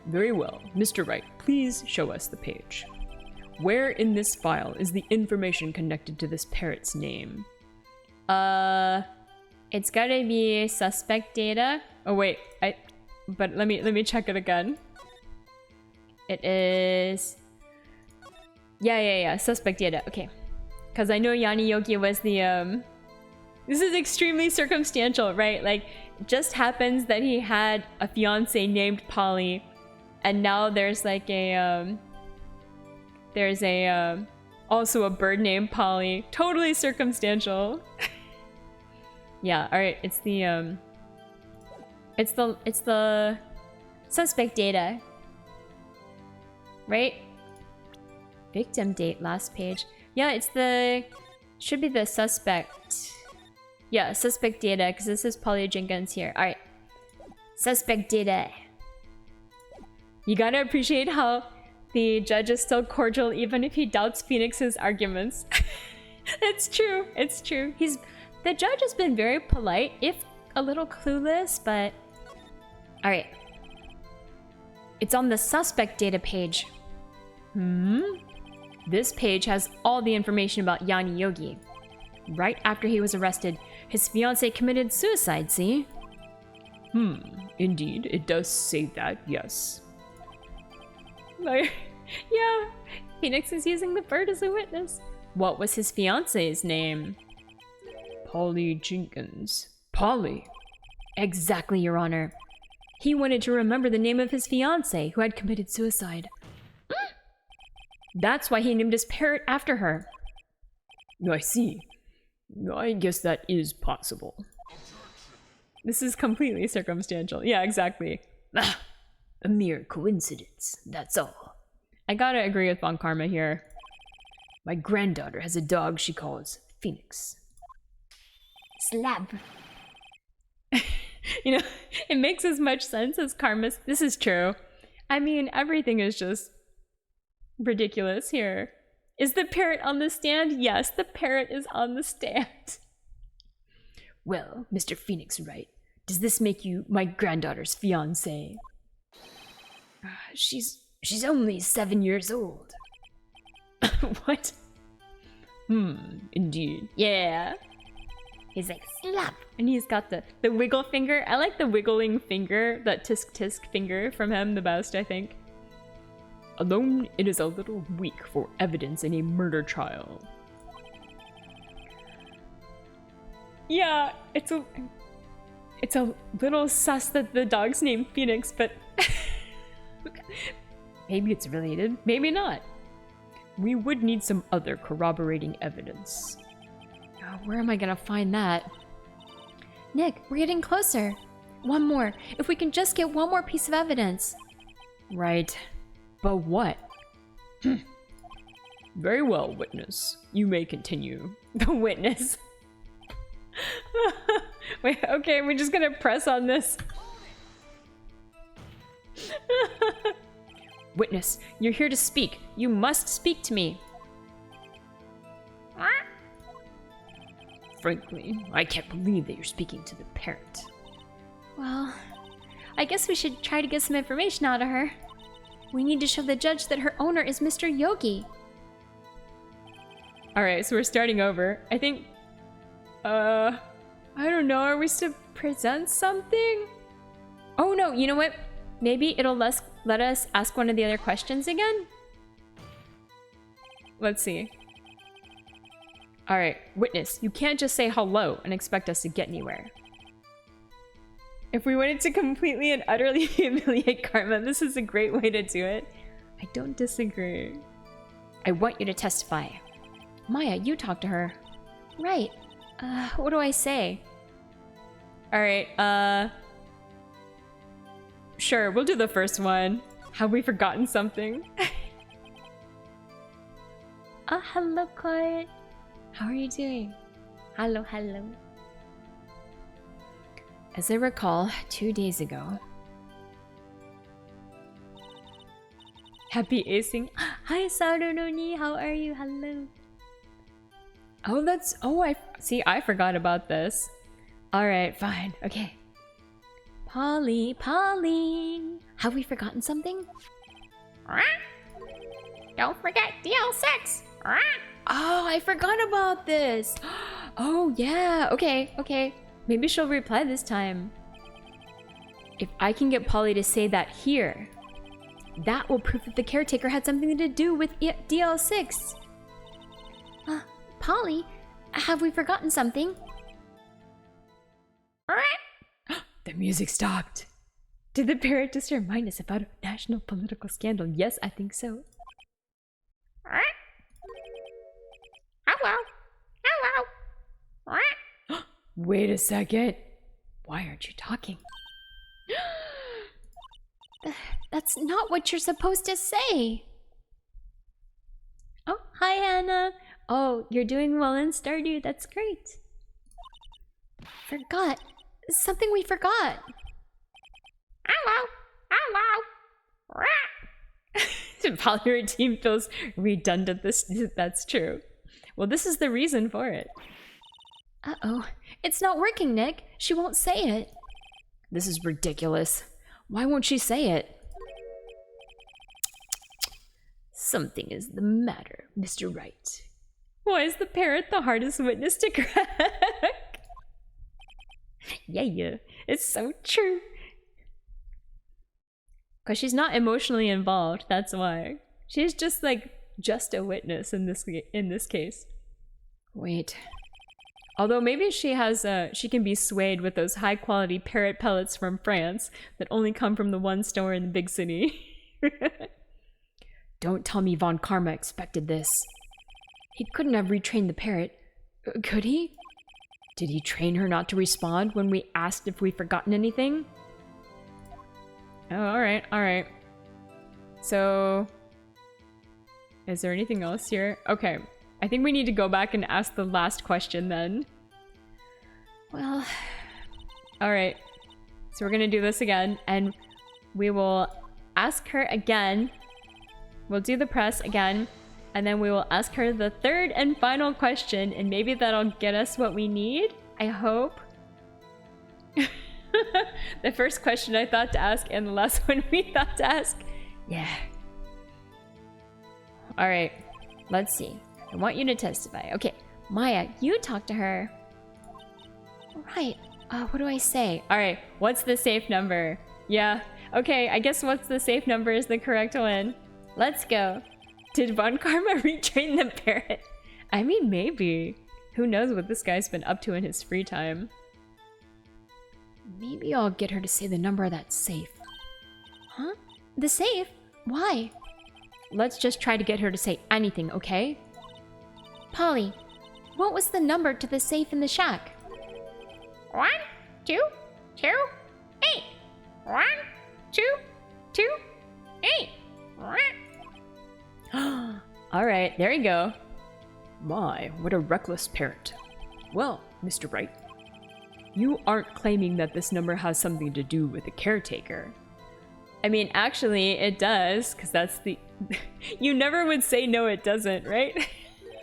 Very well. Mr. Wright, please show us the page. Where in this file is the information connected to this parrot's name? It's gotta be suspect data. Oh wait, but let me check it again. It is... Yeah, suspect data, okay. Because I know Yanni Yogi was the, This is extremely circumstantial, right? Like, it just happens that he had a fiance named Polly, and now there's like a, also a bird named Polly. Totally circumstantial. Yeah, alright, it's the suspect data. Right? Victim date, last page. Yeah, should be the suspect. Yeah, suspect data, because this is Polly Jenkins here. Alright. Suspect data. You gotta appreciate how the judge is still cordial even if he doubts Phoenix's arguments. It's true. The judge has been very polite, if a little clueless, but... Alright. It's on the suspect data page. This page has all the information about Yanni Yogi. Right after he was arrested, his fiancée committed suicide, see? Indeed, it does say that, yes. Like, yeah, Phoenix is using the bird as a witness. What was his fiancée's name? Polly Jenkins. Polly? Exactly, Your Honor. He wanted to remember the name of his fiancée who had committed suicide. That's why he named his parrot after her. I see. I guess that is possible. This is completely circumstantial. Yeah, exactly. A mere coincidence, that's all. I gotta agree with Von Karma here. My granddaughter has a dog she calls Phoenix. Slap. You know, it makes as much sense as Karma's. This is true. I mean, everything is just ridiculous here. Is the parrot on the stand? Yes, the parrot is on the stand. Well, Mr. Phoenix Wright, does this make you my granddaughter's fiancé? She's only 7 years old. What? Indeed. Yeah. He's like, slap! And he's got the wiggle finger. I like the wiggling finger, that tisk finger from him the best, I think. Alone, it is a little weak for evidence in a murder trial. Yeah, it's a little sus that the dog's named Phoenix, but maybe it's related, maybe not. We would need some other corroborating evidence. Oh, where am I gonna find that? Nick, we're getting closer. One more. If we can just get one more piece of evidence. Right. But what? Very well, witness. You may continue. The witness. Wait, okay, we're just gonna press on this. Witness, you're here to speak. You must speak to me. Frankly, I can't believe that you're speaking to the parrot. Well, I guess we should try to get some information out of her. We need to show the judge that her owner is Mr. Yogi. Alright, so we're starting over. I think... I don't know, are we to present something? Oh no, you know what? Maybe it'll let us ask one of the other questions again? Let's see. Alright, witness, you can't just say hello and expect us to get anywhere. If we wanted to completely and utterly humiliate Karma, this is a great way to do it. I don't disagree. I want you to testify. Maya, you talk to her. Right. What do I say? Alright, sure, we'll do the first one. Have we forgotten something? Hello, Quiet. How are you doing? Hello, hello. As I recall, 2 days ago. Happy acing. Hi, Sarunoni. How are you? Hello. Oh, that's... Oh, I forgot about this. Alright, fine. Okay. Polly. Have we forgotten something? Don't forget DL6. Oh, I forgot about this. Oh, yeah. Okay. Maybe she'll reply this time. If I can get Polly to say that here, that will prove that the caretaker had something to do with DL6. Polly, have we forgotten something? The music stopped. Did the parrot just remind us about a national political scandal? Yes, I think so. Hello. Wait a second. Why aren't you talking? That's not what you're supposed to say. Oh, hi, Hannah. Oh, you're doing well in Stardew. That's great. Forgot. Something we forgot. Hello. The Polly team feels redundant. That's true. Well, this is the reason for it. Uh-oh. It's not working, Nick. She won't say it. This is ridiculous. Why won't she say it? Something is the matter, Mr. Wright. Why is the parrot the hardest witness to crack? Yeah, it's so true. Because she's not emotionally involved, that's why. She's just a witness in this case. Wait. Although maybe she can be swayed with those high quality parrot pellets from France that only come from the one store in the big city. Don't tell me Von Karma expected this. He couldn't have retrained the parrot. Could he? Did he train her not to respond when we asked if we'd forgotten anything? Oh, alright. So, is there anything else here? Okay, I think we need to go back and ask the last question then. Well... Alright, so we're gonna do this again, and we will ask her again. We'll do the press again, and then we will ask her the third and final question, and maybe that'll get us what we need, I hope. The first question I thought to ask and the last one we thought to ask. Yeah. Alright, let's see. I want you to testify. Okay, Maya, you talk to her. Right. What do I say? alright, what's the safe number? Yeah, okay, I guess what's the safe number is the correct one. Let's go. Did Von Karma retrain the parrot? I mean, maybe. Who knows what this guy's been up to in his free time. Maybe I'll get her to say the number of that safe. Huh? The safe? Why? Let's just try to get her to say anything, okay? Polly, what was the number to the safe in the shack? 1, 2, 2, 8. 1, 2, 2, 8. Alright, there you go. My, what a reckless parrot. Well, Mr. Wright, You aren't claiming that this number has something to do with the caretaker. I mean, actually, it does, because that's the... You never would say no, it doesn't, right?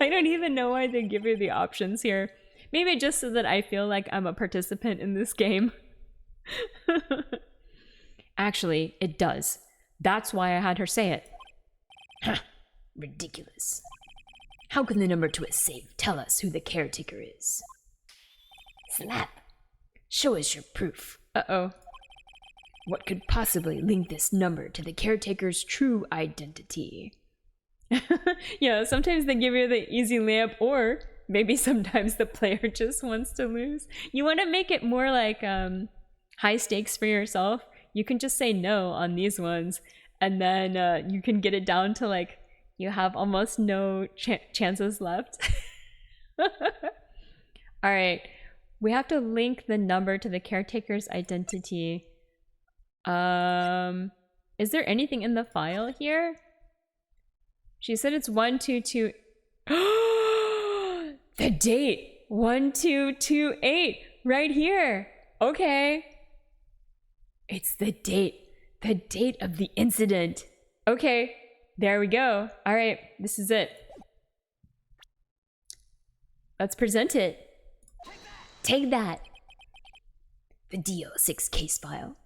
I don't even know why they give you the options here. Maybe just so that I feel like I'm a participant in this game. Actually, it does. That's why I had her say it. Ridiculous. How can the number to a safe tell us who the caretaker is? Snap. Show us your proof. Uh-oh. What could possibly link this number to the caretaker's true identity? Yeah, sometimes they give you the easy layup, or maybe sometimes the player just wants to lose. You want to make it more like, high stakes for yourself, you can just say no on these ones, and then you can get it down to like you have almost no chances left. All right, we have to link the number to the caretaker's identity. Is there anything in the file here? She said it's 1228. The date 1228 right here. Okay. It's the date of the incident. Okay, there we go. All right, this is it. Let's present it. Take that. The DL6 case file.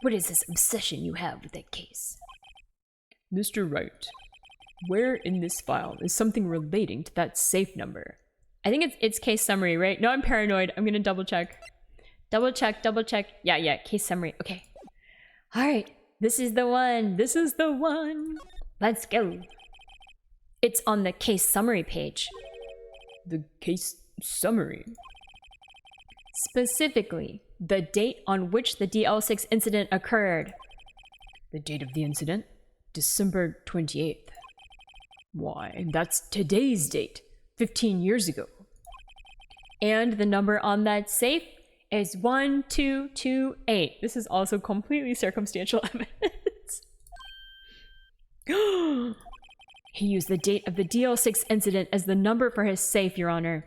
What is this obsession you have with that case? Mr. Wright, where in this file is something relating to that safe number? I think it's case summary, right? No, I'm paranoid. I'm gonna double check. Double check. Yeah, case summary. Okay. All right, this is the one. This is the one. Let's go. It's on the case summary page. The case summary? Specifically, the date on which the DL6 incident occurred. The date of the incident? December 28th. Why, that's today's date, 15 years ago. And the number on that safe is 1228. This is also completely circumstantial evidence. He used the date of the DL6 incident as the number for his safe, Your Honor.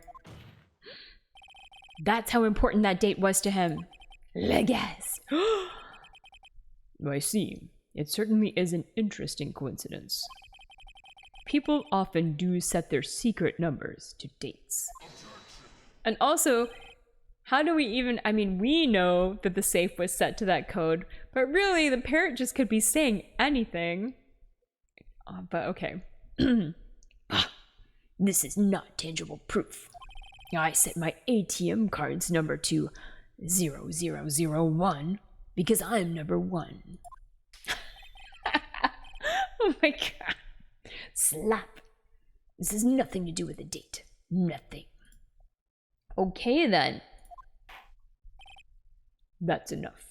That's how important that date was to him. Legas. I see. It certainly is an interesting coincidence. People often do set their secret numbers to dates. And also, how do we even, I mean, we know that the safe was set to that code, but really the parrot just could be saying anything. But okay. This is not tangible proof. I set my ATM card's number to 0001 because I'm number 1. Oh my god. Slap. This has nothing to do with the date. Nothing. Okay then. That's enough.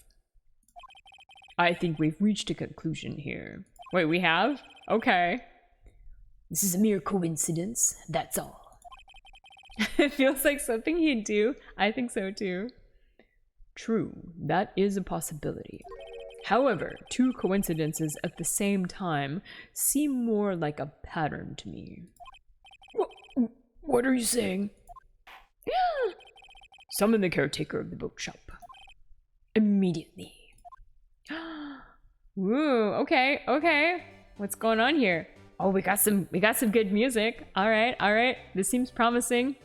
I think we've reached a conclusion here. Wait, we have? Okay. This is a mere coincidence, that's all. It feels like something he'd do. I think so too. True, that is a possibility. However, two coincidences at the same time seem more like a pattern to me. What are you saying? Summon the caretaker of the bookshop. Immediately. Ooh, okay. What's going on here? Oh, we got some good music. All right. This seems promising.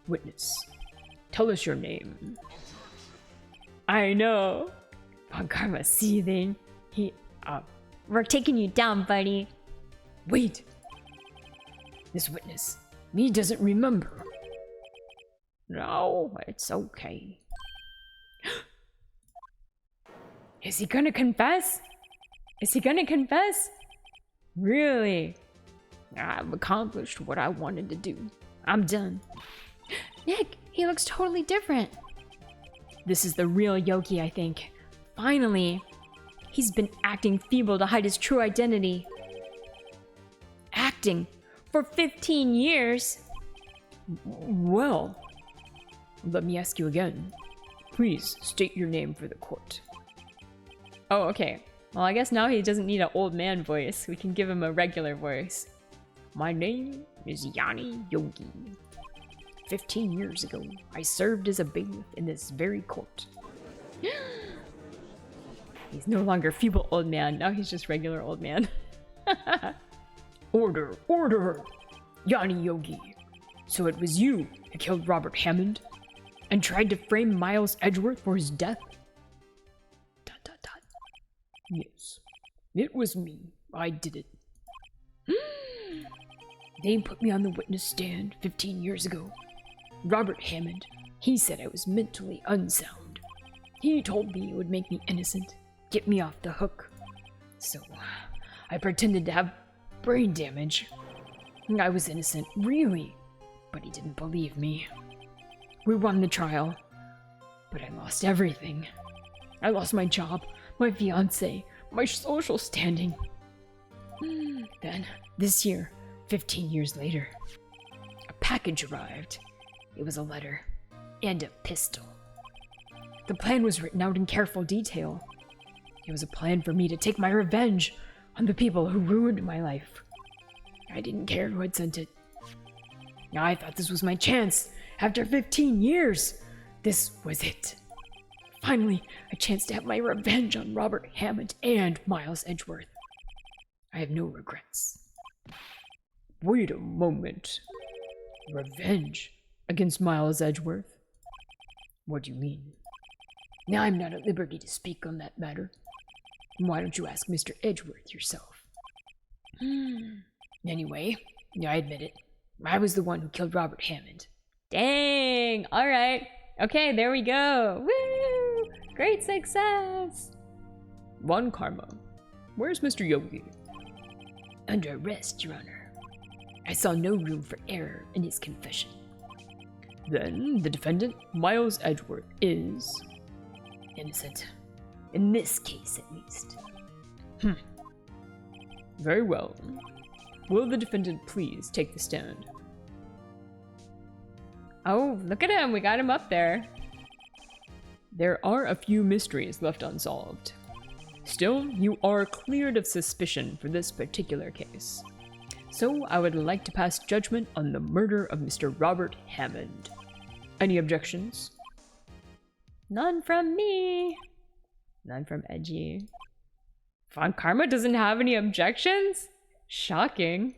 Witness, tell us your name. I know. Von Karma's seething. We're taking you down, buddy. Wait. This witness, me doesn't remember. No, it's okay. Is he gonna confess? Really? I've accomplished what I wanted to do. I'm done. Nick, he looks totally different. This is the real Yogi, I think. Finally. He's been acting feeble to hide his true identity. Acting for 15 years? Well, let me ask you again. Please state your name for the court. Oh, okay. Well, I guess now he doesn't need an old man voice. We can give him a regular voice. My name is Yanni Yogi. 15 years ago, I served as a bailiff in this very court. He's no longer feeble old man. Now he's just regular old man. Order, order! Yanni Yogi. So it was you who killed Robert Hammond and tried to frame Miles Edgeworth for his death? ... Yes, it was me. I did it. They put me on the witness stand 15 years ago. Robert Hammond, he said I was mentally unsound. He told me it would make me innocent, get me off the hook. So, I pretended to have brain damage. I was innocent, really, but he didn't believe me. We won the trial. But I lost everything. I lost my job, my fiancé, my social standing. Then, this year, 15 years later, a package arrived. It was a letter and a pistol. The plan was written out in careful detail. It was a plan for me to take my revenge on the people who ruined my life. I didn't care who had sent it. I thought this was my chance. After 15 years, this was it. Finally, a chance to have my revenge on Robert Hammond and Miles Edgeworth. I have no regrets. Wait a moment. Revenge against Miles Edgeworth? What do you mean? Now I'm not at liberty to speak on that matter. Why don't you ask Mr. Edgeworth yourself? Anyway, I admit it. I was the one who killed Robert Hammond. Dang! Alright. Okay, there we go. Woo! Great success! Von Karma, where's Mr. Yogi? Under arrest, Your Honor. I saw no room for error in his confession. Then the defendant, Miles Edgeworth, is innocent. In this case, at least. Very well. Will the defendant please take the stand? Oh, look at him. We got him up there. There are a few mysteries left unsolved. Still, you are cleared of suspicion for this particular case. So I would like to pass judgment on the murder of Mr. Robert Hammond. Any objections? None from me. None from Edgy. Von Karma doesn't have any objections? Shocking.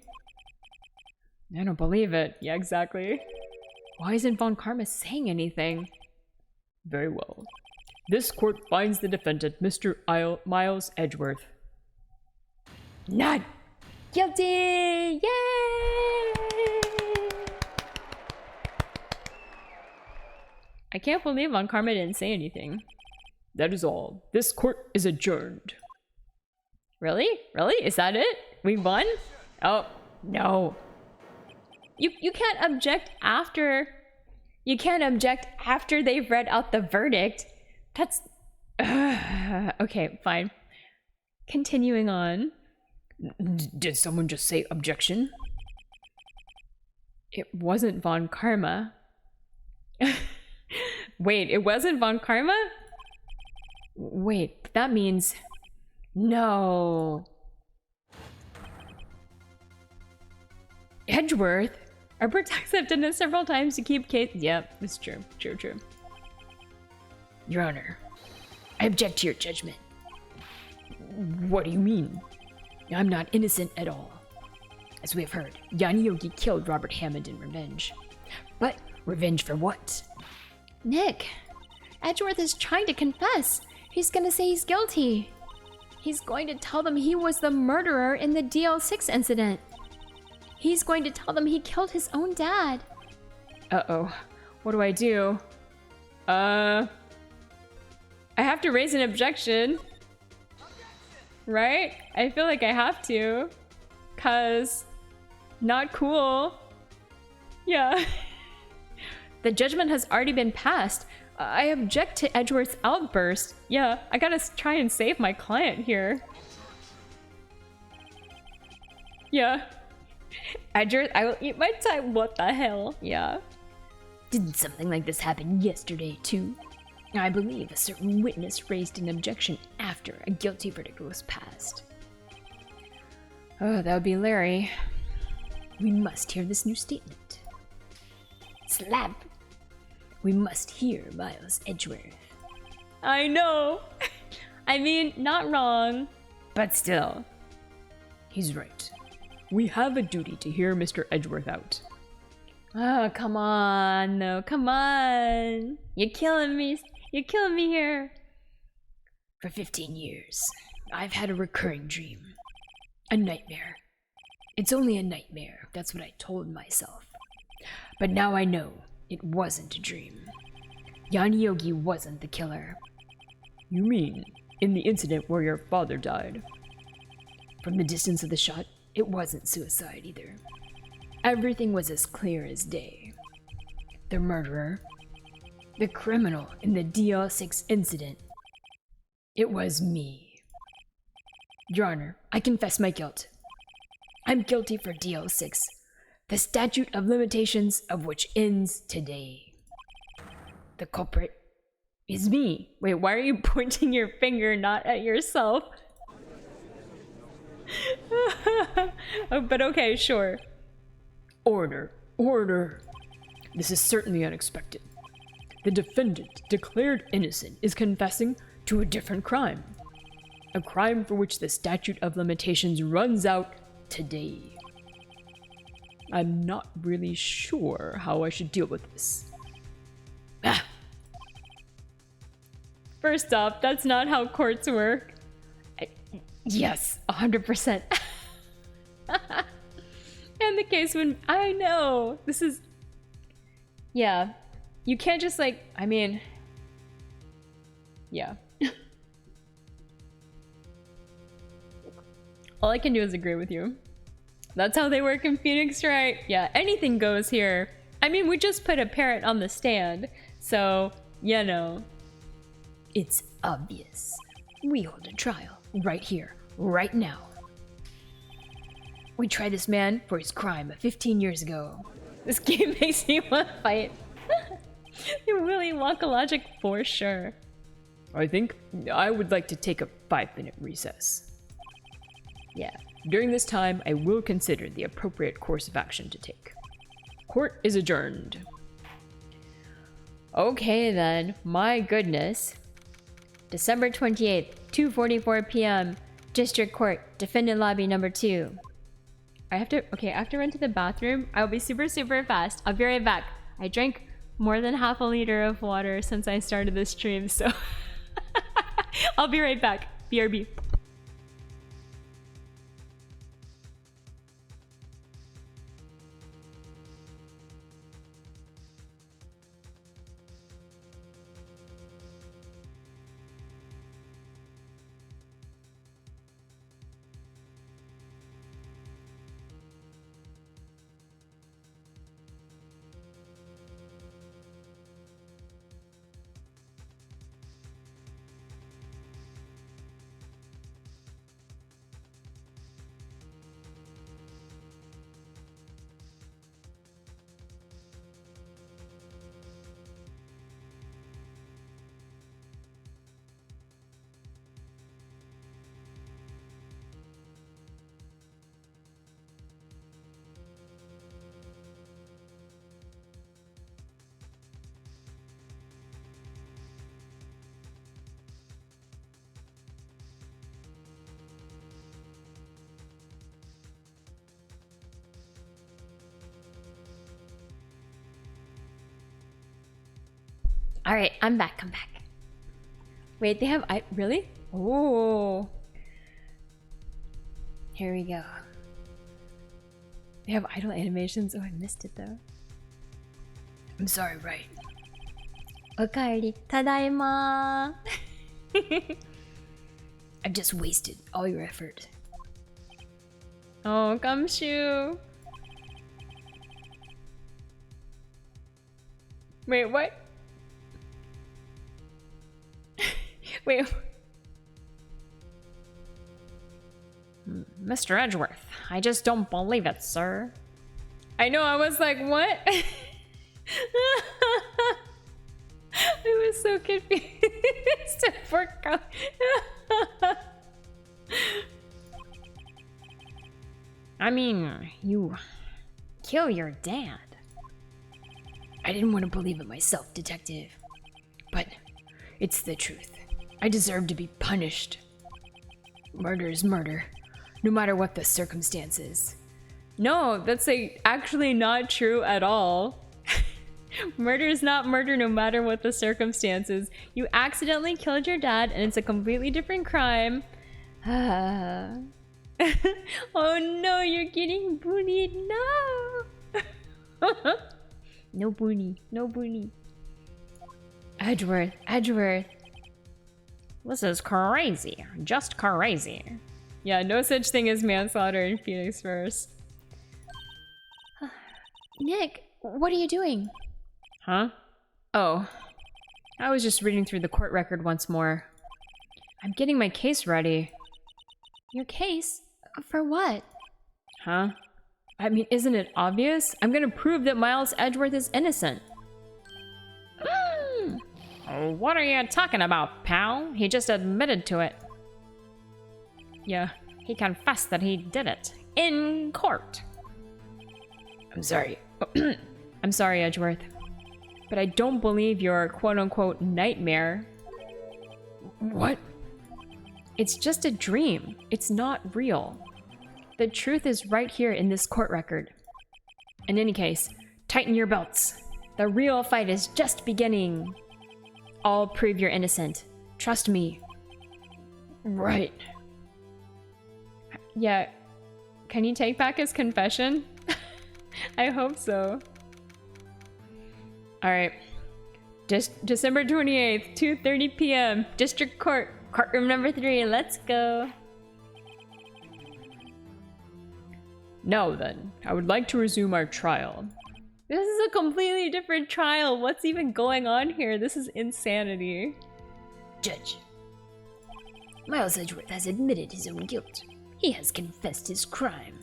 I don't believe it. Yeah, exactly. Why isn't Von Karma saying anything? Very well. This court finds the defendant, Mr. Miles Edgeworth, not guilty! Yay! I can't believe Von Karma didn't say anything. That is all. This court is adjourned. Really? Really? Is that it? We won? Oh, no. You can't object after... You can't object after they've read out the verdict. That's... okay, fine. Continuing on. Did someone just say objection? It wasn't Von Karma. Wait, it wasn't Von Karma? Wait, that means... No. Edgeworth? Our protects have done this several times to keep case. Yep, it's true. True. Your Honor, I object to your judgment. What do you mean? I'm not innocent at all. As we have heard, Yanni Yogi killed Robert Hammond in revenge. But revenge for what? Nick, Edgeworth is trying to confess. He's gonna say he's guilty. He's going to tell them he was the murderer in the DL6 incident. He's going to tell them he killed his own dad. Uh-oh. What do I do? I have to raise an objection. Right? I feel like I have to. 'Cause... Not cool. Yeah. The judgment has already been passed. I object to Edgeworth's outburst. Yeah, I gotta try and save my client here. Yeah. Edgeworth, I will eat my time. What the hell? Yeah. Didn't something like this happen yesterday, too? I believe a certain witness raised an objection after a guilty verdict was passed. Oh, that would be Larry. We must hear this new statement. Slap! We must hear Miles Edgeworth. I know! I mean, not wrong, but still. He's right. We have a duty to hear Mr. Edgeworth out. Oh, come on, no, come on. You're killing me. You're killing me here. For 15 years, I've had a recurring dream. A nightmare. It's only a nightmare, that's what I told myself. But now I know it wasn't a dream. Yanni Yogi wasn't the killer. You mean, in the incident where your father died? From the distance of the shot, it wasn't suicide either. Everything was as clear as day. The murderer The criminal in the DL6 incident. It was me. Your Honor, I confess my guilt. I'm guilty for DL6, the statute of limitations of which ends today. The culprit is me. Wait, why are you pointing your finger not at yourself? Oh, but okay, sure. Order, order. This is certainly unexpected. The defendant, declared innocent, is confessing to a different crime. A crime for which the statute of limitations runs out today. I'm not really sure how I should deal with this. First off, that's not how courts work. Yes, 100%. And the case when I know this is, yeah, you can't just like, I mean, yeah. All I can do is agree with you. That's how they work in Phoenix, right? Yeah, anything goes here. I mean, we just put a parrot on the stand, so, you know. It's obvious. We hold a trial right here, right now. We tried this man for his crime 15 years ago. This game makes me want to fight. Willy Wonka logic for sure. I think I would like to take a 5-minute recess. Yeah. During this time, I will consider the appropriate course of action to take. Court is adjourned. Okay then, my goodness. December 28th, 2:44 p.m. District Court, Defendant Lobby number 2. I have to run to the bathroom. I'll be super fast. I'll be right back. I drank more than half a liter of water since I started this stream, so I'll be right back. BRB. All right, I'm back. Wait, they have really? Oh. Here we go. They have idle animations. Oh, I missed it though. I'm sorry, Wright. Okaeri. Tadaima. I've just wasted all your effort. Oh, Gumshoe. Wait, what? Wait. Mr. Edgeworth, I just don't believe it, sir. I know, I was like, what? I was so confused. I mean, you kill your dad. I didn't want to believe it myself, Detective. But it's the truth. I deserve to be punished. Murder is murder, no matter what the circumstances. No, that's like actually not true at all. Murder is not murder no matter what the circumstances. You accidentally killed your dad and it's a completely different crime. Oh no, you're getting bullied. No. No bully. No bully. Edgeworth. This is crazy. Just crazy. Yeah, no such thing as manslaughter in Phoenix Verse. Nick, what are you doing? Huh? Oh. I was just reading through the court record once more. I'm getting my case ready. Your case? For what? Huh? I mean, isn't it obvious? I'm gonna prove that Miles Edgeworth is innocent. Oh, what are you talking about, pal? He just admitted to it. Yeah, he confessed that he did it. In court. I'm sorry. I'm sorry, Edgeworth. But I don't believe your quote-unquote nightmare. What? It's just a dream. It's not real. The truth is right here in this court record. In any case, tighten your belts. The real fight is just beginning. I'll prove you're innocent. Trust me. Right. Yeah. Can he take back his confession? I hope so. Alright. December 28th, 2:30 p.m. District Court. Courtroom number 3. Let's go. Now then, I would like to resume our trial. This is a completely different trial. What's even going on here? This is insanity. Judge, Miles Edgeworth has admitted his own guilt. He has confessed his crime.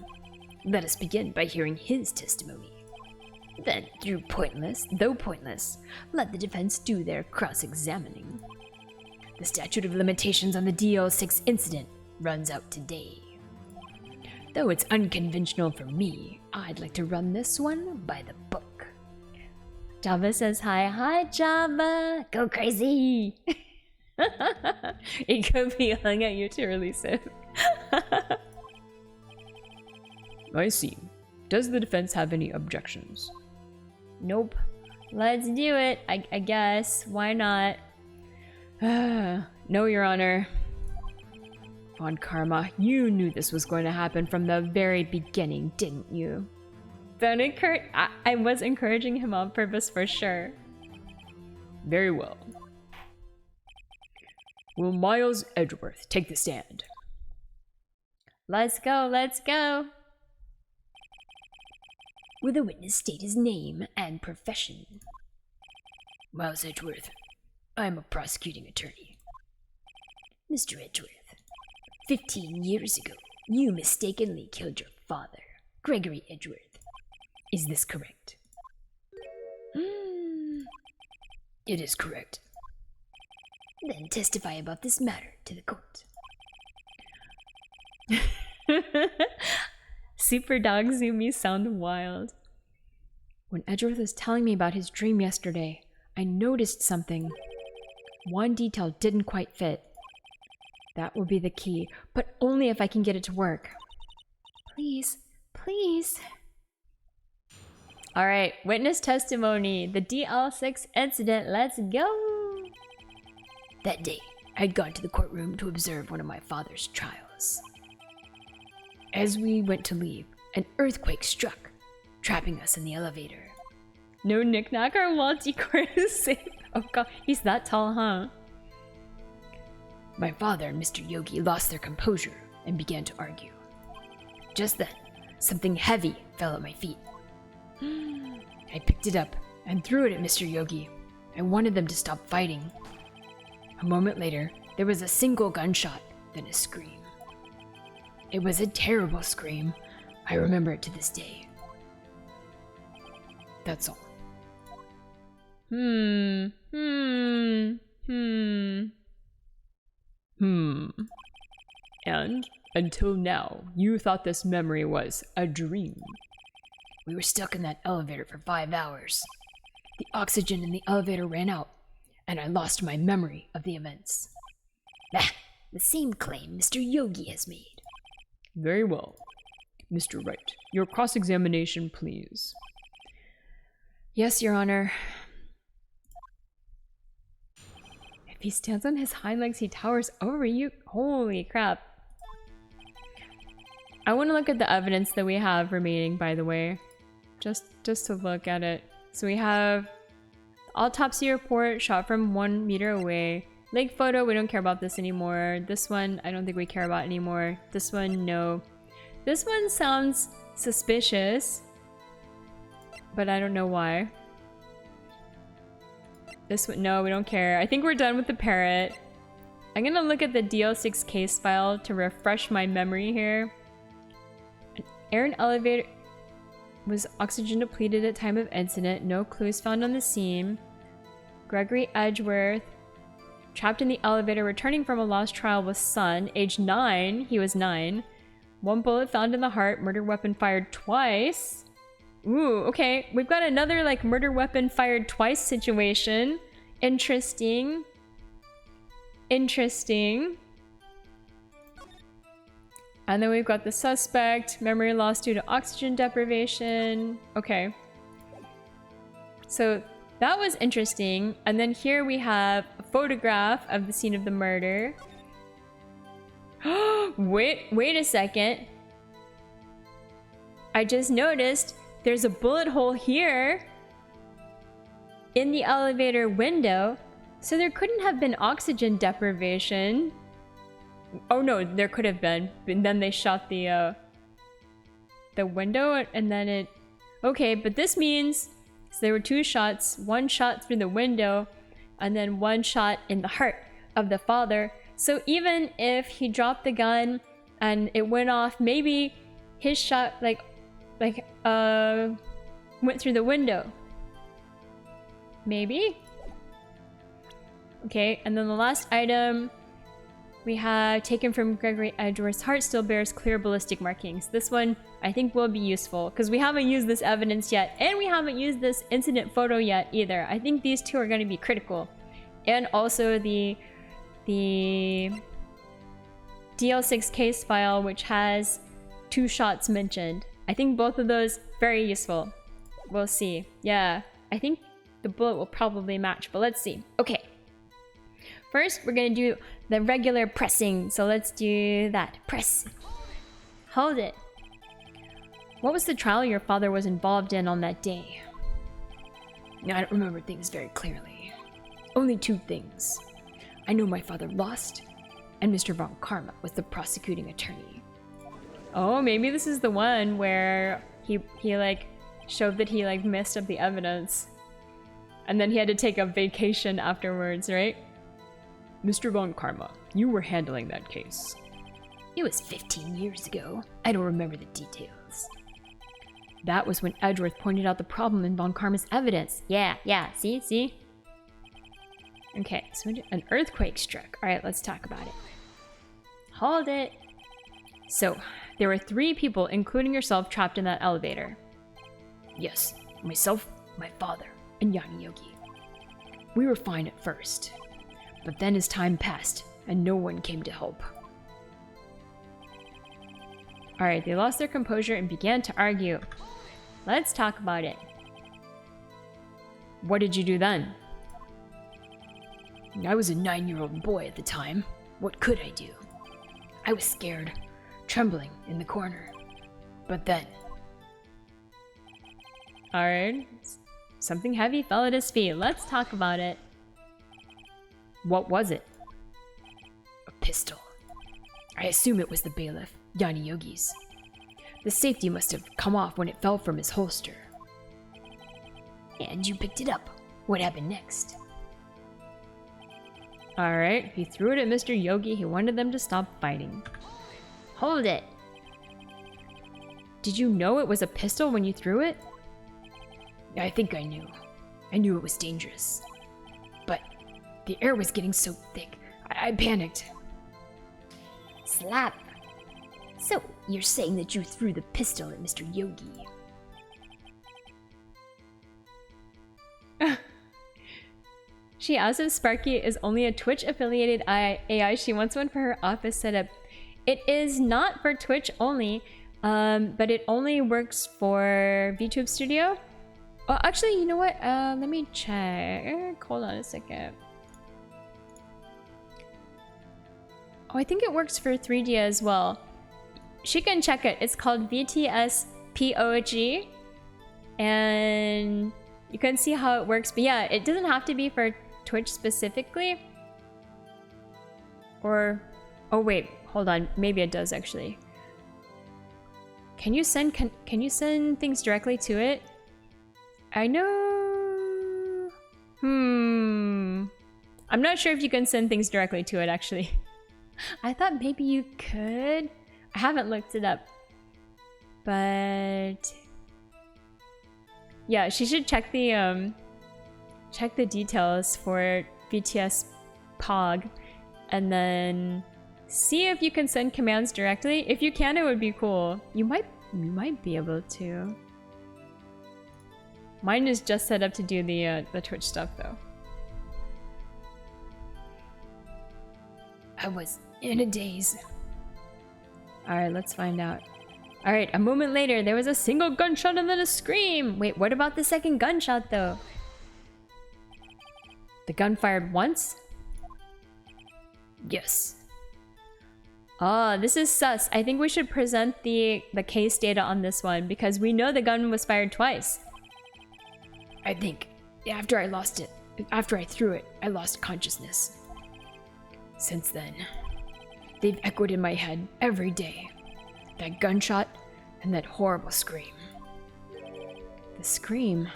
Let us begin by hearing his testimony. Then, though pointless, let the defense do their cross-examining. The statute of limitations on the DL6 incident runs out today. Though it's unconventional for me, I'd like to run this one by the book. Java says hi. Hi, Java. Go crazy. He could be yelling at you to release it. I see. Does the defense have any objections? Nope. Let's do it. I guess. Why not? No, Your Honor. Von Karma, you knew this was going to happen from the very beginning, didn't you? I was encouraging him on purpose for sure. Very well. Will Miles Edgeworth take the stand? Let's go. Let's go. Will the witness state his name and profession? Miles Edgeworth. I am a prosecuting attorney. Mr. Edgeworth, 15 years ago, you mistakenly killed your father, Gregory Edgeworth. Is this correct? It is correct. Then testify about this matter to the court. Super Dog Zoomies sound wild. When Edgeworth was telling me about his dream yesterday, I noticed something. One detail didn't quite fit. That will be the key, but only if I can get it to work. Please. Please. Alright, witness testimony. The DL6 incident. Let's go. That day, I'd gone to the courtroom to observe one of my father's trials. As we went to leave, an earthquake struck, trapping us in the elevator. No knick-knack or wall decor is safe. Oh god, he's that tall, huh? My father and Mr. Yogi lost their composure and began to argue. Just then, something heavy fell at my feet. I picked it up and threw it at Mr. Yogi. I wanted them to stop fighting. A moment later, there was a single gunshot, then a scream. It was a terrible scream. I remember it to this day. That's all. And until now, you thought this memory was a dream. We were stuck in that elevator for 5 hours. The oxygen in the elevator ran out, and I lost my memory of the events. The same claim Mr. Yogi has made. Very well. Mr. Wright, your cross-examination, please. Yes, Your Honor. If he stands on his hind legs, he towers over you. Holy crap. I want to look at the evidence that we have remaining, by the way. Just to look at it. So we have autopsy report shot from 1 meter away. Leg photo, we don't care about this anymore. This one, I don't think we care about anymore. This one, no. This one sounds suspicious, but I don't know why. This one, no, we don't care. I think we're done with the parrot. I'm gonna look at the DL6 case file to refresh my memory here. An air elevator was oxygen depleted at time of incident. No clues found on the scene. Gregory Edgeworth, trapped in the elevator, returning from a lost trial with son, age 9. He was 9. 1 bullet found in the heart. Murder weapon fired twice. Ooh, okay. We've got another like murder weapon fired twice situation. Interesting. Interesting. And then we've got the suspect, memory loss due to oxygen deprivation. Okay. So that was interesting. And then here we have a photograph of the scene of the murder. Wait a second. I just noticed there's a bullet hole here in the elevator window. So there couldn't have been oxygen deprivation. Oh no, there could have been. And then they shot the window and then it... Okay, but this means so there were 2 shots. 1 shot through the window and then 1 shot in the heart of the father. So even if he dropped the gun and it went off, maybe his shot went through the window. Maybe? Okay, and then the last item we have taken from Gregory Edgeworth's heart still bears clear ballistic markings. This one I think will be useful because we haven't used this evidence yet and we haven't used this incident photo yet either. I think these 2 are going to be critical. And also the DL6 case file, which has 2 shots mentioned. I think both of those very useful. We'll see. Yeah, I think the bullet will probably match, but let's see. Okay. First, we're gonna do the regular pressing. So let's do that. Press. Hold it. What was the trial your father was involved in on that day? I don't remember things very clearly. Only 2 things. I know my father lost, and Mr. Von Karma was the prosecuting attorney. Oh, maybe this is the one where he like showed that he like messed up the evidence. And then he had to take a vacation afterwards, right? Mr. Von Karma, you were handling that case. It was 15 years ago. I don't remember the details. That was when Edgeworth pointed out the problem in Von Karma's evidence. Yeah, see? Okay, so an earthquake struck. Alright, let's talk about it. Hold it. So, there were 3 people, including yourself, trapped in that elevator. Yes, myself, my father, and Yanni Yogi. We were fine at first, but then as time passed, and no one came to help. Alright, they lost their composure and began to argue. Let's talk about it. What did you do then? I was a 9-year-old boy at the time. What could I do? I was scared, trembling in the corner. But then... Alright, something heavy fell at his feet. Let's talk about it. What was it? A pistol. I assume it was the bailiff, Yanni Yogi's. The safety must have come off when it fell from his holster. And you picked it up. What happened next? Alright, he threw it at Mr. Yogi. He wanted them to stop fighting. Hold it. Did you know it was a pistol when you threw it? I think I knew. I knew it was dangerous. But the air was getting so thick, I panicked. Slap. So, you're saying that you threw the pistol at Mr. Yogi? She asked if Sparky is only a Twitch-affiliated AI. She wants one for her office setup. It is not for Twitch only, but it only works for VTube Studio. Oh, actually, you know what? Let me check. Hold on a second. Oh, I think it works for 3D as well. She can check it. It's called VTSPOG. And you can see how it works. But yeah, it doesn't have to be for Twitch specifically. Or... Oh wait, hold on. Maybe it does actually. Can you send can you send things directly to it? I know... I'm not sure if you can send things directly to it, actually. I thought maybe you could. I haven't looked it up. But... yeah, she should check the details for BTS Pog. And then see if you can send commands directly. If you can, it would be cool. You might be able to. Mine is just set up to do the Twitch stuff though. I was in a daze. Alright, let's find out. Alright, a moment later, there was a single gunshot and then a scream! Wait, what about the second gunshot though? The gun fired once? Yes. Oh, this is sus. I think we should present the case data on this one because we know the gun was fired twice. I think after I threw it, I lost consciousness. Since then, they've echoed in my head every day. That gunshot and that horrible scream. The scream.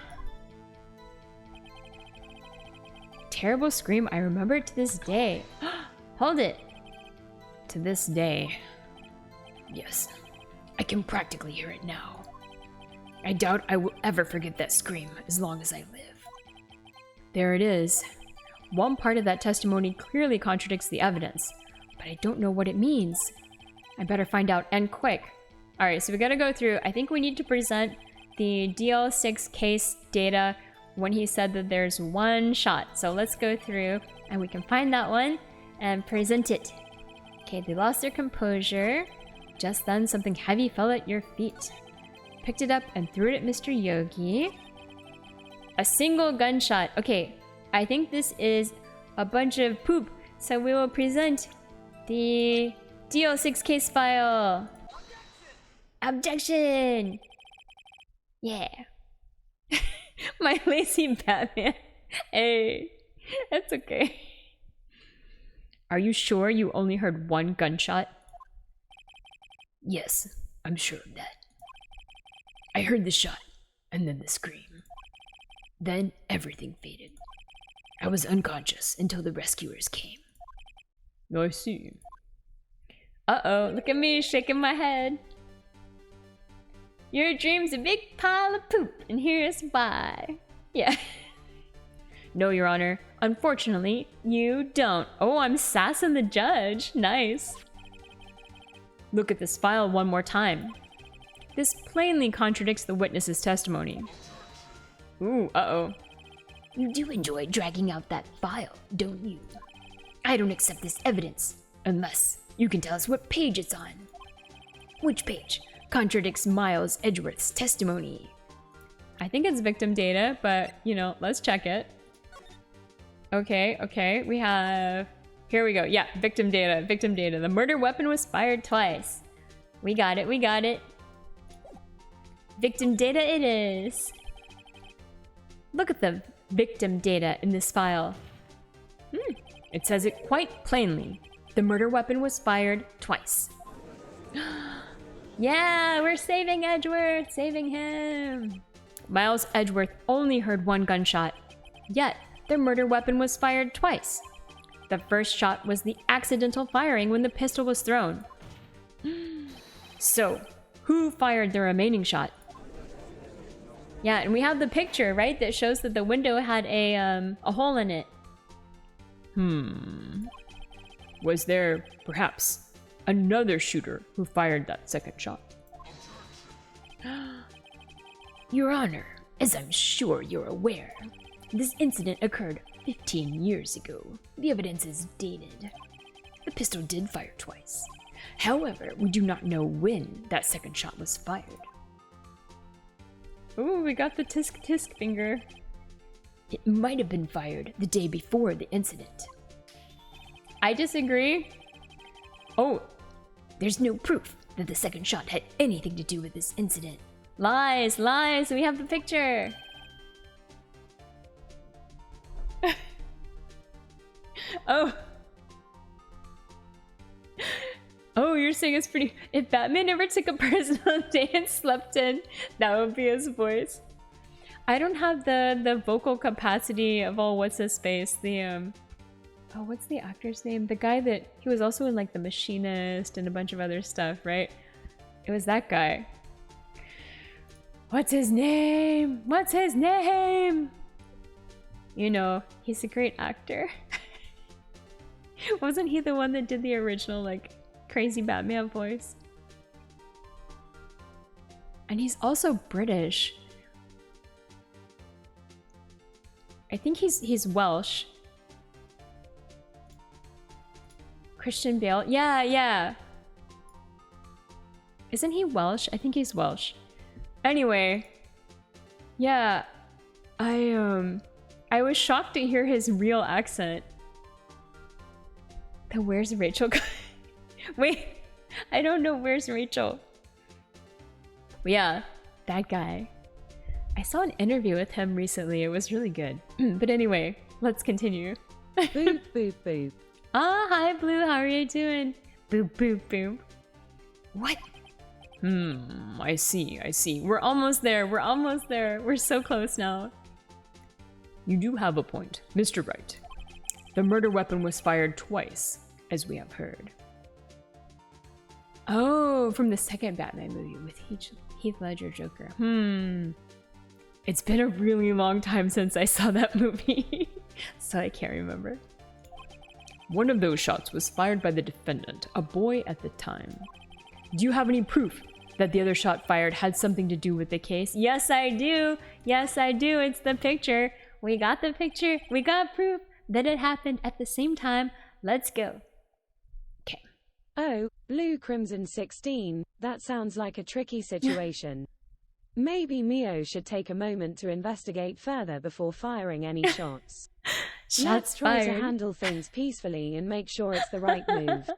Terrible scream. I remember it to this day. Hold it. To this day. Yes, I can practically hear it now. I doubt I will ever forget that scream as long as I live. There it is. One part of that testimony clearly contradicts the evidence, but I don't know what it means. I better find out, and quick. Alright, so we gotta go through. I think we need to present the DL6 case data when he said that there's one shot. So let's go through and we can find that one and present it. Okay, they lost their composure. Just then, something heavy fell at your feet. Picked it up and threw it at Mr. Yogi. A single gunshot. Okay, I think this is a bunch of poop. So we will present the DL6 case file. Objection! Yeah. My lazy Batman. Hey, that's okay. Are you sure you only heard one gunshot? Yes, I'm sure of that. I heard the shot, and then the scream. Then everything faded. I was unconscious until the rescuers came. I see. Uh-oh, look at me shaking my head. Your dream's a big pile of poop, and here's why. Yeah. No, Your Honor. Unfortunately, you don't. Oh, I'm sassing the judge. Nice. Look at this file one more time. This plainly contradicts the witness's testimony. Ooh, uh-oh. You do enjoy dragging out that file, don't you? I don't accept this evidence, unless you can tell us what page it's on. Which page contradicts Miles Edgeworth's testimony? I think it's victim data, but, you know, let's check it. Okay, we have... Here we go. Yeah, victim data. The murder weapon was fired twice. We got it. Victim data it is. Look at the victim data in this file. It says it quite plainly. The murder weapon was fired twice. Yeah, we're saving Edgeworth, saving him. Miles Edgeworth only heard one gunshot, yet the murder weapon was fired twice. The first shot was the accidental firing when the pistol was thrown. So, who fired the remaining shot? Yeah, and we have the picture, right, that shows that the window had a hole in it. Was there, perhaps, another shooter who fired that second shot? Your Honor, as I'm sure you're aware, this incident occurred 15 years ago. The evidence is dated. The pistol did fire twice. However, we do not know when that second shot was fired. Ooh, we got the tisk tisk finger. It might have been fired the day before the incident. I disagree. Oh, there's no proof that the second shot had anything to do with this incident. Lies, we have the picture. Oh, you're saying it's pretty... If Batman ever took a personal day and slept in, that would be his voice. I don't have the vocal capacity of all what's his face. The oh, what's the actor's name? The guy that he was also in like The Machinist and a bunch of other stuff, right? It was that guy. What's his name? What's his name? You know, he's a great actor. Wasn't he the one that did the original like crazy Batman voice? And he's also British. I think he's Welsh. Christian Bale. Yeah, yeah. Isn't he Welsh? I think he's Welsh. Anyway, yeah. I was shocked to hear his real accent. The Where's Rachel guy? Wait, I don't know Where's Rachel. But yeah, that guy. I saw an interview with him recently. It was really good. But anyway, let's continue. Boop, boop, boop. Ah, hi Blue, how are you doing? Boop, boop, boop. What? I see. We're almost there. We're so close now. You do have a point, Mr. Wright. The murder weapon was fired twice, as we have heard. Oh, from the second Batman movie with Heath Ledger Joker. It's been a really long time since I saw that movie, so I can't remember. One of those shots was fired by the defendant, a boy at the time. Do you have any proof that the other shot fired had something to do with the case? Yes, I do. Yes, I do. It's the picture. We got the picture. We got proof that it happened at the same time. Let's go. Okay. Oh, Blue Crimson 16, that sounds like a tricky situation. Maybe Mio should take a moment to investigate further before firing any shots. Let's try to handle things peacefully and make sure it's the right move.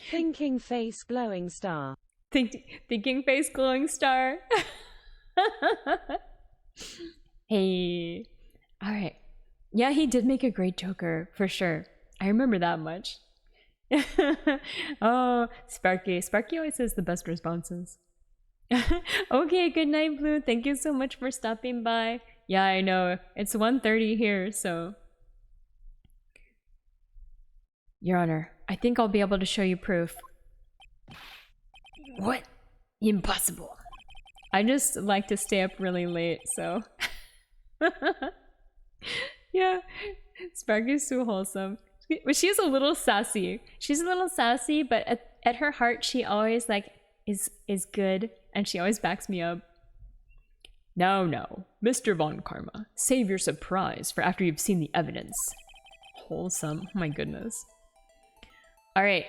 Thinking face glowing star. Thinking face glowing star. Hey. Alright. Yeah, he did make a great Joker, for sure. I remember that much. Oh, Sparky. Sparky always has the best responses. Okay, good night, Blue. Thank you so much for stopping by. Yeah, I know. It's 1:30 here, so... Your Honor, I think I'll be able to show you proof. What? Impossible. I just like to stay up really late, so... Yeah, Sparky's so wholesome. She's a little sassy. She's a little sassy, but at her heart, she always like is good, and she always backs me up. Now, Mr. Von Karma, save your surprise for after you've seen the evidence. Wholesome, oh my goodness. All right,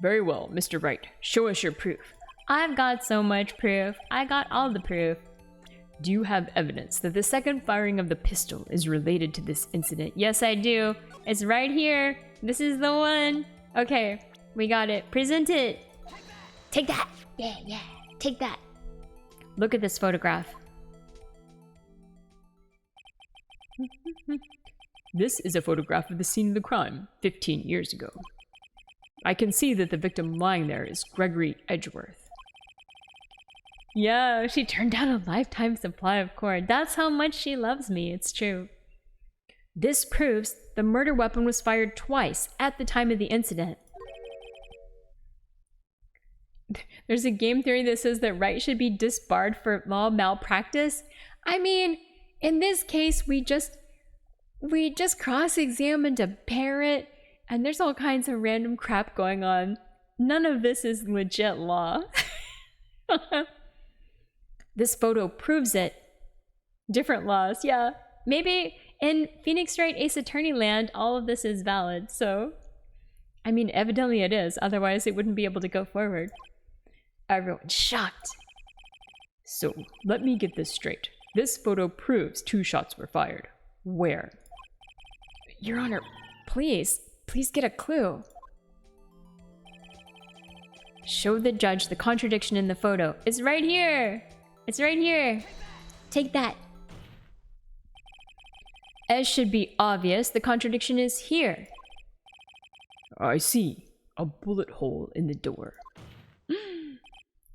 very well, Mr. Wright. Show us your proof. I've got so much proof. I got all the proof. Do you have evidence that the second firing of the pistol is related to this incident? Yes, I do. It's right here. This is the one. Okay, we got it. Present it. Take that. Yeah. Take that. Look at this photograph. This is a photograph of the scene of the crime 15 years ago. I can see that the victim lying there is Gregory Edgeworth. Yeah, she turned down a lifetime supply of corn. That's how much she loves me. It's true. This proves the murder weapon was fired twice at the time of the incident. There's a game theory that says that Wright should be disbarred for law malpractice. I mean, in this case, we just cross-examined a parrot, and there's all kinds of random crap going on. None of this is legit law. This photo proves it. Different laws, yeah. Maybe in Phoenix Wright Ace Attorney land, all of this is valid, so... I mean, evidently it is, otherwise it wouldn't be able to go forward. Everyone's shocked. So, let me get this straight. This photo proves 2 shots were fired. Where? Your Honor, please get a clue. Show the judge the contradiction in the photo. It's right here! It's right here! Take that. As should be obvious, the contradiction is here. I see. A bullet hole in the door.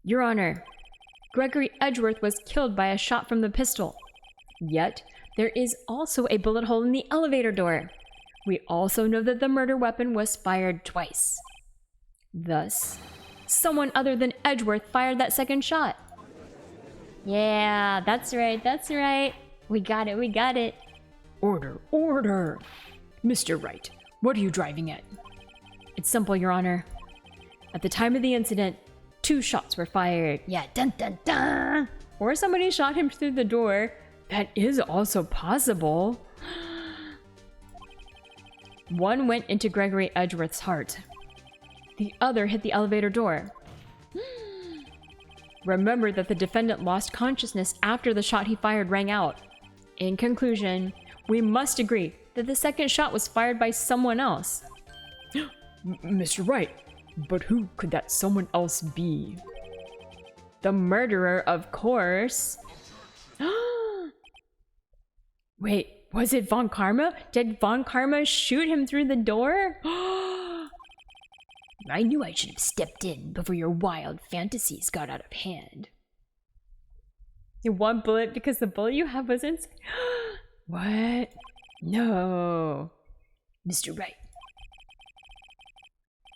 Your Honor, Gregory Edgeworth was killed by a shot from the pistol. Yet, there is also a bullet hole in the elevator door. We also know that the murder weapon was fired twice. Thus, someone other than Edgeworth fired that second shot. Yeah, that's right, that's right. We got it, we got it. Order, order! Mr. Wright, what are you driving at? It's simple, Your Honor. At the time of the incident, 2 shots were fired. Yeah, dun dun dun! Or somebody shot him through the door. That is also possible. One went into Gregory Edgeworth's heart. The other hit the elevator door. Remember that the defendant lost consciousness after the shot he fired rang out. In conclusion, we must agree that the second shot was fired by someone else. Mr. Wright, but who could that someone else be? The murderer, of course. Wait, was it Von Karma? Did Von Karma shoot him through the door? I knew I should have stepped in before your wild fantasies got out of hand. You one bullet because the bullet you have was inside? What? No. Mr. Wright,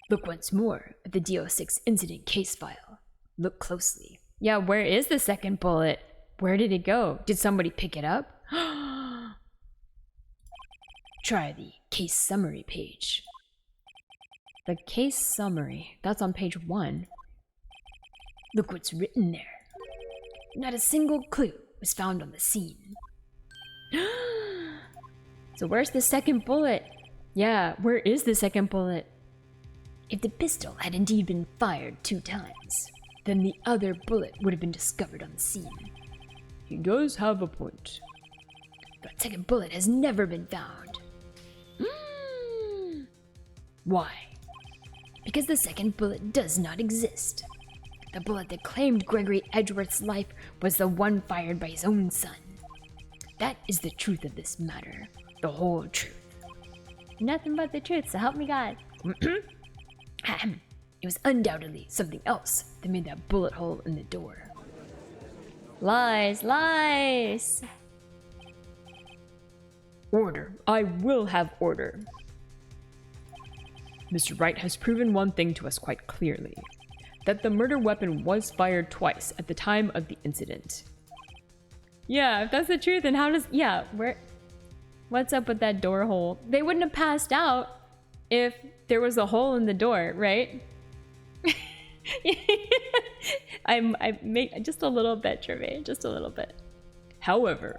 look once more at the DO6 incident case file. Look closely. Yeah, where is the second bullet? Where did it go? Did somebody pick it up? Try the case summary page. The case summary. That's on page 1. Look what's written there. Not a single clue was found on the scene. So where's the second bullet? Yeah, where is the second bullet? If the pistol had indeed been fired 2 times, then the other bullet would have been discovered on the scene. He does have a point. That second bullet has never been found. Why? Because the second bullet does not exist. The bullet that claimed Gregory Edgeworth's life was the one fired by his own son. That is the truth of this matter. The whole truth. Nothing but the truth, so help me God. It was undoubtedly something else that made that bullet hole in the door. Lies, lies. Order. I will have order. Mr. Wright has proven one thing to us quite clearly. That the murder weapon was fired twice at the time of the incident. Yeah, if that's the truth, then how does... Yeah, what's up with that door hole? They wouldn't have passed out if there was a hole in the door, right? I make just a little bit, Trevay, just a little bit. However,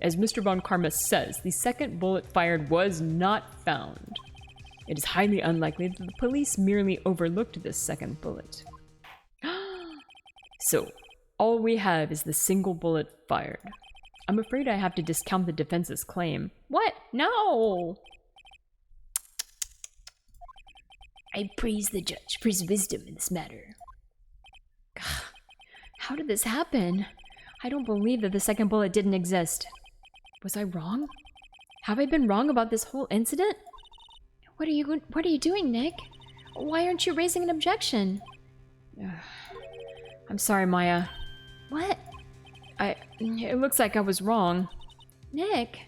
as Mr. Von Karma says, the second bullet fired was not found. It is highly unlikely that the police merely overlooked this second bullet. So, all we have is the single bullet fired. I'm afraid I have to discount the defense's claim. What? No! I praise the judge for his wisdom in this matter. How did this happen? I don't believe that the second bullet didn't exist. Was I wrong? Have I been wrong about this whole incident? What are you doing, Nick? Why aren't you raising an objection? I'm sorry, Maya. What? It looks like I was wrong. Nick?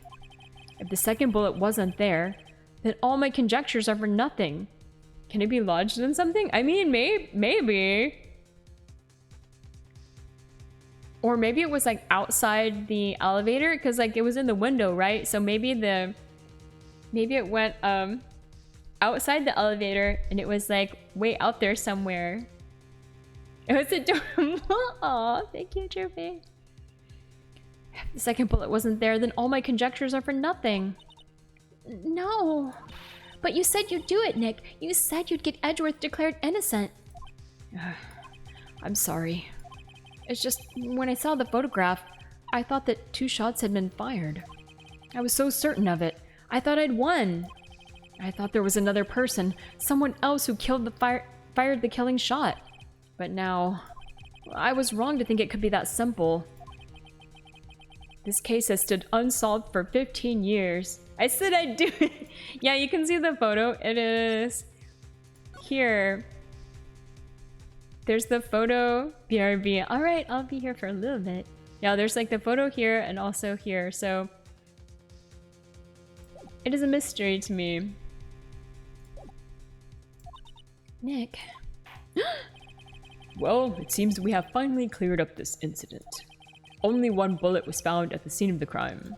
If the second bullet wasn't there, then all my conjectures are for nothing. Can it be lodged in something? I mean, maybe. Or maybe it was like outside the elevator, because like it was in the window, right? So maybe it went outside the elevator and it was like way out there somewhere. It was a door. Aw, thank you, Chirpy. If the second bullet wasn't there, then all my conjectures are for nothing. No. But you said you'd do it, Nick. You said you'd get Edgeworth declared innocent. I'm sorry. It's just, when I saw the photograph, I thought that 2 shots had been fired. I was so certain of it. I thought I'd won. I thought there was another person, someone else who fired the killing shot. But now, I was wrong to think it could be that simple. This case has stood unsolved for 15 years. I said I'd do it. Yeah, you can see the photo. It is here. There's the photo. BRB. All right, I'll be here for a little bit. Yeah, there's like the photo here and also here, so it is a mystery to me. Nick. Well, it seems we have finally cleared up this incident. Only one bullet was found at the scene of the crime.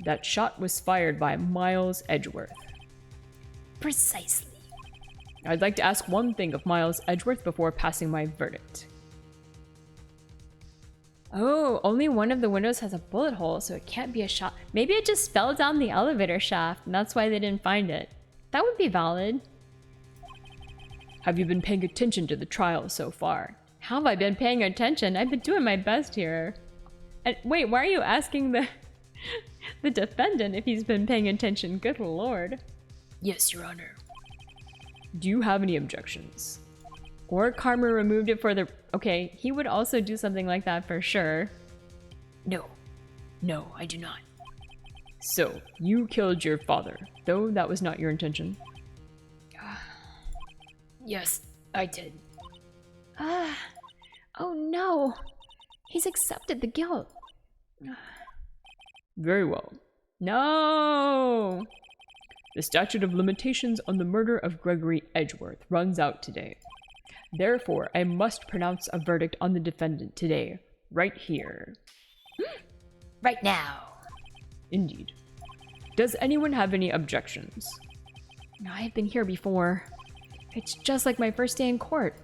That shot was fired by Miles Edgeworth. Precisely. I'd like to ask one thing of Miles Edgeworth before passing my verdict. Oh, only one of the windows has a bullet hole, so it can't be a shot. Maybe it just fell down the elevator shaft, and that's why they didn't find it. That would be valid. Have you been paying attention to the trial so far? How have I been paying attention? I've been doing my best here. And wait, why are you asking the the defendant if he's been paying attention? Good lord. Yes, Your Honor. Do you have any objections? Or Karma removed it for the... Okay, he would also do something like that for sure. No. No, I do not. So, you killed your father, though that was not your intention. Yes, I did. Oh no. He's accepted the guilt. Very well. No! The statute of limitations on the murder of Gregory Edgeworth runs out today. Therefore, I must pronounce a verdict on the defendant today, right here. Right now. Indeed. Does anyone have any objections? I've been here before. It's just like my first day in court.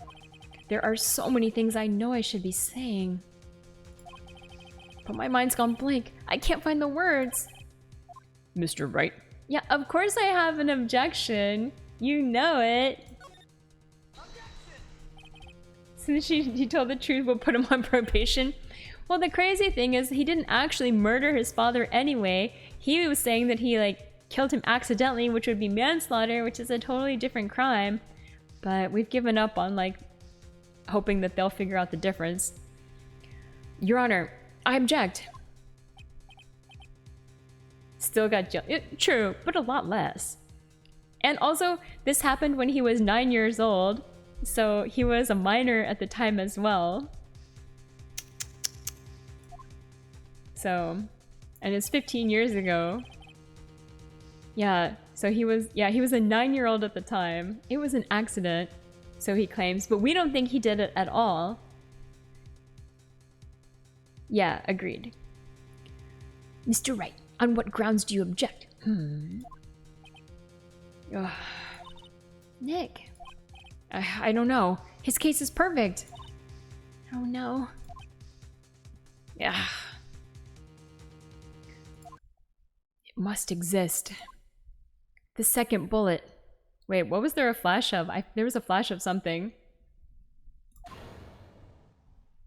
There are so many things I know I should be saying. But my mind's gone blank. I can't find the words. Mr. Wright? Yeah, of course I have an objection. You know it. Since he told the truth, we'll put him on probation. Well, the crazy thing is he didn't actually murder his father anyway. He was saying that he like killed him accidentally, which would be manslaughter, which is a totally different crime. But we've given up on like hoping that they'll figure out the difference. Your Honor, I object. Still got jail. True, but a lot less. And also, this happened when he was 9 years old, so he was a minor at the time as well. So, and it's 15 years ago. Yeah, so he was a 9-year-old at the time. It was an accident, so he claims, but we don't think he did it at all. Yeah, agreed. Mr. Wright, on what grounds do you object? Nick. I don't know. His case is perfect. Oh no. Yeah. It must exist. The second bullet. Wait, what was there a flash of? There was a flash of something.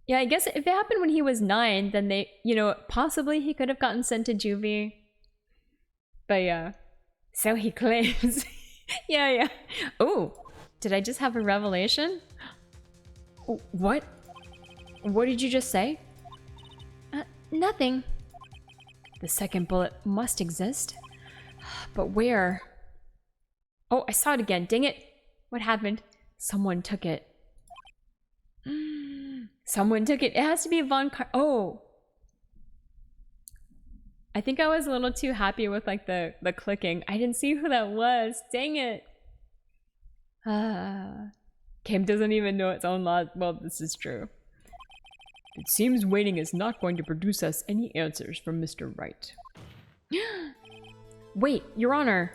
Yeah, I guess if it happened when he was 9, then they, possibly he could have gotten sent to juvie. But yeah. So he claims. Yeah. Oh, did I just have a revelation? What? What did you just say? Nothing. The second bullet must exist. But where? Oh, I saw it again. Dang it. What happened? Someone took it. Someone took it. It has to be Von Car- Oh. I think I was a little too happy with like the clicking. I didn't see who that was. Dang it. Game doesn't even know its own law. Well, this is true. It seems waiting is not going to produce us any answers from Mr. Wright. Wait, Your Honor.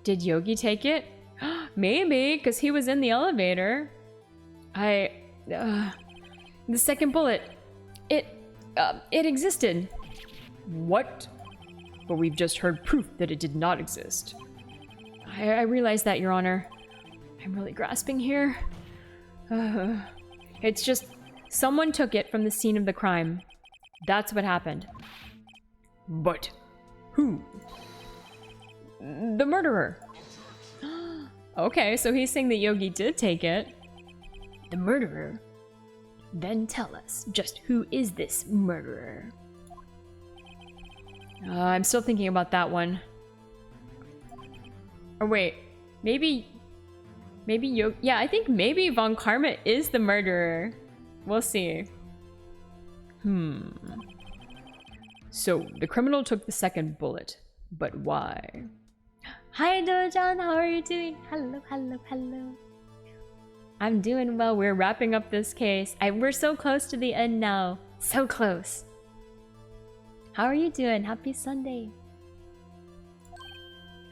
Did Yogi take it? Maybe, because he was in the elevator. The second bullet. It existed. What? But we've just heard proof that it did not exist. I realize that, Your Honor. I'm really grasping here. It's just, someone took it from the scene of the crime. That's what happened. But who? The murderer. Okay, so he's saying that Yogi did take it. The murderer? Then tell us, just who is this murderer? I'm still thinking about that one. Or wait, maybe Yogi... Yeah, I think maybe Von Karma is the murderer. We'll see. So, the criminal took the second bullet. But why? Hi, Dojan. How are you doing? Hello, hello, hello. I'm doing well. We're wrapping up this case. We're so close to the end now. So close. How are you doing? Happy Sunday.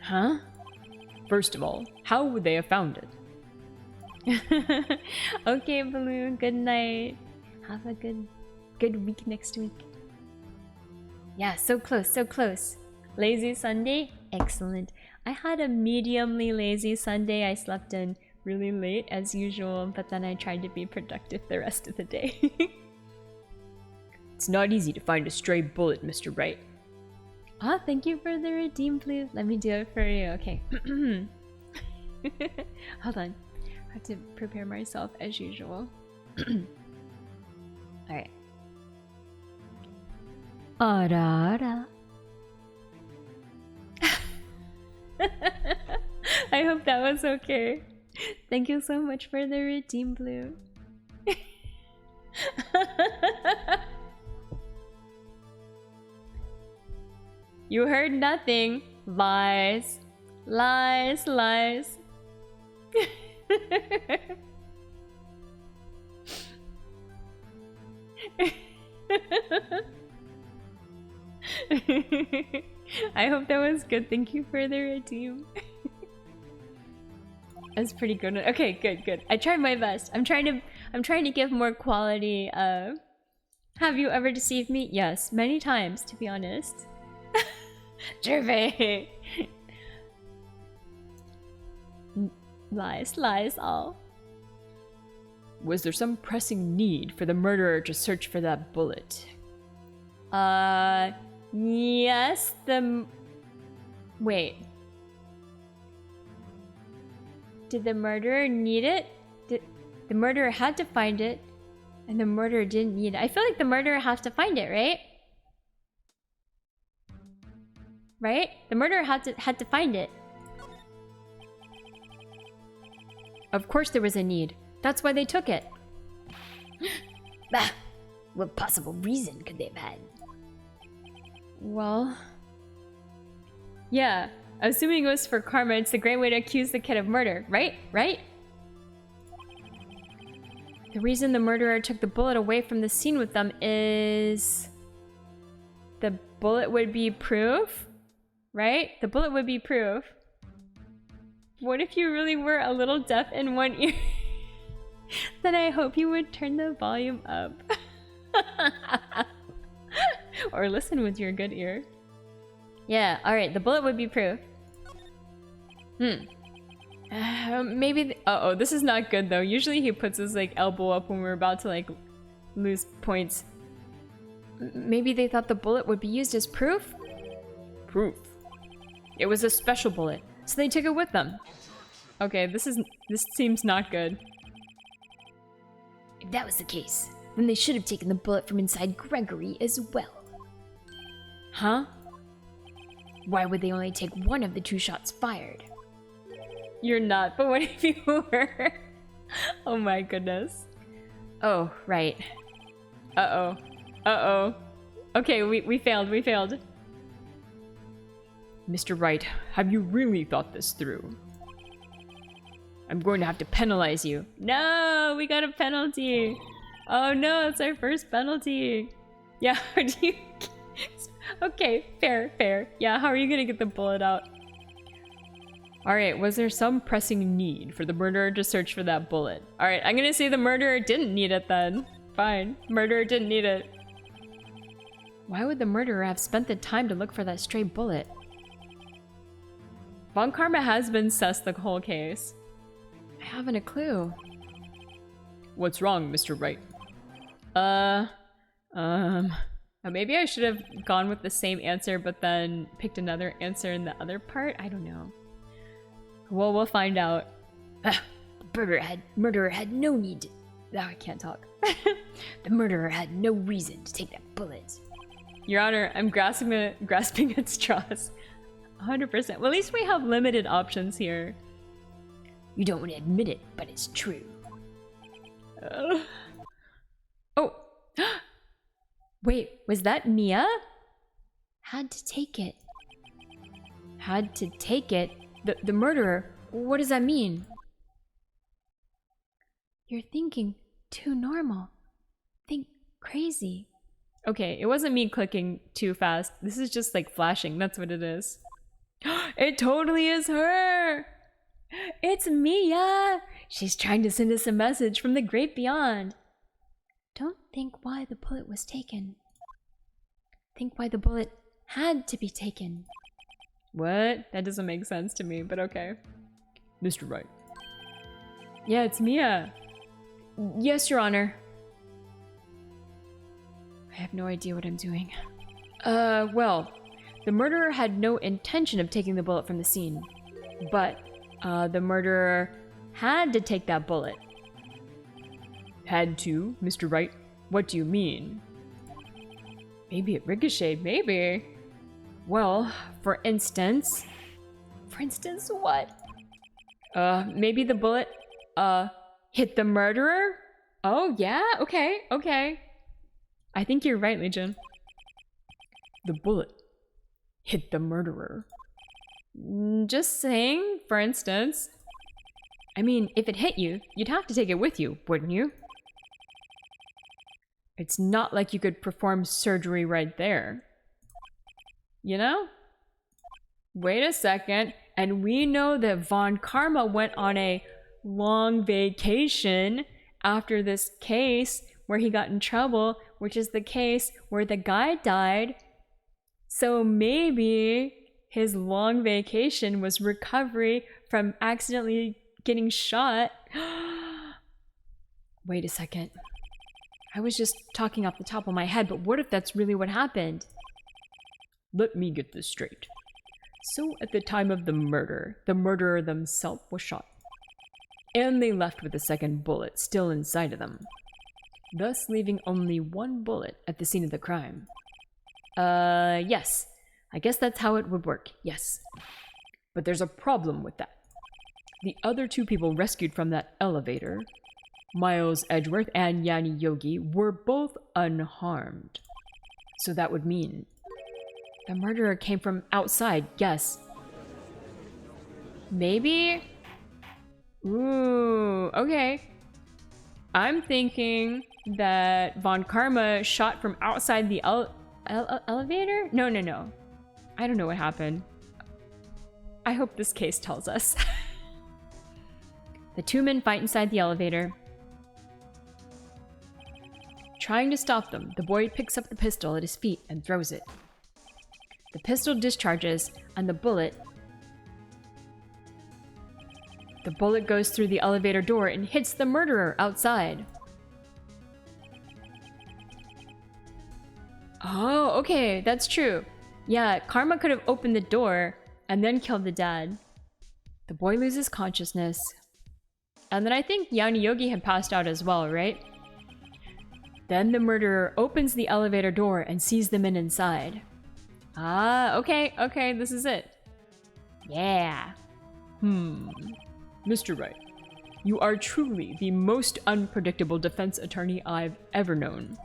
Huh? First of all, how would they have found it? Okay, Balloon. Good night. Have a good week next week. Yeah, so close, so close. Lazy Sunday? Excellent. I had a mediumly lazy Sunday. I slept in really late as usual, but then I tried to be productive the rest of the day. It's not easy to find a stray bullet, Mr. Wright. Ah, thank you for the redeem, please. Let me do it for you. Okay. Hold on. I have to prepare myself as usual. Alright. Ara. I hope that was okay. Thank you so much for the redeem, Blue. You heard nothing. Lies. Lies, lies. I hope that was good. Thank you for the redeem. That's pretty good. Okay, good. I tried my best. I'm trying to give more quality. Have you ever deceived me? Yes, many times, to be honest. Gervais. Lies all. Was there some pressing need for the murderer to search for that bullet? Yes, Wait. Did the murderer need it? The murderer had to find it, and the murderer didn't need it. I feel like the murderer has to find it, right? Right? The murderer had to find it. Of course there was a need. That's why they took it. Bah! What possible reason could they have had? Well... Yeah, assuming it was for karma, it's a great way to accuse the kid of murder, right? Right? The reason the murderer took the bullet away from the scene with them is... The bullet would be proof? Right? The bullet would be proof. What if you really were a little deaf in one ear? Then I hope you would turn the volume up. Or listen with your good ear. Yeah, alright, the bullet would be proof. Maybe... Uh-oh, this is not good though. Usually he puts his like elbow up when we're about to like lose points. Maybe they thought the bullet would be used as proof? Proof. It was a special bullet, so they took it with them. Okay, this seems not good. If that was the case, then they should have taken the bullet from inside Gregory as well. Huh? Why would they only take one of the 2 shots fired? You're not, but what if you were? Oh my goodness. Oh, right. Uh-oh. Uh-oh. Okay, we failed, Mr. Wright, have you really thought this through? I'm going to have to penalize you. No, we got a penalty. Oh no, it's our first penalty. Yeah, how do you... Okay, fair. Yeah, how are you gonna get the bullet out? Alright, was there some pressing need for the murderer to search for that bullet? Alright, I'm gonna say the murderer didn't need it then. Fine, murderer didn't need it. Why would the murderer have spent the time to look for that stray bullet? Von Karma has been sus the whole case. I haven't a clue. What's wrong, Mr. Wright? Maybe I should have gone with the same answer, but then picked another answer in the other part? I don't know. Well, we'll find out. The murderer had no need to... Oh, I can't talk. The murderer had no reason to take that bullet. Your Honor, I'm grasping at straws. 100%. Well, at least we have limited options here. You don't want to admit it, but it's true. Wait, was that Mia? Had to take it. Had to take it? The murderer? What does that mean? You're thinking too normal. Think crazy. Okay, it wasn't me clicking too fast. This is just like flashing. That's what it is. It totally is her! It's Mia! She's trying to send us a message from the great beyond. Don't think why the bullet was taken. Think why the bullet had to be taken. What? That doesn't make sense to me, but okay. Mr. Wright. Yeah, it's Mia. Yes, Your Honor. I have no idea what I'm doing. Well, the murderer had no intention of taking the bullet from the scene, but the murderer had to take that bullet. Had to, Mr. Wright? What do you mean? Maybe it ricocheted, maybe. Well, for instance... For instance, what? Maybe the bullet, hit the murderer? Oh, yeah? Okay, okay. I think you're right, Legion. The bullet hit the murderer. Just saying, for instance. I mean, if it hit you, you'd have to take it with you, wouldn't you? It's not like you could perform surgery right there. You know? Wait a second. And we know that Von Karma went on a long vacation after this case where he got in trouble, which is the case where the guy died. So maybe his long vacation was recovery from accidentally getting shot. Wait a second. I was just talking off the top of my head, but what if that's really what happened? Let me get this straight. So at the time of the murder, the murderer themselves was shot. And they left with a second bullet still inside of them, thus leaving only one bullet at the scene of the crime. Yes. I guess that's how it would work, yes. But there's a problem with that. The other two people rescued from that elevator, Miles Edgeworth and Yanni Yogi, were both unharmed. So that would mean the murderer came from outside, yes. Maybe? Ooh, okay. I'm thinking that Von Karma shot from outside the elevator? No. I don't know what happened. I hope this case tells us. The two men fight inside the elevator. Trying to stop them, the boy picks up the pistol at his feet and throws it. The pistol discharges, and the bullet goes through the elevator door and hits the murderer outside. Oh, okay, that's true. Yeah, Karma could have opened the door and then killed the dad. The boy loses consciousness. And then I think Yanni Yogi had passed out as well, right? Then the murderer opens the elevator door and sees the men inside. Ah, okay, this is it. Yeah. Mr. Wright, you are truly the most unpredictable defense attorney I've ever known.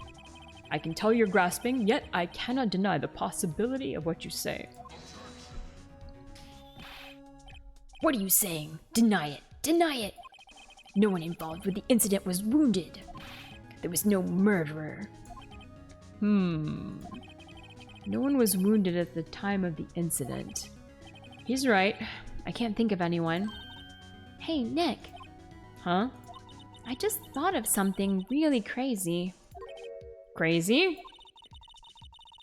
I can tell you're grasping, yet I cannot deny the possibility of what you say. What are you saying? Deny it. Deny it. No one involved with the incident was wounded. There was no murderer. No one was wounded at the time of the incident. He's right. I can't think of anyone. Hey, Nick. Huh? I just thought of something really crazy. Crazy?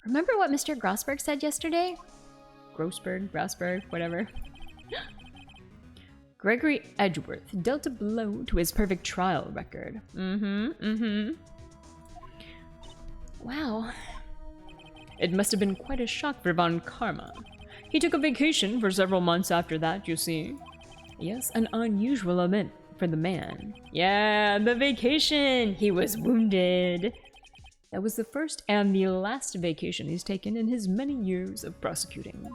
Remember what Mr. Grossberg said yesterday? Grossberg, whatever. Gregory Edgeworth dealt a blow to his perfect trial record. Wow. It must have been quite a shock for Von Karma. He took a vacation for several months after that, you see. Yes, an unusual event for the man. Yeah, the vacation! He was wounded. That was the first and the last vacation he's taken in his many years of prosecuting.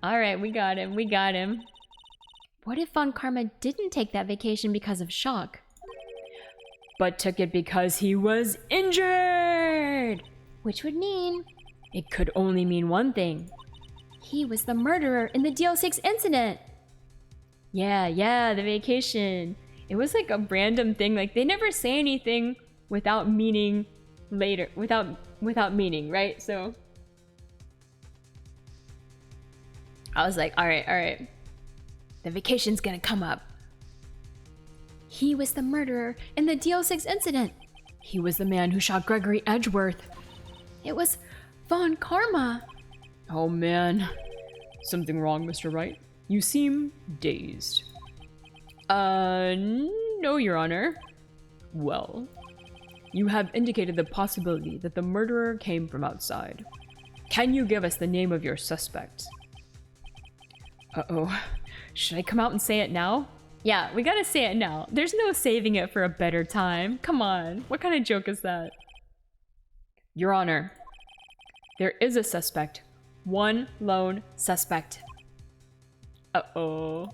Alright, we got him. What if Von Karma didn't take that vacation because of shock? But took it because he was injured! Which would mean It could only mean one thing. he was the murderer in the DL6 incident. Yeah, the vacation. It was like a random thing. Like they never say anything without meaning later, without meaning, right? So I was like, all right. The vacation's gonna come up. He was the murderer in the DL6 incident. He was the man who shot Gregory Edgeworth. It was Von Karma. Oh man. Something wrong, Mr. Wright? You seem dazed. No, Your Honor. Well, you have indicated the possibility that the murderer came from outside. Can you give us the name of your suspect? Uh-oh. Should I come out and say it now? Yeah, we gotta say it now. There's no saving it for a better time. Come on. What kind of joke is that? Your Honor, there is a suspect. One lone suspect. Uh-oh.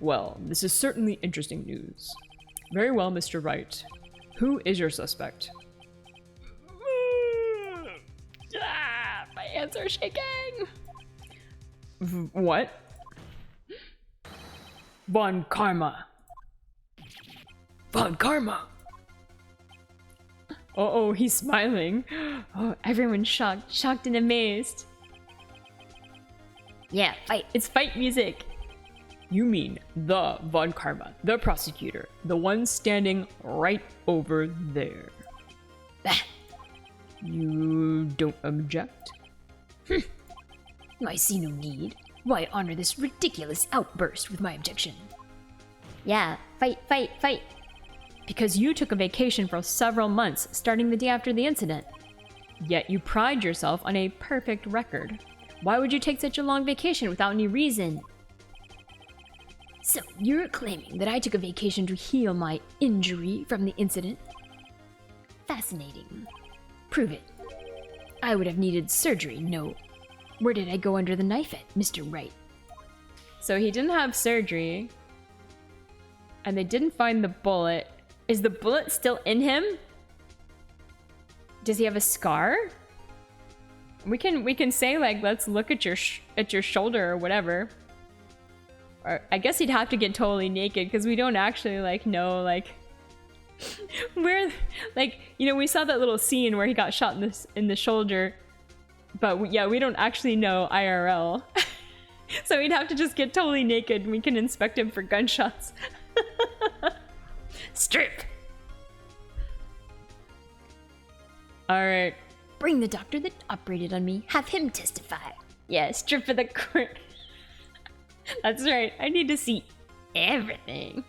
Well, this is certainly interesting news. Very well, Mr. Wright. Who is your suspect? My hands are shaking. What? Von Karma. Von Karma! Uh-oh, he's smiling. Oh, everyone's shocked and amazed. Yeah, fight. It's fight music. You mean the Von Karma, the prosecutor, the one standing right over there. Bah. You don't object? I see no need. Why honor this ridiculous outburst with my objection? Yeah, fight. Because you took a vacation for several months, starting the day after the incident. Yet you pride yourself on a perfect record. Why would you take such a long vacation without any reason? So, you're claiming that I took a vacation to heal my injury from the incident? Fascinating. Prove it. I would have needed surgery, no. Where did I go under the knife at, Mr. Wright? So he didn't have surgery. And they didn't find the bullet. Is the bullet still in him? Does he have a scar? We can say like, let's look at your shoulder or whatever. Or I guess he'd have to get totally naked because we don't actually like know like where like, you know, we saw that little scene where he got shot in the shoulder, but we don't actually know IRL. So we'd have to just get totally naked and we can inspect him for gunshots. Strip! Alright. Bring the doctor that operated on me. Have him testify. Yeah, strip for the court. That's right. I need to see everything.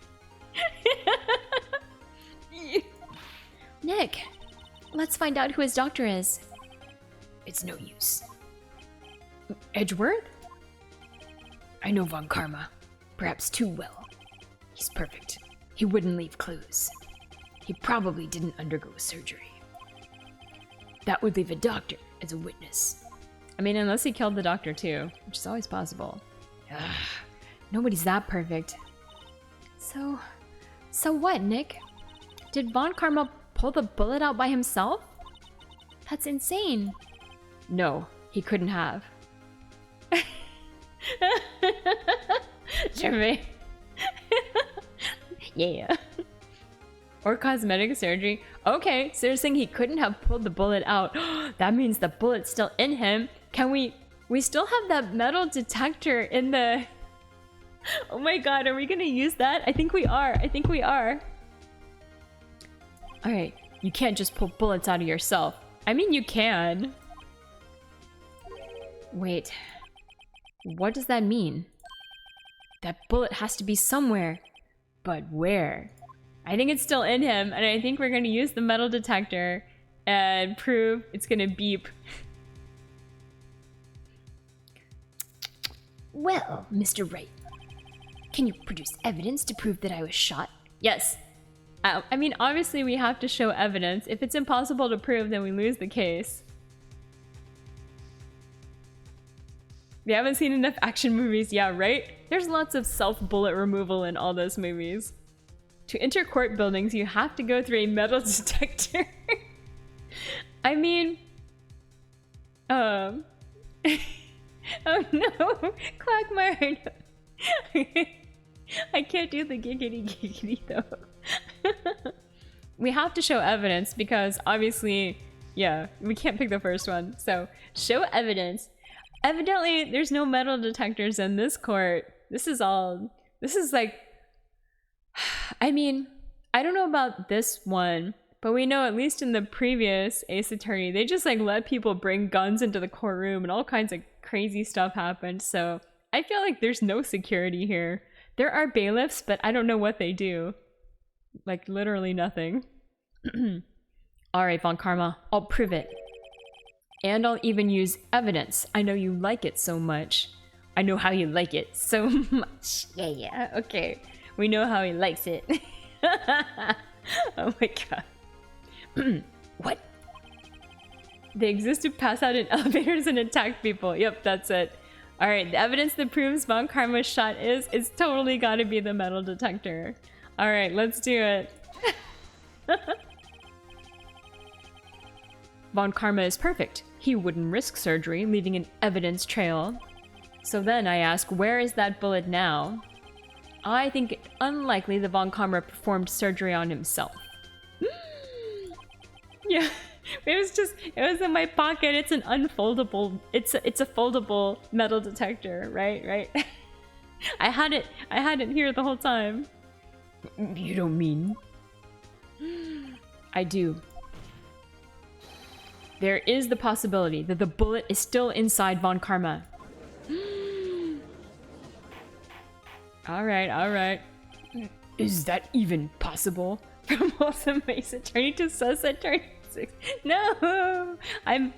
Nick, let's find out who his doctor is. It's no use. Edgeworth? I know Von Karma. Perhaps too well. He's perfect. He wouldn't leave clues. He probably didn't undergo surgery. That would leave a doctor as a witness. I mean, unless he killed the doctor too, which is always possible. Nobody's that perfect. So what, Nick? Did Von Karma pull the bullet out by himself? That's insane. No, he couldn't have. Jeremy. Yeah. Or cosmetic surgery. Okay, so they're saying he couldn't have pulled the bullet out. That means the bullet's still in him. Can we still have that metal detector in the... Oh my god, are we gonna use that? I think we are. Alright, you can't just pull bullets out of yourself. I mean, you can. Wait. What does that mean? That bullet has to be somewhere. But where? I think it's still in him, and I think we're gonna use the metal detector and prove it's gonna beep. Well, Mr. Wright, can you produce evidence to prove that I was shot? Yes. I mean, obviously we have to show evidence. If it's impossible to prove, then we lose the case. We haven't seen enough action movies, yeah, right? There's lots of self-bullet removal in all those movies. To enter court buildings, you have to go through a metal detector. I mean, oh no, Quagmire. I can't do the giggity though. We have to show evidence because obviously, yeah, we can't pick the first one. So show evidence. Evidently, there's no metal detectors in this court. This is like, I mean, I don't know about this one, but we know at least in the previous Ace Attorney, they just like let people bring guns into the courtroom and all kinds of crazy stuff happened. So I feel like there's no security here. There are bailiffs, but I don't know what they do. Like literally nothing. Alright, Von Karma, I'll prove it. And I'll even use evidence. I know you like it so much. I know how you like it so much. Yeah, okay. We know how he likes it. Oh my god. What? They exist to pass out in elevators and attack people. Yep, that's it. Alright, the evidence that proves Von Karma's shot is totally gotta be the metal detector. Alright, let's do it. Von Karma is perfect. He wouldn't risk surgery, leaving an evidence trail. So then I ask, where is that bullet now? I think it unlikely that Von Karma performed surgery on himself. Yeah, it was in my pocket. It's an unfoldable, it's a foldable metal detector, right? I had it here the whole time. You don't mean? I do. There is the possibility that the bullet is still inside Von Karma. Alright. Is that even possible? From Wholesome Ace Attorney to Sus Attorney 6. No! I'm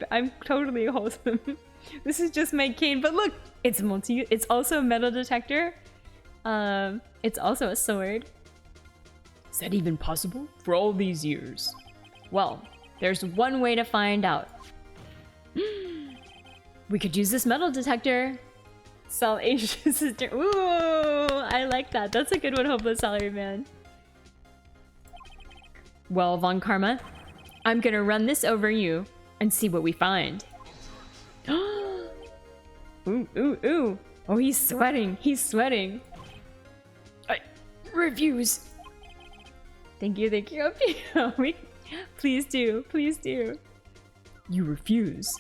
totally wholesome. This is just my cane, but look! It's also a metal detector. It's also a sword. Is that even possible? For all these years? Well, there's one way to find out. We could use this metal detector. Sell Asian sister. Ooh, I like that. That's a good one, Hopeless Salary Man. Well, Von Karma, I'm gonna run this over you and see what we find. Ooh. Oh, he's sweating. I refuse. Thank you. Please do. You refuse.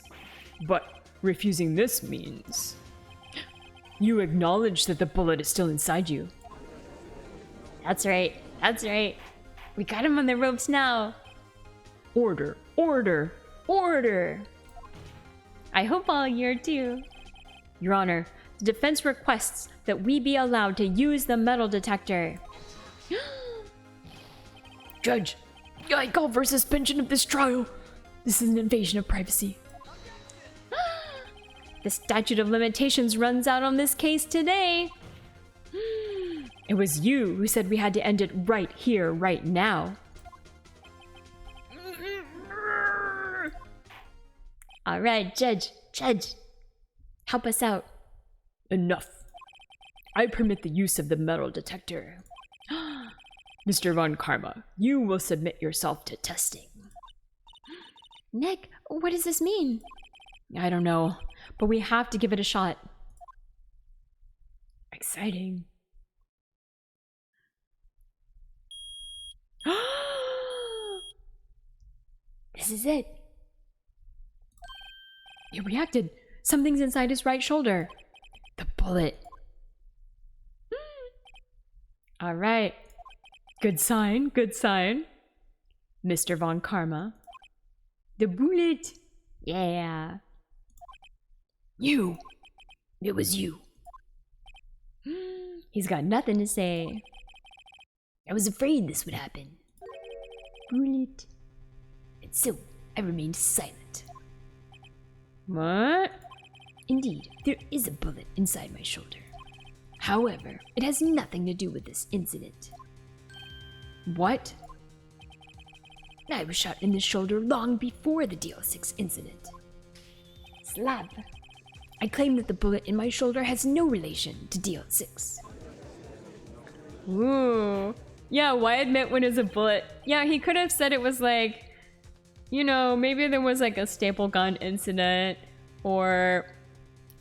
But refusing this means you acknowledge that the bullet is still inside you. That's right. We got him on the ropes now. Order. I hope all year too. Your Honor, the defense requests that we be allowed to use the metal detector. Judge, I call for suspension of this trial. This is an invasion of privacy. The statute of limitations runs out on this case today. It was you who said we had to end it right here, right now. All right, Judge, help us out. Enough. I permit the use of the metal detector. Mr. Von Karma, you will submit yourself to testing. Nick, what does this mean? I don't know, but we have to give it a shot. Exciting. This is it. He reacted. Something's inside his right shoulder. The bullet. All right. Good sign. Mr. Von Karma. The bullet. Yeah. You. It was you. He's got nothing to say. I was afraid this would happen. Bullet. And so I remained silent. What? Indeed, there is a bullet inside my shoulder. However, it has nothing to do with this incident. What? I was shot in the shoulder long before the DL6 incident. Slap. I claim that the bullet in my shoulder has no relation to DL6. Ooh. Yeah, why admit when it's a bullet? Yeah, he could have said it was like you know, maybe there was like a staple gun incident, or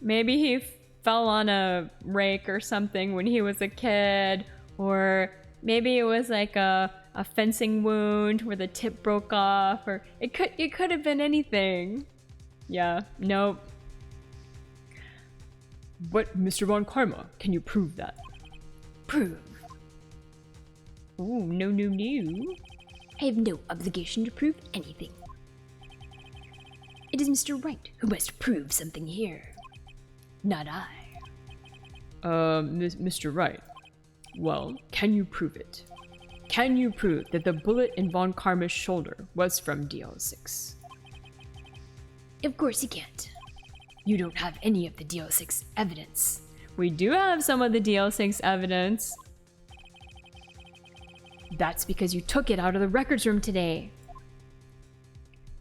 maybe he fell on a rake or something when he was a kid, or maybe it was like a fencing wound where the tip broke off, or it could have been anything. Yeah, nope. But Mr. Von Karma, can you prove that? Prove. Ooh, no. I have no obligation to prove anything. It is Mr. Wright who must prove something here, not I. Mr. Wright. Well, can you prove it? Can you prove that the bullet in Von Karma's shoulder was from DL6? Of course he can't. You don't have any of the DL6 evidence. We do have some of the DL6 evidence. That's because you took it out of the records room today.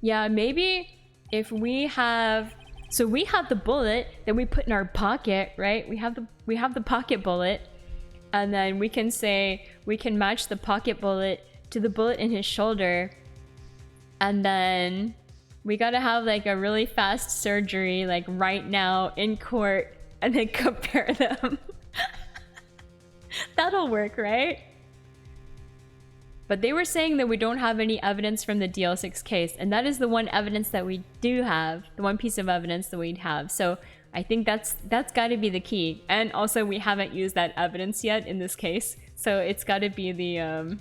Yeah, maybe if we have... So we have the bullet that we put in our pocket, right? We have the pocket bullet. And then we can say, we can match the pocket bullet to the bullet in his shoulder. And then we gotta have like a really fast surgery, like right now in court, and then compare them. That'll work, right? But they were saying that we don't have any evidence from the DL6 case, and that is the one evidence that we do have, the one piece of evidence that we'd have. So I think that's got to be the key. And also we haven't used that evidence yet in this case, so it's got to be the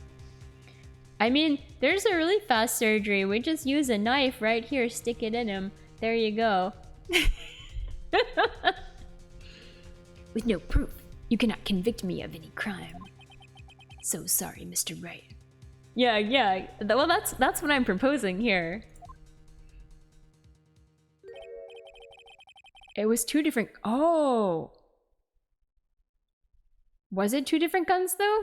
I mean, there's a really fast surgery. We just use a knife right here, stick it in him. There you go. With no proof, you cannot convict me of any crime. So sorry, Mr. Wright. Yeah. Well, that's what I'm proposing here. It was two different... Oh! Was it two different guns, though?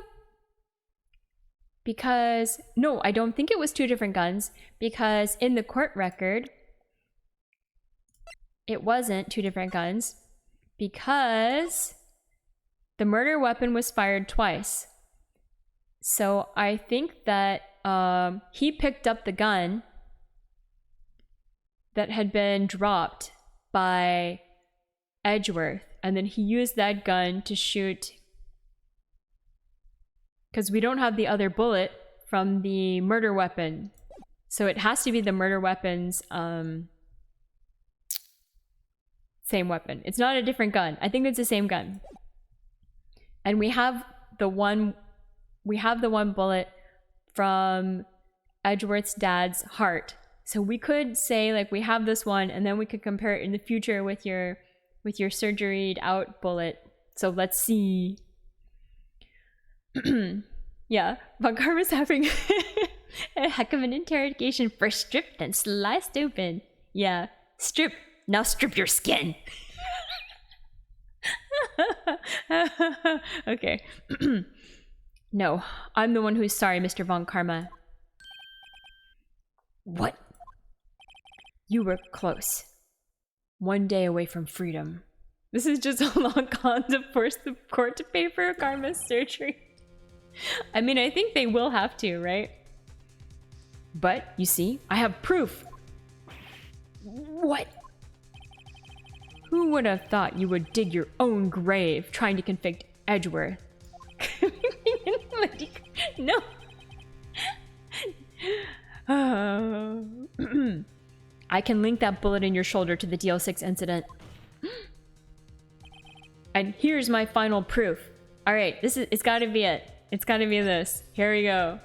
Because... No, I don't think it was two different guns, because in the court record, it wasn't two different guns, because the murder weapon was fired twice. So I think that he picked up the gun that had been dropped by Edgeworth, and then he used that gun to shoot, because we don't have the other bullet from the murder weapon, so it has to be the murder weapon's same weapon. It's not a different gun. I think it's the same gun. And we have the one bullet from Edgeworth's dad's heart. So we could say like we have this one, and then we could compare it in the future with your surgeried out bullet. So let's see. Yeah, Von Karma's having a heck of an interrogation. First stripped, then sliced open. Yeah, strip. Now strip your skin. Okay. No, I'm the one who's sorry, Mr. Von Karma. What? You were close. One day away from freedom. This is just a long con to force the court to pay for Karma's surgery. I mean, I think they will have to, right? But, you see, I have proof. What? Who would have thought you would dig your own grave trying to convict Edgeworth? No. I can link that bullet in your shoulder to the DL6 incident. And here's my final proof. All right, it's gotta be it. It's gotta be this. Here we go.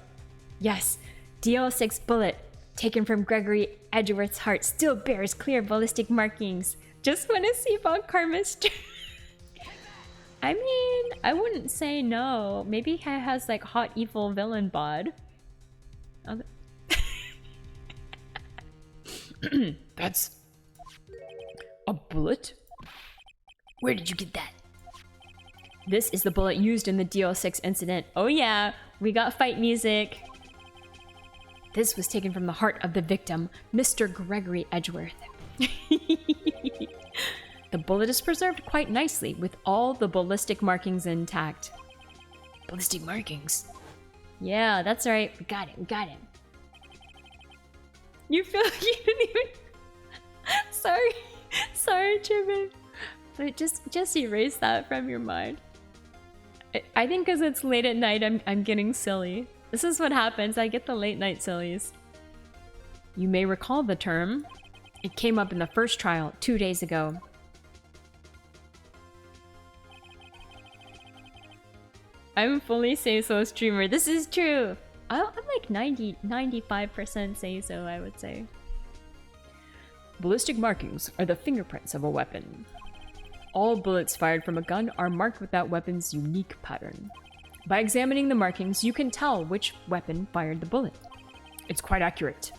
Yes, DL6 bullet taken from Gregory Edgeworth's heart still bears clear ballistic markings. Just want to see Von Karma's... I mean, I wouldn't say no. Maybe he has like hot evil villain bod. That's a bullet? Where did you get that? This is the bullet used in the DL6 incident. Oh yeah, we got fight music. This was taken from the heart of the victim, Mr. Gregory Edgeworth. The bullet is preserved quite nicely, with all the ballistic markings intact. Ballistic markings? Yeah, that's right. We got it. You feel like you didn't even... Sorry. Sorry, Chibbin. But just erase that from your mind. I think because it's late at night, I'm getting silly. This is what happens. I get the late night sillies. You may recall the term. It came up in the first trial 2 days ago. I'm fully say-so streamer. This is true. I'm like 95% say-so, I would say. Ballistic markings are the fingerprints of a weapon. All bullets fired from a gun are marked with that weapon's unique pattern. By examining the markings, you can tell which weapon fired the bullet. It's quite accurate.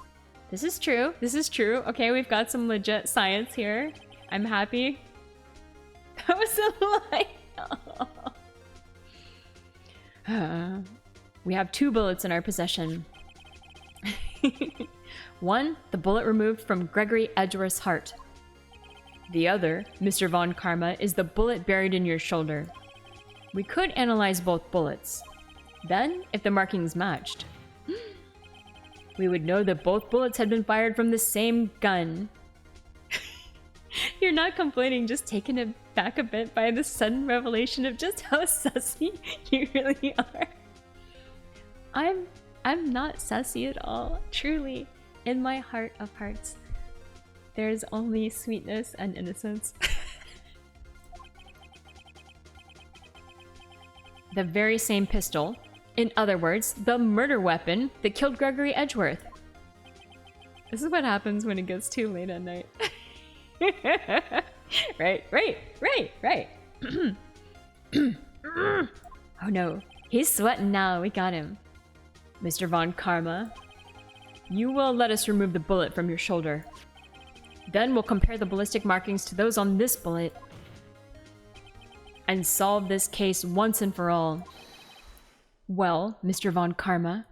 This is true. This is true. Okay, we've got some legit science here. I'm happy. That was a lie. We have 2 bullets in our possession. One, the bullet removed from Gregory Edgeworth's heart. The other, Mr. Von Karma, is the bullet buried in your shoulder. We could analyze both bullets. Then, if the markings matched, we would know that both bullets had been fired from the same gun. You're not complaining, just taken aback a bit by the sudden revelation of just how sussy you really are. I'm not sassy at all, truly. In my heart of hearts, there's only sweetness and innocence. The very same pistol. In other words, the murder weapon that killed Gregory Edgeworth. This is what happens when it gets too late at night. Right. Oh no, he's sweating now, we got him. Mr. Von Karma, you will let us remove the bullet from your shoulder. Then we'll compare the ballistic markings to those on this bullet and solve this case once and for all. Well, Mr. Von Karma.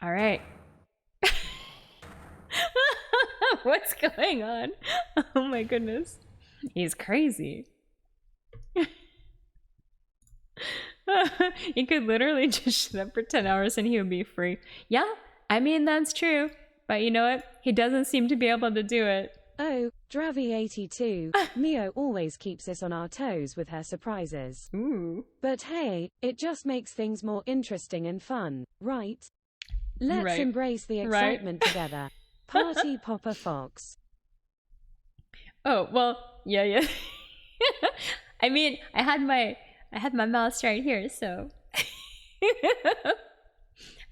All right. What's going on? Oh my goodness. He's crazy. He could literally just shut up for 10 hours and he would be free. Yeah, I mean, that's true. But you know what? He doesn't seem to be able to do it. Oh, Dravi82, Mio always keeps us on our toes with her surprises. Ooh. But hey, it just makes things more interesting and fun, right? Let's embrace the excitement together. Party Popper Fox. Oh, well, yeah. I mean, I had my mouse right here, so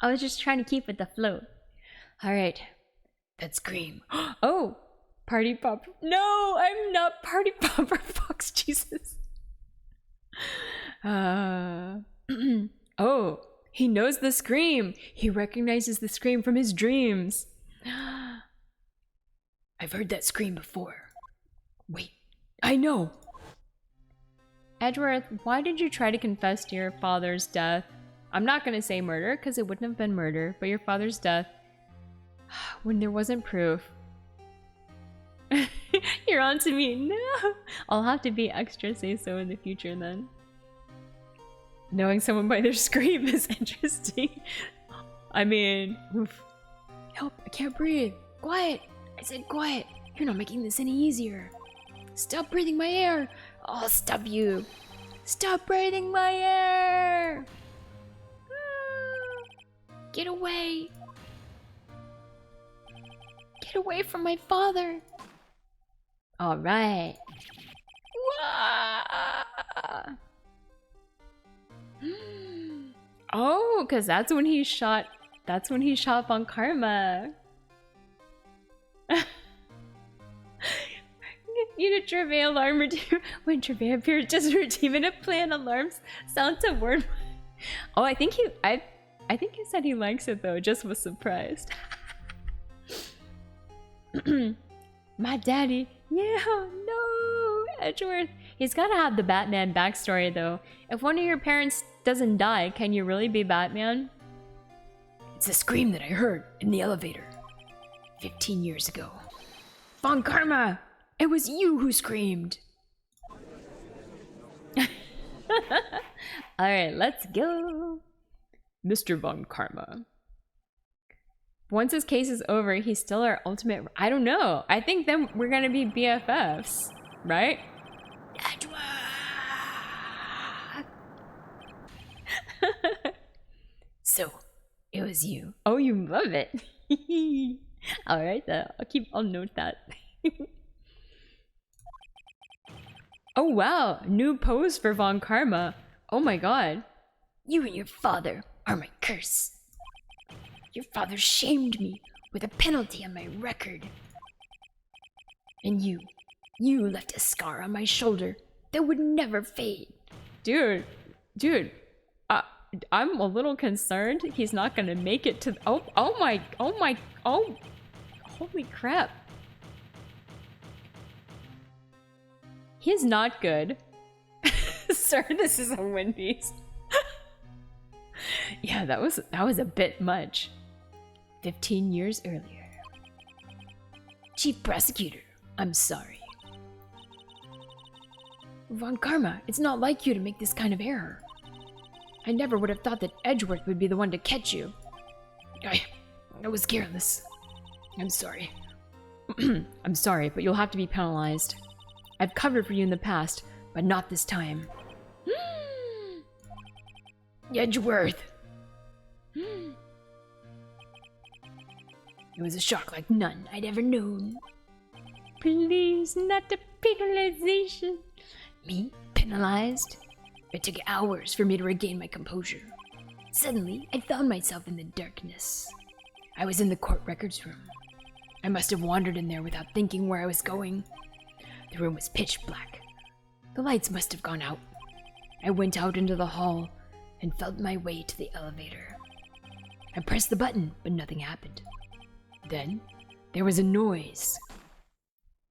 I was just trying to keep with the flow. All right, That scream. oh, Party Popper. No, I'm not Party Popper Fox. Jesus. Oh, he knows the scream. He recognizes the scream from his dreams. I've heard that scream before. Wait, I know. Edgeworth, why did you try to confess to your father's death? I'm not going to say murder, because it wouldn't have been murder, but your father's death when there wasn't proof. You're on to me. No. I'll have to be extra say-so in the future then. Knowing someone by their scream is interesting. I mean, oof. help, I can't breathe. Quiet. I said quiet. You're not making this any easier. Stop breathing my air. I'll stop you. Stop breathing my air. Get away. Get away from my father. All right. Oh, because that's when he shot Von Karma. Need a Trevay alarm when Trevay appears, just redeeming a plan alarms sounds a word. Oh, I think he said he likes it though, just was surprised. My daddy. Yeah, no, Edgeworth. He's gotta have the Batman backstory though. If one of your parents doesn't die, can you really be Batman? It's a scream that I heard in the elevator 15 years ago. Von Karma! It was you who screamed! Alright, let's go. Mr. Von Karma. Once his case is over, he's still our ultimate. I don't know. I think then we're gonna be BFFs, right? So, it was you. Oh, you love it. Alright, I'll note that. Oh wow, new pose for Von Karma. Oh my god. You and your father are my curse. Your father shamed me with a penalty on my record. And you left a scar on my shoulder that would never fade. Dude, I'm a little concerned he's not gonna make it to. Oh my, holy crap. He's not good. Sir, this is a Wendy's. Yeah, that was a bit much. 15 years earlier. Chief Prosecutor, I'm sorry. Von Karma, it's not like you to make this kind of error. I never would have thought that Edgeworth would be the one to catch you. I was careless. I'm sorry. I'm sorry, but you'll have to be penalized. I've covered for you in the past, but not this time. Edgeworth. It was a shock like none I'd ever known. Please, not the penalization. Me? Penalized? It took hours for me to regain my composure. Suddenly, I found myself in the darkness. I was in the court records room. I must have wandered in there without thinking where I was going. The room was pitch black. The lights must have gone out. I went out into the hall and felt my way to the elevator. I pressed the button, but nothing happened. Then, there was a noise.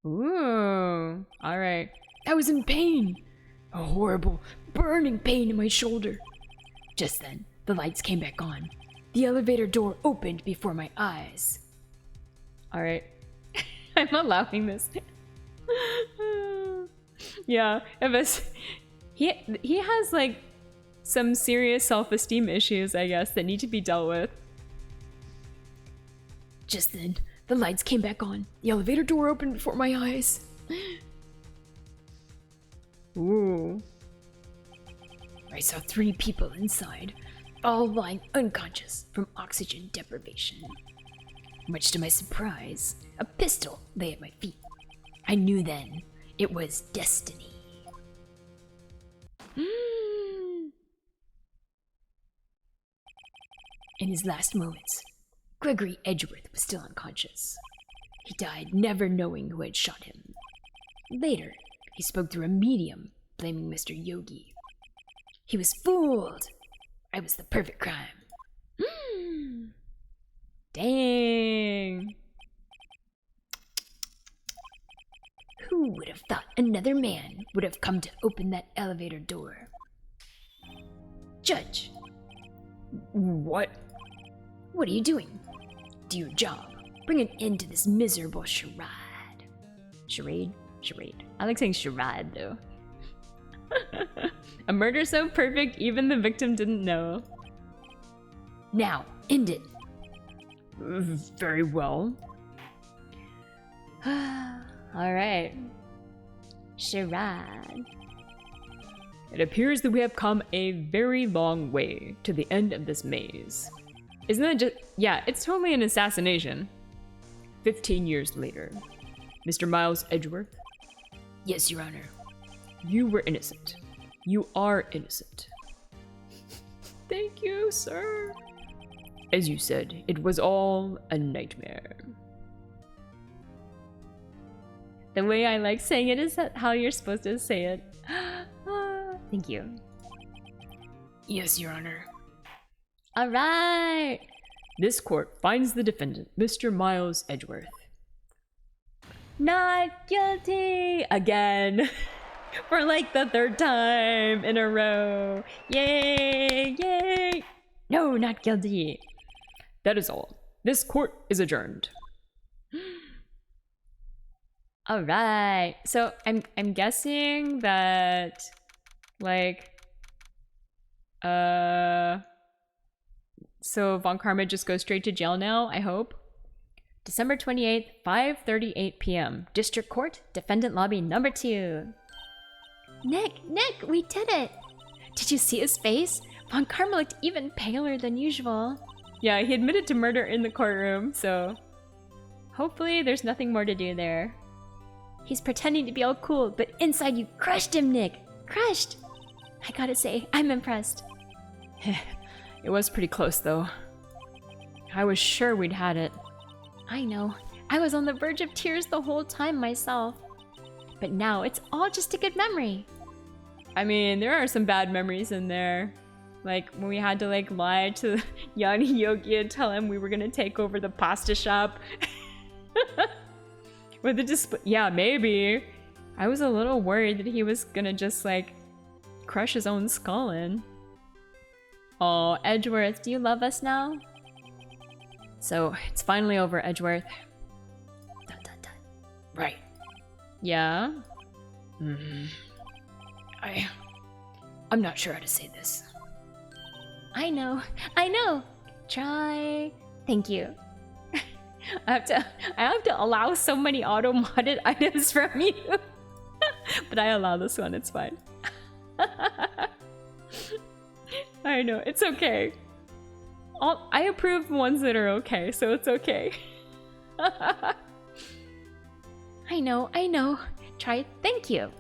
Ooh, alright. I was in pain. A horrible, burning pain in my shoulder. Just then, the lights came back on. The elevator door opened before my eyes. Alright. I'm allowing this. Yeah, he has like some serious self-esteem issues, I guess, that need to be dealt with. Just then, the lights came back on. The elevator door opened before my eyes. Ooh. I saw 3 people inside, all lying unconscious from oxygen deprivation. Much to my surprise, a pistol lay at my feet. I knew then it was destiny. In his last moments, Gregory Edgeworth was still unconscious. He died never knowing who had shot him. Later, he spoke through a medium, blaming Mr. Yogi. He was fooled. I was the perfect crime. Dang. Who would have thought another man would have come to open that elevator door? Judge, What? what are you doing? Do your job. Bring an end to this miserable charade. Charade? Charade. I like saying charade, though. A murder so perfect, even the victim didn't know. Now, end it. Very well. Alright. Charade. It appears that we have come a very long way to the end of this maze. Isn't that just. Yeah, it's totally an assassination. 15 years later, Mr. Miles Edgeworth, Yes, Your Honor. you were innocent. You are innocent. Thank you, sir. As you said, it was all a nightmare. The way I like saying it is that how you're supposed to say it. Thank you. Yes, Your Honor. Alright. This court finds the defendant, Mr. Miles Edgeworth. Not guilty again. For like the 3rd time in a row. Yay! Yay! No, not guilty. That is all. This court is adjourned. All right. So I'm guessing that like So Von Karma just goes straight to jail now, I hope. December 28th, 5:38 p.m. District Court, Defendant Lobby number 2. Nick, we did it! Did you see his face? Von Karma looked even paler than usual. Yeah, he admitted to murder in the courtroom, so hopefully there's nothing more to do there. He's pretending to be all cool, but inside you crushed him, Nick! Crushed! I gotta say, I'm impressed. It was pretty close, though. I was sure we'd had it. I know. I was on the verge of tears the whole time myself. But now it's all just a good memory. I mean, there are some bad memories in there. Like, when we had to, like, lie to Yanni Yogi and tell him we were gonna take over the pasta shop. With the display. Yeah, maybe. I was a little worried that he was gonna just, like, crush his own skull in. Oh, Edgeworth, do you love us now? So, it's finally over, Edgeworth. Right. Yeah? I'm not sure how to say this. I know. Try. Thank you. I have to allow so many auto-modded items from you. But I allow this one, it's fine. I know, it's okay. I approve ones that are okay, so it's okay. I know. Try thank you.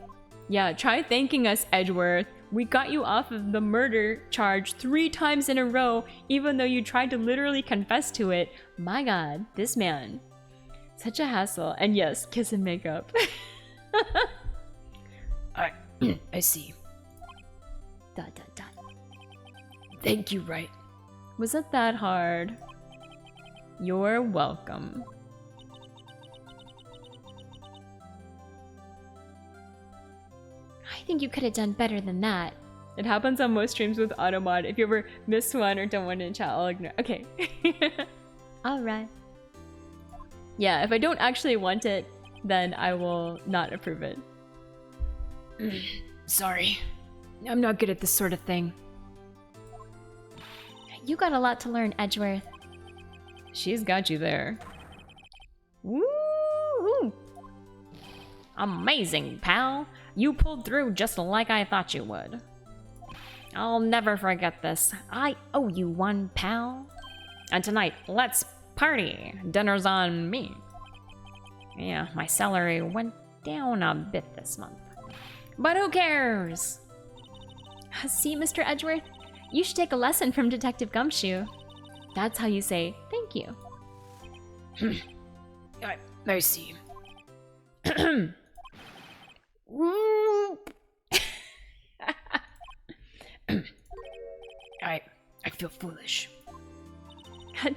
Yeah, try thanking us, Edgeworth. We got you off of the murder charge 3 times in a row, even though you tried to literally confess to it. My god, this man. Such a hassle. And yes, kiss and make up. I see. Dot, dot, dot. Thank you, Wright. Was it that hard? You're welcome. I think you could have done better than that. It happens on most streams with Automod. If you ever miss one or don't want to chat, I'll ignore. Okay. Alright. Yeah, if I don't actually want it, then I will not approve it. Sorry. I'm not good at this sort of thing. You got a lot to learn, Edgeworth. She's got you there. Woo! Amazing, pal. You pulled through just like I thought you would. I'll never forget this. I owe you one, pal. And tonight, let's party. Dinner's on me. Yeah, my salary went down a bit this month. But who cares? See, Mr. Edgeworth? You should take a lesson from Detective Gumshoe. That's how you say thank you. I see. I feel foolish.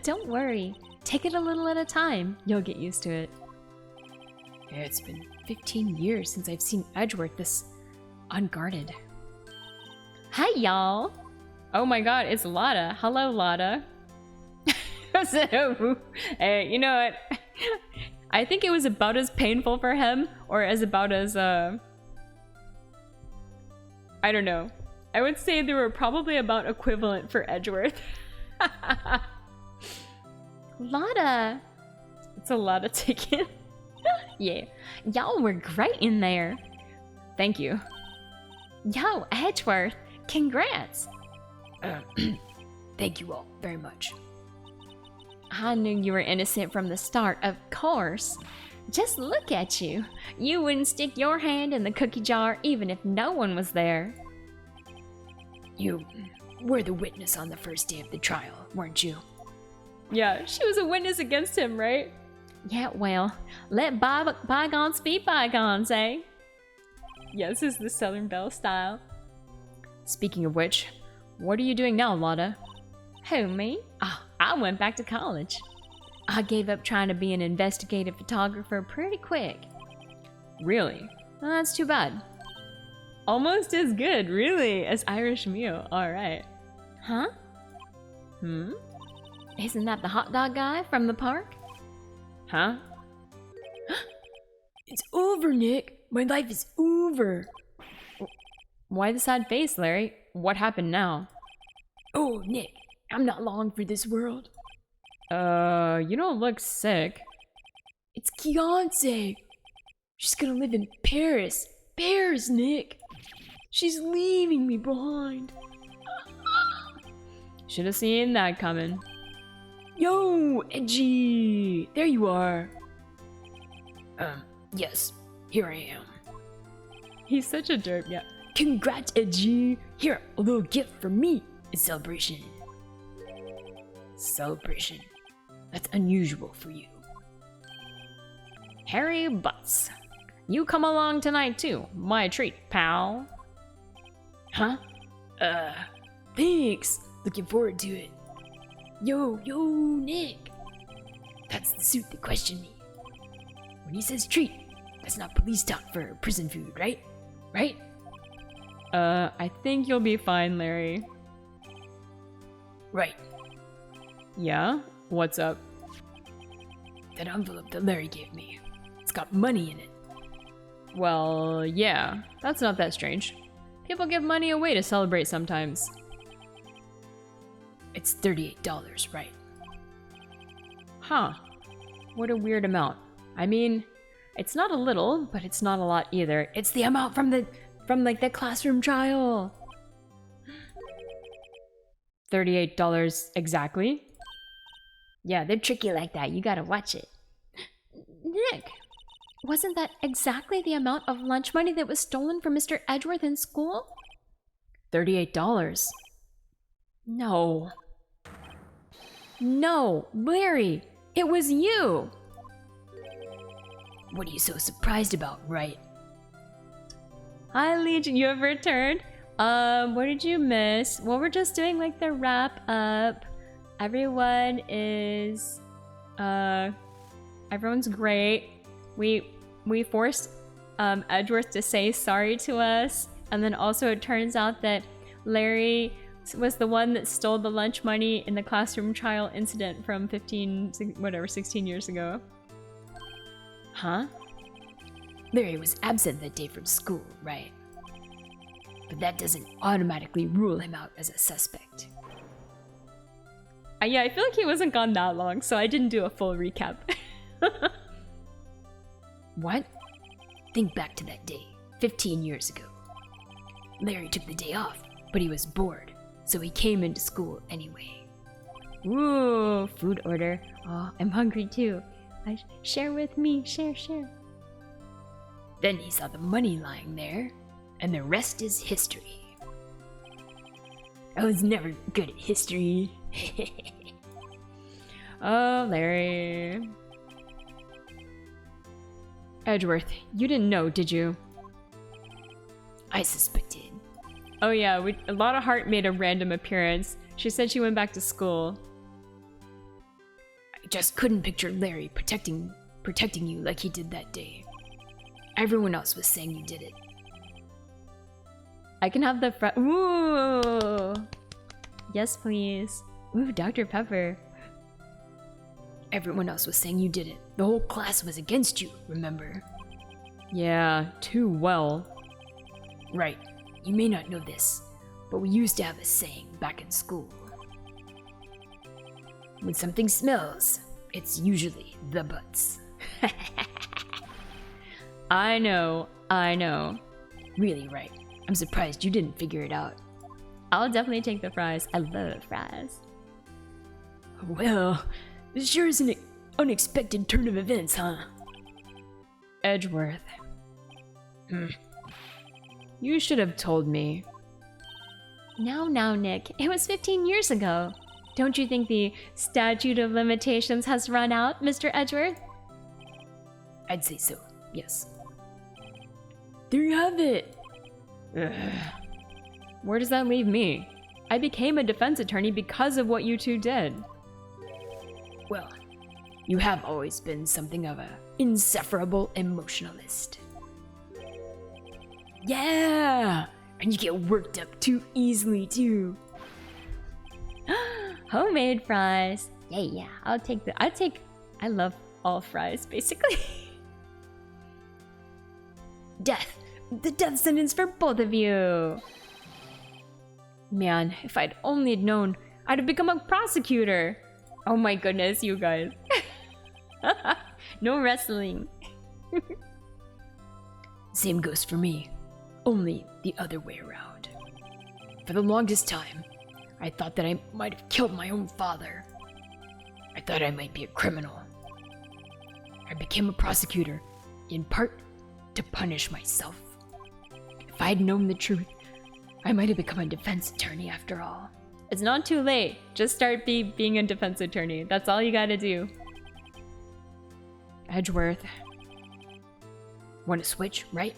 Don't worry. Take it a little at a time. You'll get used to it. Yeah, it's been 15 years since I've seen Edgeworth this unguarded. Hi, y'all. Oh my god, it's Lotta. Hello, Lotta. Hey, you know what? I think it was about as painful for him, or as about as, I don't know. I would say they were probably about equivalent for Edgeworth. Lotta. It's a lot of taken. Yeah. Y'all were great in there. Thank you. Yo, Edgeworth. Congrats. Thank you all very much. I knew you were innocent from the start, of course. Just look at you. You wouldn't stick your hand in the cookie jar even if no one was there. You were the witness on the first day of the trial, weren't you? Yeah, she was a witness against him, right? Yeah, well, let bygones be bygones, eh? Yeah, this is the Southern Belle style. Speaking of which, what are you doing now, Lotta? Who, me? Oh, I went back to college. I gave up trying to be an investigative photographer pretty quick. Really? Well, that's too bad. Almost as good, really, as Irish Meal. Alright. Huh? Isn't that the hot dog guy from the park? Huh? It's over, Nick. My life is over. Why the sad face, Larry? What happened now? Oh, Nick, I'm not long for this world. You don't look sick. It's Beyonce. She's gonna live in Paris. Paris, Nick. She's leaving me behind. Should have seen that coming. Yo, Edgy. There you are. Yes, here I am. He's such a derp, yeah. Congrats, Edgy. Here, a little gift for me. A celebration. Celebration. That's unusual for you. Harry Butts. You come along tonight too. My treat, pal. Huh? Thanks. Looking forward to it. Yo, Nick. That's the suit that questioned me. When he says treat, that's not police talk for prison food, right? Right? I think you'll be fine, Larry. Right. Yeah? What's up? That envelope that Larry gave me. It's got money in it. Well, yeah. That's not that strange. People give money away to celebrate sometimes. It's $38, right? Huh. What a weird amount. I mean, it's not a little, but it's not a lot either. It's the amount from the classroom trial. $38 exactly? Yeah, they're tricky like that. You gotta watch it. Nick, wasn't that exactly the amount of lunch money that was stolen from Mr. Edgeworth in school? $38. No. No, Larry, it was you. What are you so surprised about, Wright? Hi, Legion, you have returned. What did you miss? Well, we're just doing like the wrap up. Everyone is, everyone's great. We forced Edgeworth to say sorry to us, and then also it turns out that Larry was the one that stole the lunch money in the classroom trial incident from 16 years ago. Huh? Larry was absent that day from school, right? But that doesn't automatically rule him out as a suspect. Yeah, I feel like he wasn't gone that long, so I didn't do a full recap. What? Think back to that day, 15 years ago. Larry took the day off, but he was bored, so he came into school anyway. Ooh, food order. Oh, I'm hungry too. Share with me, share. Then he saw the money lying there, and the rest is history. I was never good at history. Oh, Larry. Edgeworth, you didn't know, did you? I suspected. Oh yeah, a lot of Heart made a random appearance. She said she went back to school. I just couldn't picture Larry protecting you like he did that day. Everyone else was saying you did it. I can have the Ooh! Yes, please. Ooh, Dr. Pepper. Everyone else was saying you did it. The whole class was against you, remember? Yeah, too well. Right. You may not know this, but we used to have a saying back in school. When something smells, it's usually the butts. I know. Really, Right. I'm surprised you didn't figure it out. I'll definitely take the fries. I love fries. Well, this sure is an unexpected turn of events, huh? Edgeworth. You should have told me. Now, Nick. It was 15 years ago. Don't you think the statute of limitations has run out, Mr. Edgeworth? I'd say so, yes. There you have it! Where does that leave me? I became a defense attorney because of what you two did. Well, you have always been something of a insufferable emotionalist. Yeah! And you get worked up too easily, too. Homemade fries. Yeah. I love all fries, basically. Death. The death sentence for both of you. Man, if I'd only known, I'd have become a prosecutor. Oh my goodness, you guys. No wrestling. Same goes for me, only the other way around. For the longest time, I thought that I might have killed my own father. I thought I might be a criminal. I became a prosecutor, in part to punish myself. If I'd known the truth, I might have become a defense attorney after all. It's not too late. Just start being a defense attorney. That's all you gotta do. Edgeworth. Want to switch, right?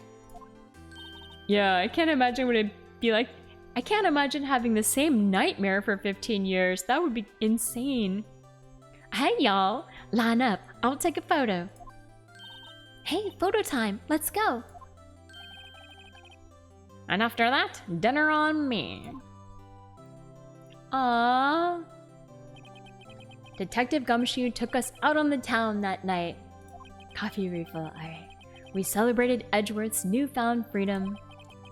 Yeah, I can't imagine what it'd be like. I can't imagine having the same nightmare for 15 years. That would be insane. Hey y'all, line up. I'll take a photo. Hey, photo time. Let's go. And after that, dinner on me. Aww. Detective Gumshoe took us out on the town that night. Coffee refill, alright. We celebrated Edgeworth's newfound freedom,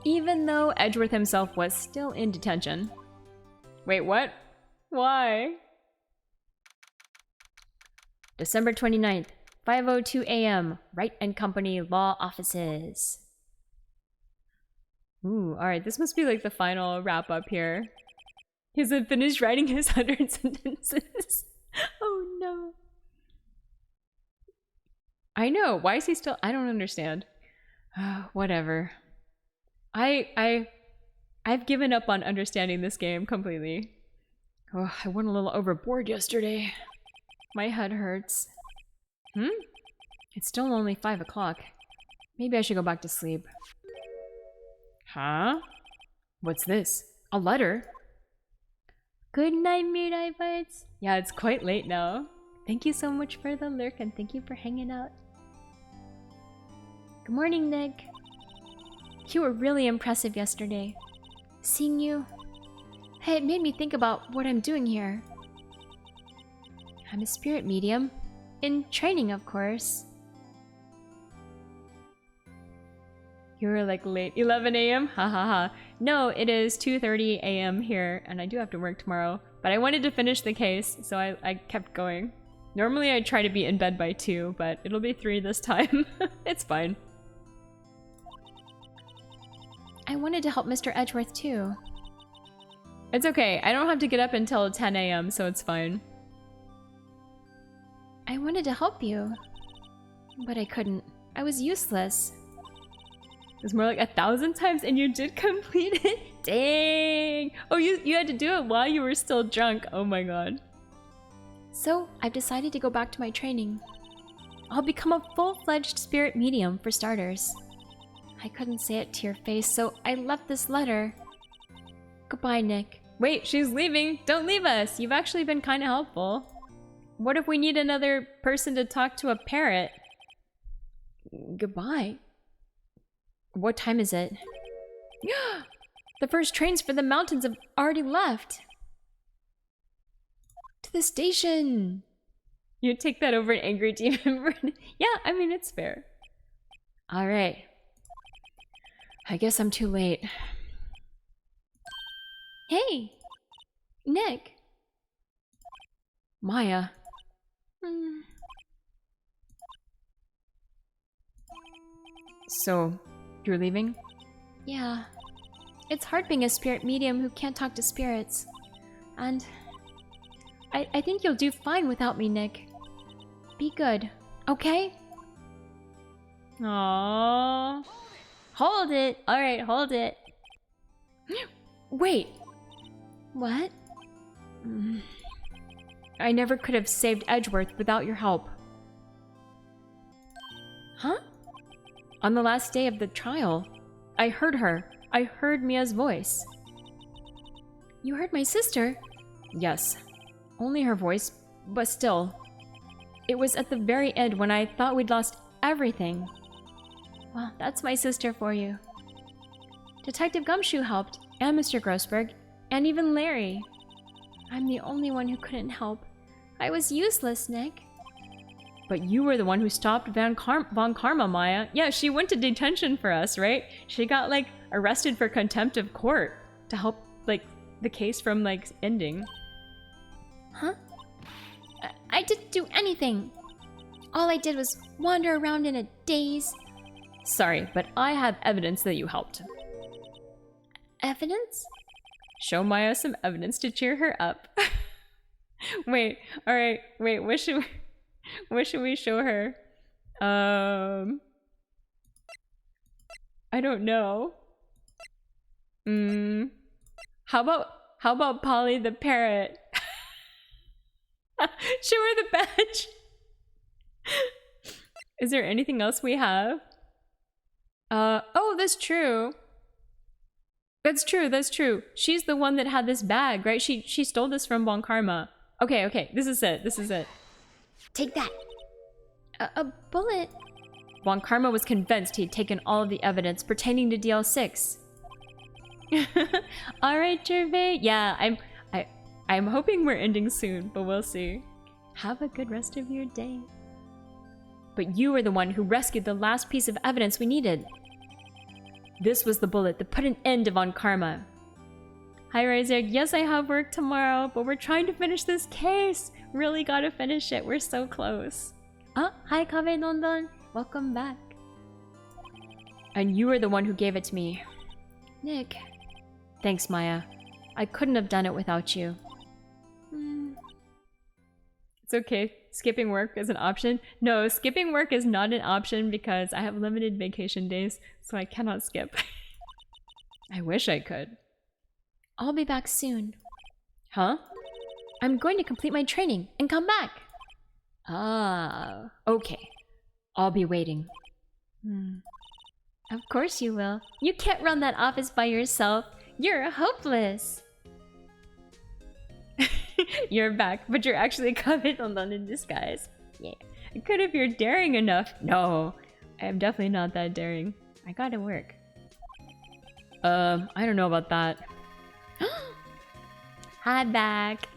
even though Edgeworth himself was still in detention. Wait, what? Why? December 29th, 5:02 a.m., Wright and Company Law Offices. Ooh, alright, this must be like the final wrap-up here. He hasn't finished writing his 100 sentences. Oh no. I know, why is he still— I don't understand. Whatever. I've given up on understanding this game completely. Oh, I went a little overboard yesterday. My head hurts. It's still only 5 o'clock. Maybe I should go back to sleep. Huh? What's this? A letter? Good night, Midnight Bites. Yeah, it's quite late now. Thank you so much for the lurk and thank you for hanging out. Good morning, Nick. You were really impressive yesterday. Seeing you, hey, it made me think about what I'm doing here. I'm a spirit medium. In training, of course. You were like late 11 a.m.? Ha ha ha. No, it is 2:30 a.m. here, and I do have to work tomorrow. But I wanted to finish the case, so I kept going. Normally I try to be in bed by 2, but it'll be 3 this time. It's fine. I wanted to help Mr. Edgeworth too. It's okay. I don't have to get up until 10 a.m., so it's fine. I wanted to help you, but I couldn't. I was useless. It was more like 1,000 times, and you did complete it? Dang! Oh, you had to do it while you were still drunk. Oh my god. So, I've decided to go back to my training. I'll become a full-fledged spirit medium, for starters. I couldn't say it to your face, so I left this letter. Goodbye, Nick. Wait, she's leaving. Don't leave us. You've actually been kind of helpful. What if we need another person to talk to a parrot? Goodbye. What time is it? The first trains for the mountains have already left. To the station. You take that over an angry demon. Yeah, I mean, it's fair. All right. I guess I'm too late. Hey, Nick. Maya. So, you're leaving? Yeah. It's hard being a spirit medium who can't talk to spirits. And I think you'll do fine without me, Nick. Be good, okay? Aww. Hold it. Alright, hold it. Wait. What? I never could have saved Edgeworth without your help. Huh? On the last day of the trial, I heard her. I heard Mia's voice. You heard my sister? Yes. Only her voice, but still. It was at the very end when I thought we'd lost everything. Well, that's my sister for you. Detective Gumshoe helped, and Mr. Grossberg, and even Larry. I'm the only one who couldn't help. I was useless, Nick. But you were the one who stopped Von Karma, Maya. Yeah, she went to detention for us, right? She got, like, arrested for contempt of court to help, like, the case from, like, ending. Huh? I didn't do anything. All I did was wander around in a daze. Sorry, but I have evidence that you helped. Evidence? Show Maya some evidence to cheer her up. Wait, alright, wait, what should we show her? I don't know. How about Polly the parrot? Show her the badge. Is there anything else we have? Oh, that's true. That's true. She's the one that had this bag, right? She stole this from Bon Karma. Okay, this is it. Take that. A bullet? Bon Karma was convinced he'd taken all of the evidence pertaining to DL6. Alright, Gervais. Yeah, I'm hoping we're ending soon, but we'll see. Have a good rest of your day. But you were the one who rescued the last piece of evidence we needed. This was the bullet that put an end to Von Karma. Hi, Ryzek. Yes, I have work tomorrow, but we're trying to finish this case. Really gotta finish it. We're so close. Hi, Kave Dondon. Welcome back. And you were the one who gave it to me. Nick. Thanks, Maya. I couldn't have done it without you. It's okay. Skipping work is an option. No, skipping work is not an option because I have limited vacation days, so I cannot skip. I wish I could. I'll be back soon. Huh? I'm going to complete my training and come back. Ah, okay. I'll be waiting. Of course you will. You can't run that office by yourself. You're hopeless. You're back, but you're actually covered in disguise. Yeah. Could if you're daring enough. No, I am definitely not that daring. I gotta work. I don't know about that. Hi, back.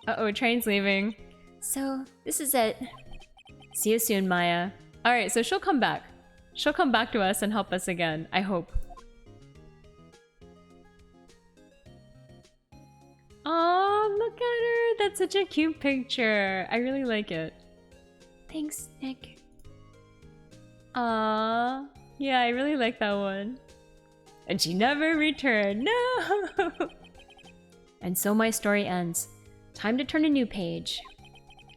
Uh-oh, train's leaving. So, this is it. See you soon, Maya. Alright, so she'll come back. She'll come back to us and help us again, I hope. Oh, look at her! That's such a cute picture. I really like it. Thanks, Nick. Aww. Yeah, I really like that one. And she never returned. No! And so my story ends. Time to turn a new page.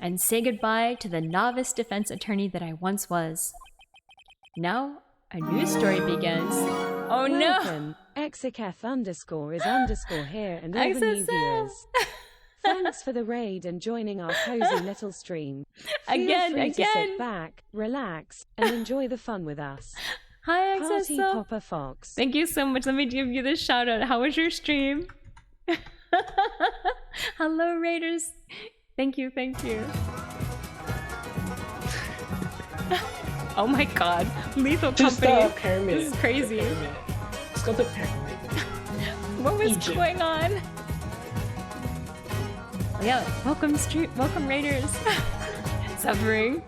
And say goodbye to the novice defense attorney that I once was. Now, a new story begins. Oh no! Welcome. XXF_ is_ here and all the new viewers. Thanks for the raid and joining our cozy little stream. Feel free to sit back, relax, and enjoy the fun with us. Hi, Party XSL. Popper Fox. Thank you so much. Let me give you this shout out. How was your stream? Hello, Raiders. Thank you. Oh my god. Lethal Company. This is crazy. It's called the pyramid. What was Egypt. going on? Yeah, welcome Raiders. Suffering.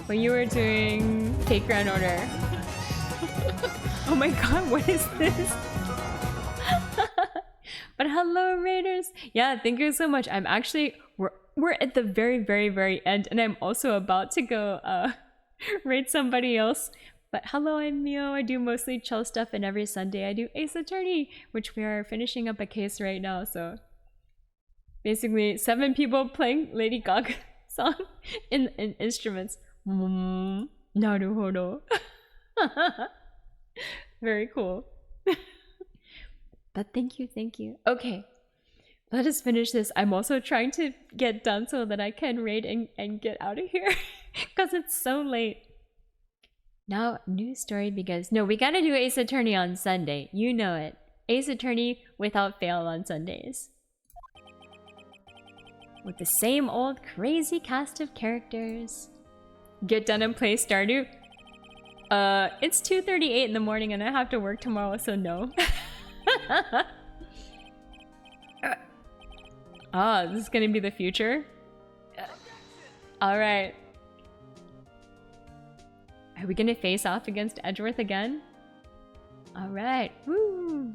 When you were doing Take Ground Order. Oh my god, what is this? But hello, Raiders. Yeah, thank you so much. I'm actually we're at the very end, and I'm also about to go raid somebody else. But hello, I'm Mio. I do mostly chill stuff, and every Sunday I do Ace Attorney, which we are finishing up a case right now. So basically, 7 people playing Lady Gaga song in instruments. Naruhodo. Very cool. But thank you. Okay, let us finish this. I'm also trying to get done so that I can raid and get out of here because it's so late. Now, new story begins. No, we gotta do Ace Attorney on Sunday. You know it. Ace Attorney without fail on Sundays. With the same old crazy cast of characters. Get done and play Stardew? It's 2:38 in the morning and I have to work tomorrow, so no. This is gonna be the future? Alright. Are we gonna face off against Edgeworth again? Alright, woo!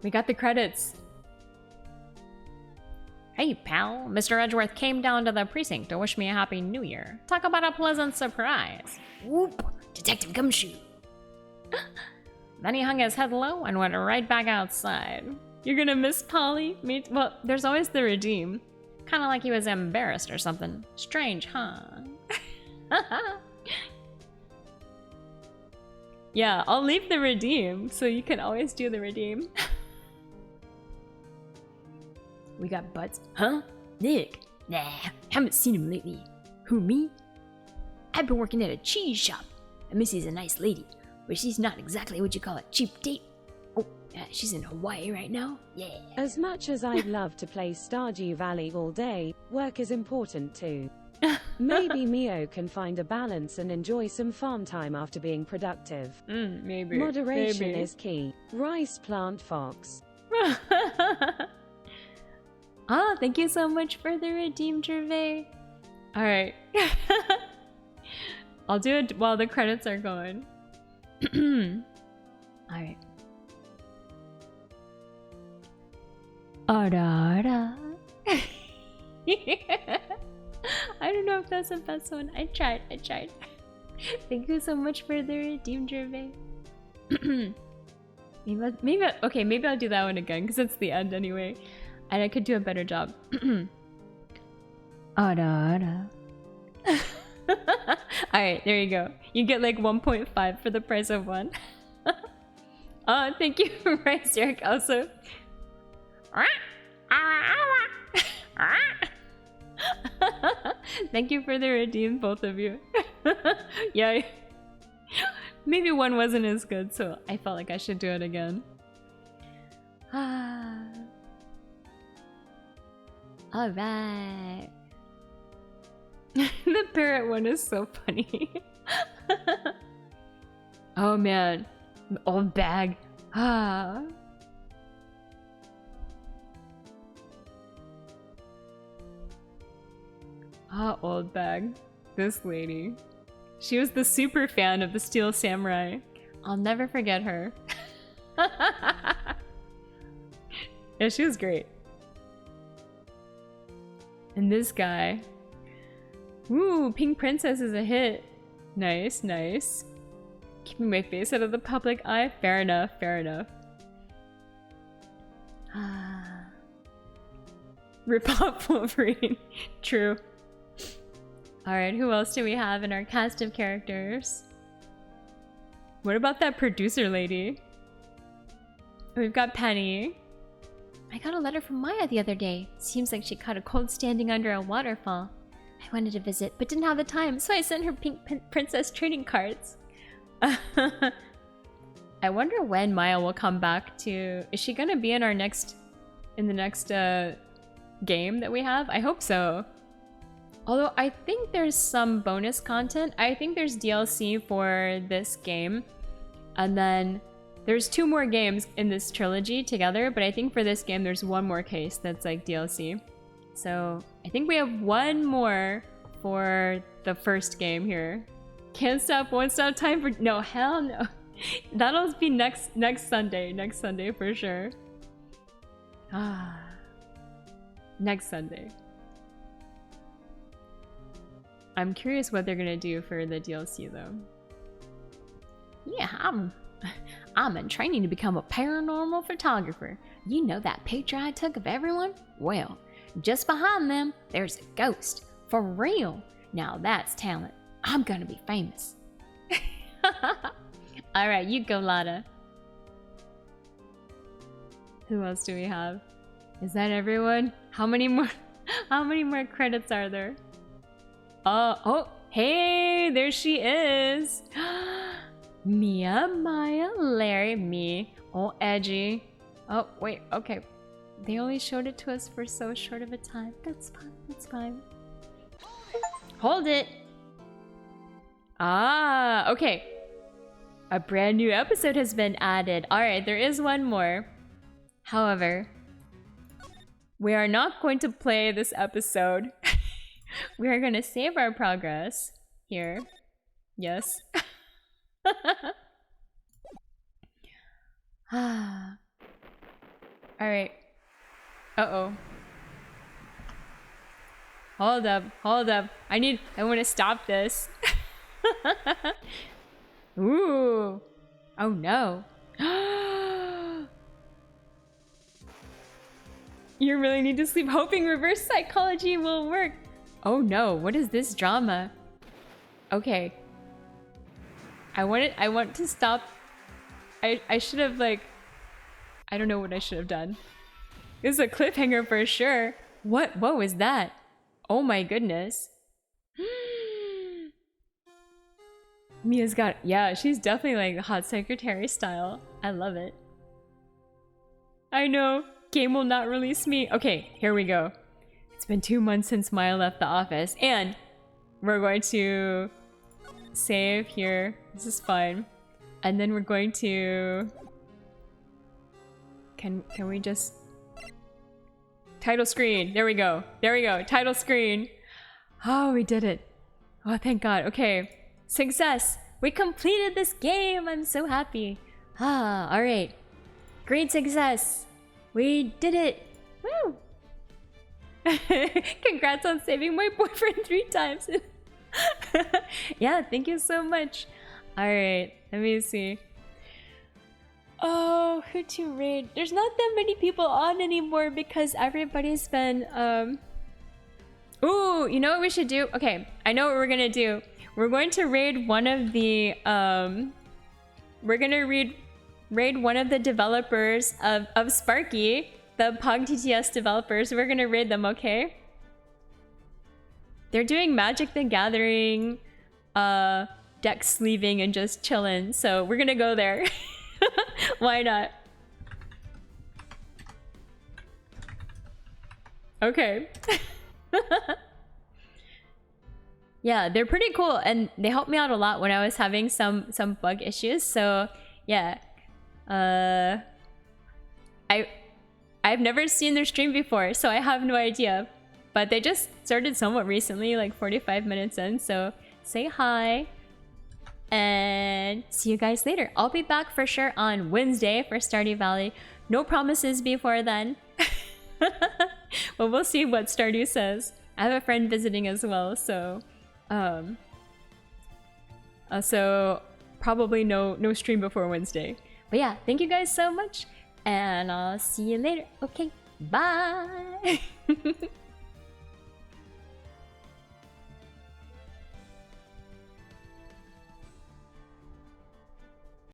We got the credits. Hey, pal. Mr. Edgeworth came down to the precinct to wish me a happy new year. Talk about a pleasant surprise. Whoop! Detective Gumshoe. Then he hung his head low and went right back outside. You're gonna miss Polly? Well, there's always the redeem. Kinda like he was embarrassed or something. Strange, huh? Yeah, I'll leave the redeem, so you can always do the redeem. We got butts. Huh? Nick? Nah, haven't seen him lately. Who, me? I've been working at a cheese shop. And Missy's a nice lady, but she's not exactly what you call a cheap date. Oh, she's in Hawaii right now? Yeah. As much as I'd love to play Stardew Valley all day, work is important too. Maybe Mio can find a balance and enjoy some farm time after being productive. Maybe. Moderation is key. Rice plant fox. Ah, thank you so much for the redeem, Gervais. Alright. I'll do it while the credits are going. Alright. Ara. I don't know if that's the best one. I tried. Thank you so much for the redeem, Gervais. maybe I'll do that one again, because it's the end anyway. And I could do a better job. Ara. Alright, there you go. You get like 1.5 for the price of one. Oh, thank you, Rice Eric, also. Thank you for the redeem, both of you. Yeah. Maybe one wasn't as good, so I felt like I should do it again. Alright. The parrot one is so funny. Oh man. Old bag. Old bag. This lady. She was the super fan of the Steel Samurai. I'll never forget her. Yeah, she was great. And this guy. Ooh, Pink Princess is a hit. Nice, nice. Keeping my face out of the public eye. Fair enough, fair enough. Rip off Wolverine. True. Alright, who else do we have in our cast of characters? What about that producer lady? We've got Penny. I got a letter from Maya the other day. Seems like she caught a cold standing under a waterfall. I wanted to visit, but didn't have the time, so I sent her Pink Princess trading cards. I wonder when Maya will come back to... Is she gonna be in our next... in the next game that we have? I hope so. Although I think there's some bonus content. I think there's DLC for this game. And then there's 2 more games in this trilogy together, but I think for this game there's one more case that's like DLC. So I think we have one more for the first game here. Can't stop, won't stop, time for... No, hell no. That'll be next Sunday. Next Sunday for sure. Next Sunday. I'm curious what they're gonna do for the DLC though. Yeah, I'm in training to become a paranormal photographer. You know that picture I took of everyone? Well, just behind them, there's a ghost. For real. Now that's talent. I'm gonna be famous. Alright, you go, Lada. Who else do we have? Is that everyone? How many more credits are there? Oh, hey, there she is. Mia, Maya, Larry, me. Oh, edgy. Oh, wait, okay. They only showed it to us for so short of a time. That's fine, that's fine. Hold it. Okay. A brand new episode has been added. Alright, there is one more. However, we are not going to play this episode. We are going to save our progress here. Yes. Alright. Uh-oh. Hold up, hold up. I want to stop this. Ooh. Oh no. You really need to sleep, hoping reverse psychology will work. Oh no, what is this drama? Okay. I want to stop. I should have like, I don't know what I should have done. This is a cliffhanger for sure. What was that? Oh my goodness. Mia's got, yeah, she's definitely like hot secretary style. I love it. I know, game will not release me. Okay, here we go. It's been 2 months since Maya left the office, and we're going to save here. This is fine. And then we're going to... Can we just... Title screen. There we go. There we go. Title screen. Oh, we did it. Oh, thank God. Okay. Success. We completed this game. I'm so happy. Ah, all right. Great success. We did it. Woo. Congrats on saving my boyfriend 3 times. Yeah, thank you so much. All right. Let me see. Oh, who to raid? There's not that many people on anymore because everybody's been Ooh, you know what we should do? Okay, I know what we're gonna do. We're going to raid one of the we're gonna raid one of the developers of Sparky, the Pog TTS developers. We're gonna raid them, okay? They're doing Magic the Gathering, deck sleeving and just chilling, so we're gonna go there. Why not? Okay. Yeah, they're pretty cool and they helped me out a lot when I was having some bug issues. So yeah, I've never seen their stream before, so I have no idea. But they just started somewhat recently, like 45 minutes in. So say hi. And see you guys later. I'll be back for sure on Wednesday for Stardew Valley. No promises before then. But we'll see what Stardew says. I have a friend visiting as well, so probably no stream before Wednesday. But yeah, thank you guys so much, and I'll see you later. Okay, bye.